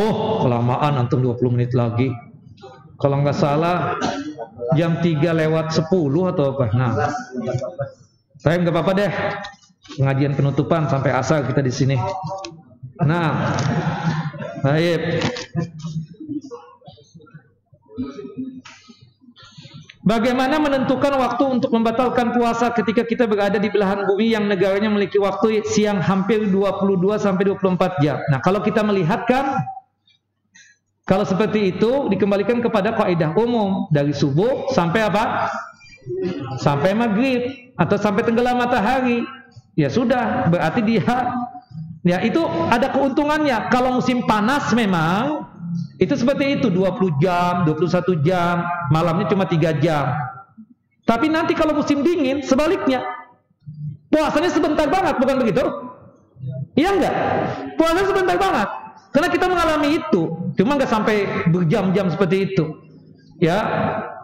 Oh, kelamaan antum 20 menit lagi. Kalau nggak salah jam 3 lewat 10 atau apa? Nah. Saya nggak apa-apa deh, pengajian penutupan sampai asar kita di sini. Nah, baik. Bagaimana menentukan waktu untuk membatalkan puasa ketika kita berada di belahan bumi yang negaranya memiliki waktu siang hampir 22 sampai 24 jam? Nah, kalau kita melihat kan, kalau seperti itu dikembalikan kepada kaidah umum dari subuh sampai apa? Sampai maghrib atau sampai tenggelam matahari. Ya sudah, berarti dia ya itu ada keuntungannya. Kalau musim panas memang itu seperti itu, 20 jam, 21 jam, malamnya cuma 3 jam. Tapi nanti kalau musim dingin sebaliknya, puasanya sebentar banget, bukan begitu? Iya enggak? Puasanya sebentar banget. Karena kita mengalami itu, cuma nggak sampai berjam-jam seperti itu. Ya,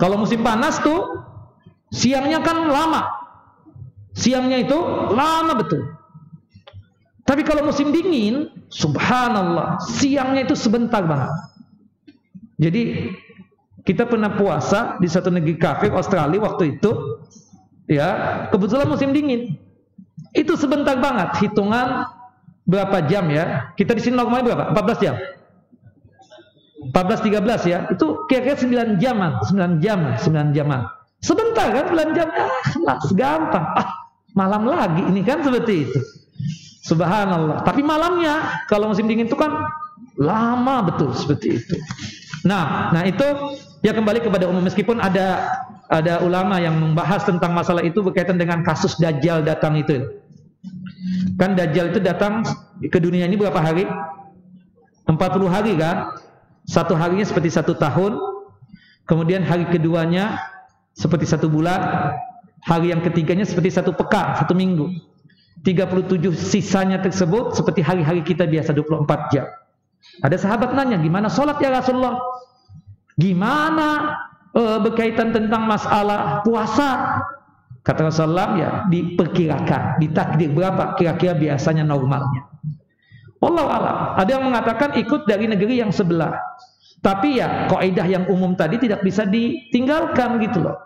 kalau musim panas tuh siangnya kan lama, siangnya itu lama betul. Tapi kalau musim dingin, subhanallah, siangnya itu sebentar banget. Jadi kita pernah puasa di satu negeri kafir Australia waktu itu, ya kebetulan musim dingin. Itu sebentar banget, hitungan berapa jam ya? Kita di sini normalnya berapa? 14 jam. 14-13 ya. Itu kira-kira 9 jaman, 9 jaman. Sebentar kan 9 jam, segampang. Malam lagi ini kan seperti itu. Subhanallah. Tapi malamnya kalau musim dingin itu kan lama betul seperti itu. Nah itu ya kembali kepada umum, meskipun ada ulama yang membahas tentang masalah itu berkaitan dengan kasus Dajjal datang itu. Kan Dajjal itu datang ke dunia ini berapa hari? 40 hari kan? Satu harinya seperti 1 tahun. Kemudian hari keduanya seperti 1 bulan. Hari yang ketiganya seperti 1 pekan, 1 minggu. 37 sisanya tersebut seperti hari-hari kita biasa 24 jam. Ada sahabat nanya, gimana sholat ya Rasulullah? Gimana berkaitan tentang masalah puasa? Kata Rasulullah, ya diperkirakan, ditakdir berapa kira-kira biasanya normalnya. Wallahu a'lam. Ada yang mengatakan ikut dari negeri yang sebelah. Tapi ya kaidah yang umum tadi tidak bisa ditinggalkan gitu loh.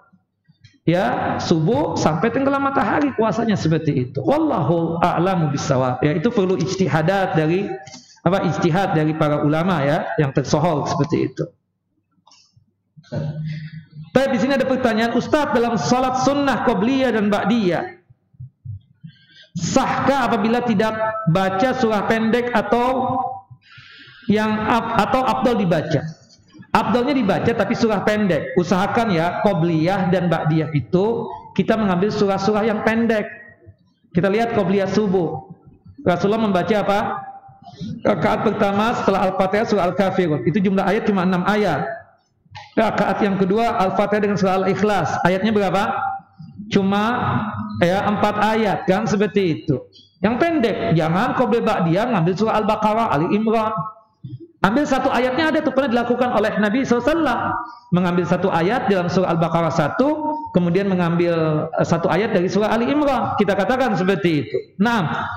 Ya, subuh sampai tenggelam matahari puasanya seperti itu. Wallahu a'lamu bissawab. Ya, itu perlu ijtihadat dari ijtihad dari para ulama ya yang tersohor seperti itu. Tapi di sini ada pertanyaan, Ustaz, dalam salat sunnah qabliyah dan ba'diyah, sahkah apabila tidak baca surah pendek atau afdal dibaca? Afdalnya dibaca tapi surah pendek. Usahakan ya qabliyah dan ba'diyah itu kita mengambil surah-surah yang pendek. Kita lihat qabliyah subuh. Rasulullah membaca apa? Rakaat pertama setelah Al-Fatihah surah Al-Kafirun. Itu jumlah ayat cuma 6 ayat. Rakaat yang kedua Al-Fatihah dengan surah Al-Ikhlas. Ayatnya berapa? Cuma ya 4 ayat kan seperti itu. Yang pendek. Jangan qabliyah ba'diyah ngambil surah Al-Baqarah, Ali Imran. Ambil 1 ayatnya, ada tuh pernah dilakukan oleh Nabi SAW. Mengambil 1 ayat dalam surah Al-Baqarah 1, kemudian mengambil 1 ayat dari surah Ali Imran. Kita katakan seperti itu. Nah,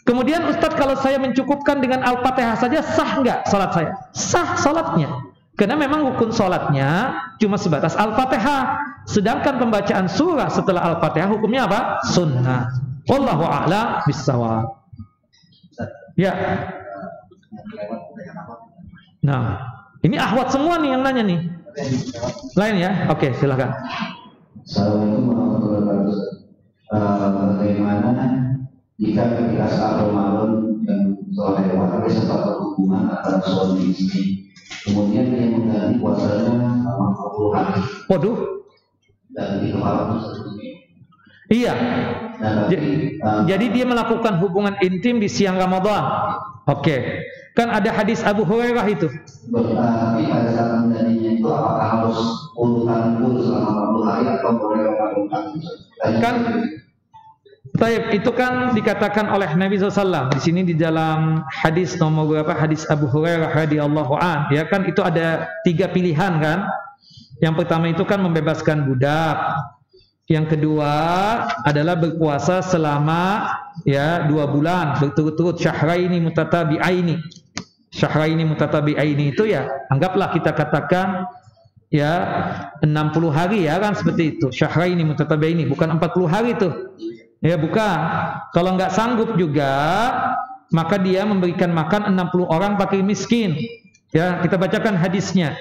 kemudian Ustadz, kalau saya mencukupkan dengan Al-Fatihah saja, sah nggak salat saya? Sah salatnya. Karena memang rukun salatnya cuma sebatas Al-Fatihah. Sedangkan pembacaan surah setelah Al-Fatihah hukumnya apa? Sunnah. Wallahu a'lam bissawab. Ya. Nah, ini ahwat semua nih yang nanya nih. Lain ya? Oke, silakan. Assalamualaikum warahmatullahi wabarakatuh. Bagaimana jika ketika saat Ramadan yang soleh tapi sempat berhubungan antara suami istri, kemudian dia mengganti puasanya selama 40 hari. Waduh. Dan di kepala seperti iya. Jadi dia melakukan hubungan intim di siang Ramadan. Oke. Kan ada hadis Abu Hurairah itu. Tapi pada saat menjadinya itu apakah harus urutan full selama 40 hari atau boleh urutan? Kan itu kan dikatakan oleh Nabi SAW. Di sini di dalam hadis nomor berapa? Hadis Abu Hurairah radhiyallahu anhu. Ya kan itu ada 3 pilihan kan. Yang pertama itu kan membebaskan budak. Yang kedua adalah berpuasa selama ya 2 bulan berturut-turut, syahraini mutatabi'aini. Syahraini mutatabi'aini itu ya anggaplah kita katakan ya 60 hari ya kan seperti itu. Syahraini mutatabi'aini, bukan 40 hari tuh. Ya bukan. Kalau nggak sanggup juga maka dia memberikan makan 60 orang fakir miskin. Ya, kita bacakan hadisnya.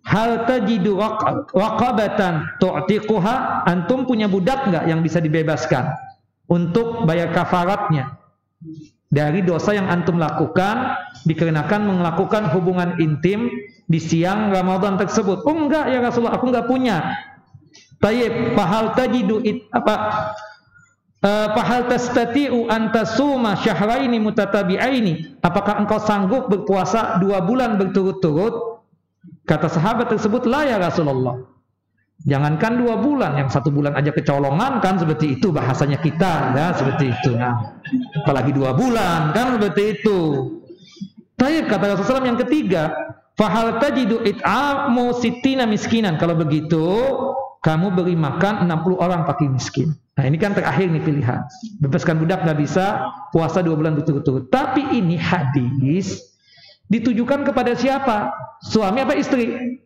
Hal tajidu waqabatan tu'tiquha, antum punya budak enggak yang bisa dibebaskan untuk bayar kafaratnya dari dosa yang antum lakukan dikarenakan melakukan hubungan intim di siang Ramadan tersebut? Oh enggak ya Rasulullah, aku enggak punya. Tayyib, fahal tajidu fahal tastati'u an tasuma syahraini mutatabi'aini, apakah engkau sanggup berpuasa 2 bulan berturut-turut? Kata sahabat tersebut, la ya Rasulullah. Jangankan 2 bulan, yang 1 bulan aja kecolongan kan seperti itu bahasanya kita ya, seperti itu. Nah, apalagi 2 bulan kan seperti itu. Taib, kata Rasulullah yang ketiga, fahal tajidu it'amu sittina miskinan. Kalau begitu, kamu beri makan 60 orang fakir miskin. Nah, ini kan terakhir nih pilihan. Bebaskan budak nggak bisa, puasa 2 bulan berturut-turut. Tapi ini hadis ditujukan kepada siapa? Suami apa istri?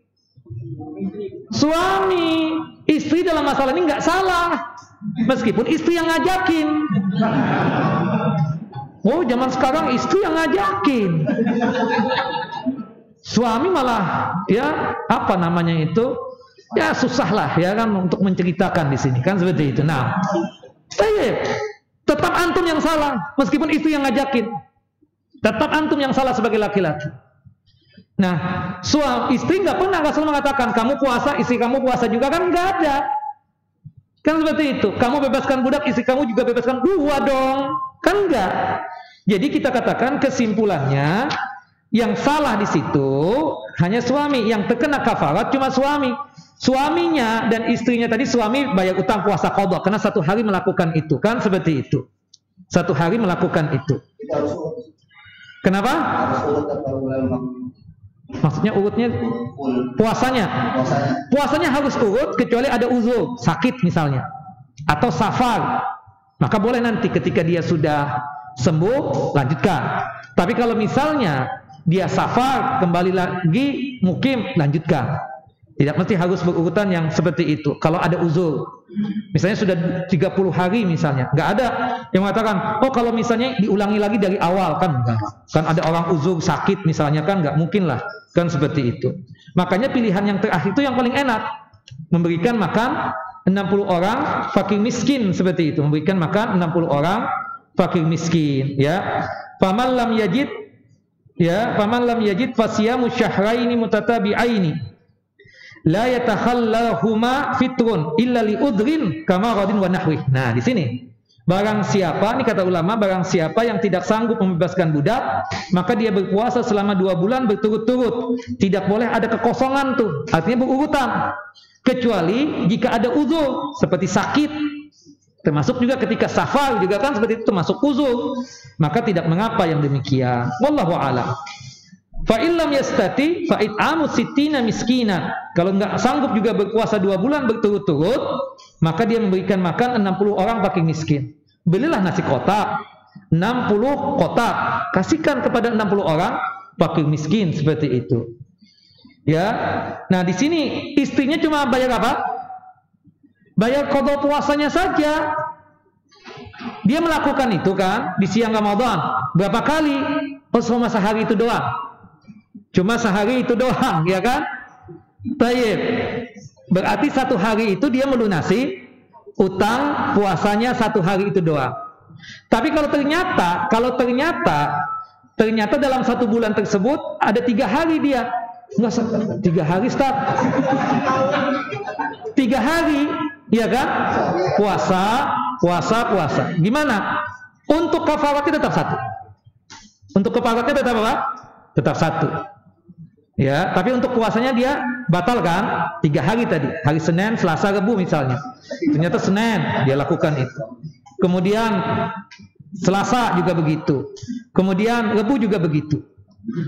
Suami. Istri dalam masalah ini nggak salah, meskipun istri yang ngajakin. Oh, zaman sekarang istri yang ngajakin. Suami malah ya apa namanya itu? Ya susah lah ya kan untuk menceritakan di sini kan seperti itu. Nah, tetap antum yang salah meskipun istri yang ngajakin. Tetap antum yang salah sebagai laki-laki. Nah, suami istri nggak pernah Rasul mengatakan kamu puasa, istri kamu puasa juga, kan nggak ada. Kan seperti itu. Kamu bebaskan budak, istri kamu juga bebaskan, dua dong. Kan enggak. Jadi kita katakan kesimpulannya yang salah di situ hanya suami, yang terkena kafarat cuma suami. Suaminya dan istrinya tadi, suami bayar utang puasa qadha karena 1 hari melakukan itu, kan seperti itu. 1 hari melakukan itu. Kenapa? Maksudnya urutnya puasanya. Puasanya harus urut kecuali ada uzur, sakit misalnya, atau safar. Maka boleh nanti ketika dia sudah sembuh lanjutkan. Tapi kalau misalnya dia safar kembali lagi mukim, lanjutkan. Tidak mesti harus berurutan yang seperti itu. Kalau ada uzur, misalnya sudah 30 hari misalnya, nggak ada yang mengatakan, oh kalau misalnya diulangi lagi dari awal, kan enggak. Kan ada orang uzur sakit misalnya, kan nggak mungkin lah, kan seperti itu. Makanya pilihan yang terakhir itu yang paling enak, memberikan makan 60 orang fakir miskin, seperti itu. Memberikan makan 60 orang fakir miskin, ya. Faman lam yajid, ya, faman lam yajid fasiyamu syahraini mutatabi'aini la yatakhallahuma fitrun illa li udrin kama radin wa nahwi. Nah, di sini barang siapa, ini kata ulama, barang siapa yang tidak sanggup membebaskan budak, maka dia berpuasa selama 2 bulan berturut-turut. Tidak boleh ada kekosongan tuh, artinya berurutan. Kecuali jika ada uzur seperti sakit, termasuk juga ketika safar juga kan seperti itu, termasuk uzur, maka tidak mengapa yang demikian. Wallahu a'lam. Fa illam yastati fa it'amu sittina miskinan. Kalau enggak sanggup juga berpuasa 2 bulan berturut-turut, maka dia memberikan makan 60 orang fakir miskin. Belilah nasi kotak 60 kotak, kasihkan kepada 60 orang fakir miskin, seperti itu. Ya. Nah, di sini istrinya cuma bayar apa? Bayar qadha puasanya saja. Dia melakukan itu kan di siang Ramadan. Berapa kali? Oh, cuma sehari itu doang. Cuma sehari itu doang, ya kan? Baik. Berarti 1 hari itu dia melunasi utang puasanya 1 hari itu doang. Tapi kalau ternyata dalam 1 bulan tersebut ada 3 hari dia. Enggak, 3 hari Ustaz. 3 hari, ya kan? Puasa. Gimana? Untuk kafaratnya tetap 1. Untuk kafaratnya tetap apa? Tetap 1. Ya, tapi untuk puasanya dia batal kan? 3 hari tadi, hari Senin, Selasa, Rabu misalnya. Ternyata Senin dia lakukan itu. Kemudian Selasa juga begitu. Kemudian Rabu juga begitu.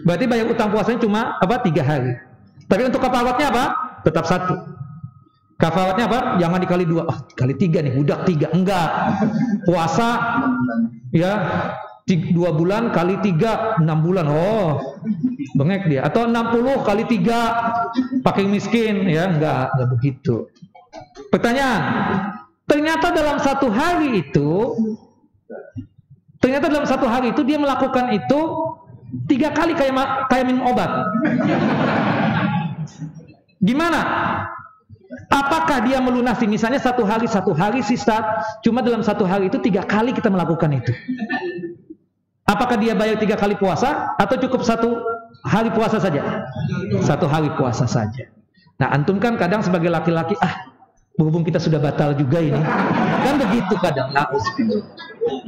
Berarti bayar utang puasanya cuma apa? 3 hari. Tapi untuk kafaratnya apa? Tetap 1. Kafaratnya apa? Jangan dikali 2. Kali 3 nih, budak 3. Enggak. Puasa ya 2 bulan kali 3 6 bulan. Oh, bengek dia. Atau 60 kali 3 fakir miskin, ya enggak begitu. Pertanyaan, ternyata dalam 1 hari itu dia melakukan itu 3 kali kayak minum obat. Gimana? Apakah dia melunasi misalnya 1 hari sih Ustaz, cuma dalam 1 hari itu 3 kali kita melakukan itu. Apakah dia bayar 3 kali puasa atau cukup 1 hari puasa saja? 1 hari puasa saja. Nah, antum kan kadang sebagai laki-laki, berhubung kita sudah batal juga ini. Kan begitu kadang.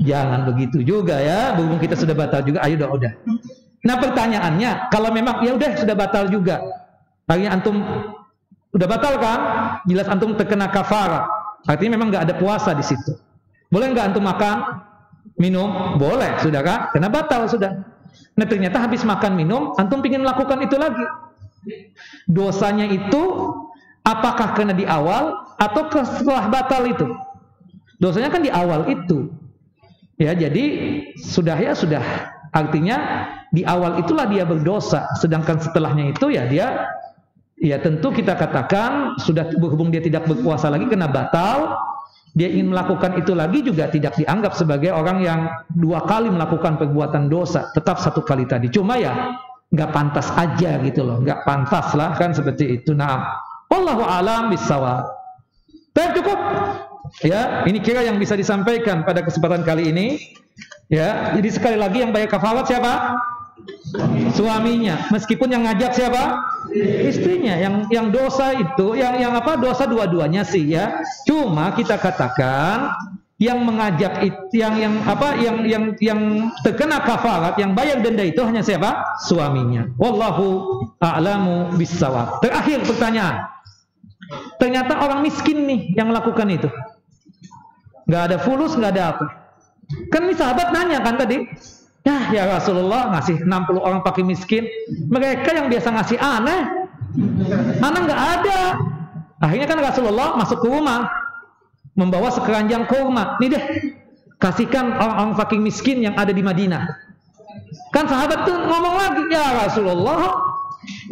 Jangan begitu juga ya, berhubung kita sudah batal juga, ayo udah. Nah, pertanyaannya, kalau memang ya udah sudah batal juga. Akhirnya antum udah batal kan? Jelas antum terkena kafarah. Artinya memang nggak ada puasa di situ. Boleh nggak antum makan? Minum? Boleh, sudah kan? Karena batal sudah. Nah ternyata habis makan minum, antum ingin melakukan itu lagi. Dosanya itu apakah kena di awal atau setelah batal itu? Dosanya kan di awal itu. Ya, jadi sudah. Artinya di awal itulah dia berdosa, sedangkan setelahnya itu ya dia, ya tentu kita katakan sudah berhubung dia tidak berpuasa lagi, kena batal. Dia ingin melakukan itu lagi juga tidak dianggap sebagai orang yang 2 kali melakukan perbuatan dosa, tetap 1 kali tadi. Cuma ya nggak pantas aja gitu loh, nggak pantas lah kan seperti itu. Nah, wallahu a'lam bissawab. Cukup. Ya, ini kira yang bisa disampaikan pada kesempatan kali ini. Ya, jadi sekali lagi yang bayar kafarat siapa? Suaminya. Meskipun yang ngajak siapa? Istrinya. Yang dosa itu, yang apa? Dosa dua-duanya sih ya. Cuma kita katakan yang mengajak itu, yang terkena kafarat, yang bayar denda itu hanya siapa? Suaminya. Wallahu a'lamu bissawab. Terakhir pertanyaan. Ternyata orang miskin nih yang melakukan itu. Nggak ada fulus, nggak ada apa. Kan ini sahabat nanya kan tadi, ya Rasulullah ngasih 60 orang fakir miskin, mereka yang biasa ngasih aneh, mana nggak ada. Akhirnya kan Rasulullah masuk ke rumah, membawa sekeranjang kurma. Nih deh, kasihkan orang-orang fakir miskin yang ada di Madinah. Kan sahabat tuh ngomong lagi, ya Rasulullah,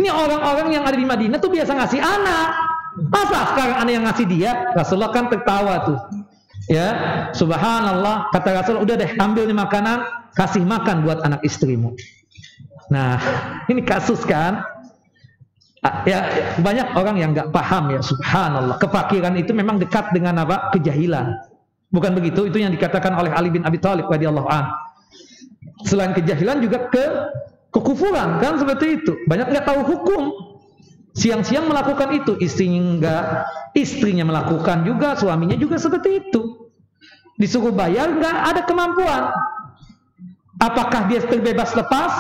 ini orang-orang yang ada di Madinah tuh biasa ngasih anak. Masa sekarang aneh yang ngasih dia? Rasulullah kan tertawa tuh. Ya, subhanallah, kata Rasul, udah deh ambil nih makanan, kasih makan buat anak istrimu. Nah, ini kasus kan. Ya, banyak orang yang nggak paham ya, subhanallah. Kefakiran itu memang dekat dengan apa? Kejahilan. Bukan begitu? Itu yang dikatakan oleh Ali bin Abi Thalib radhiyallahu anhu. Selain kejahilan juga kekufuran kan seperti itu. Banyak nggak tahu hukum. Siang-siang melakukan itu, istrinya melakukan juga, suaminya juga seperti itu. Disuruh bayar, nggak ada kemampuan. Apakah dia terbebas lepas?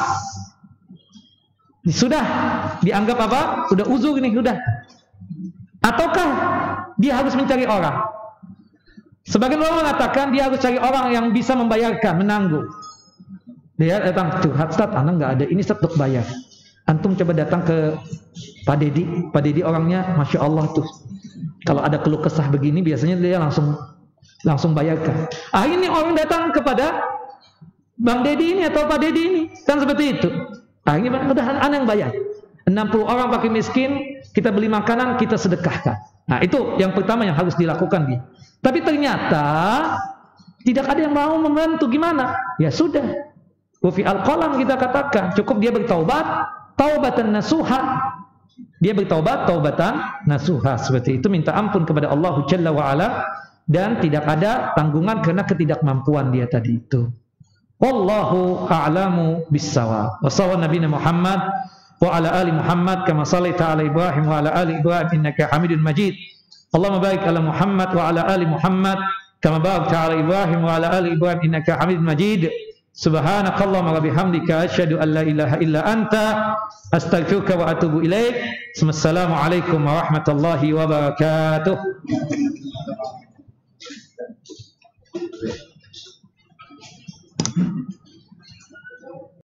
Sudah dianggap apa? Sudah uzur nih, sudah. Ataukah dia harus mencari orang? Sebagian orang mengatakan dia harus cari orang yang bisa membayarkan, menanggung. Dia datang, curhat, Ustaz, anak nggak ada, ini Ustaz untuk bayar. Antum coba datang ke Pak Dedi orangnya Masya Allah tuh. Kalau ada keluh kesah begini biasanya dia langsung bayarkan. Ini orang datang kepada Bang Dedi ini atau Pak Dedi ini. Kan seperti itu. Akhirnya udah anak yang bayar. 60 orang fakir miskin, kita beli makanan, kita sedekahkan. Nah itu yang pertama yang harus dilakukan dia. Tapi ternyata tidak ada yang mau membantu, gimana? Ya sudah. Wafi al-qalam kita katakan, cukup dia bertaubat. Taubatan nasuha, dia bertaubat taubatan nasuha, seperti itu, minta ampun kepada Allah Jalla wa Ala, dan tidak ada tanggungan karena ketidakmampuan dia tadi itu. Wallahu a'lamu bis-shawab. Wa sallallahu nabiyana Muhammad wa ala ali Muhammad kama shallaita ala Ibrahim wa ala ali Ibrahim innaka Hamidun Majid. Allahumma barik ala Muhammad wa ala ali Muhammad kama barakta ala Ibrahim wa ala ali Ibrahim innaka Hamidun Majid. Subhanakallahumma wa bihamdika asyhadu an la ilaha illa anta astaghfiruka wa atubu ilaik. Wassalamualaikum warahmatullahi wabarakatuh.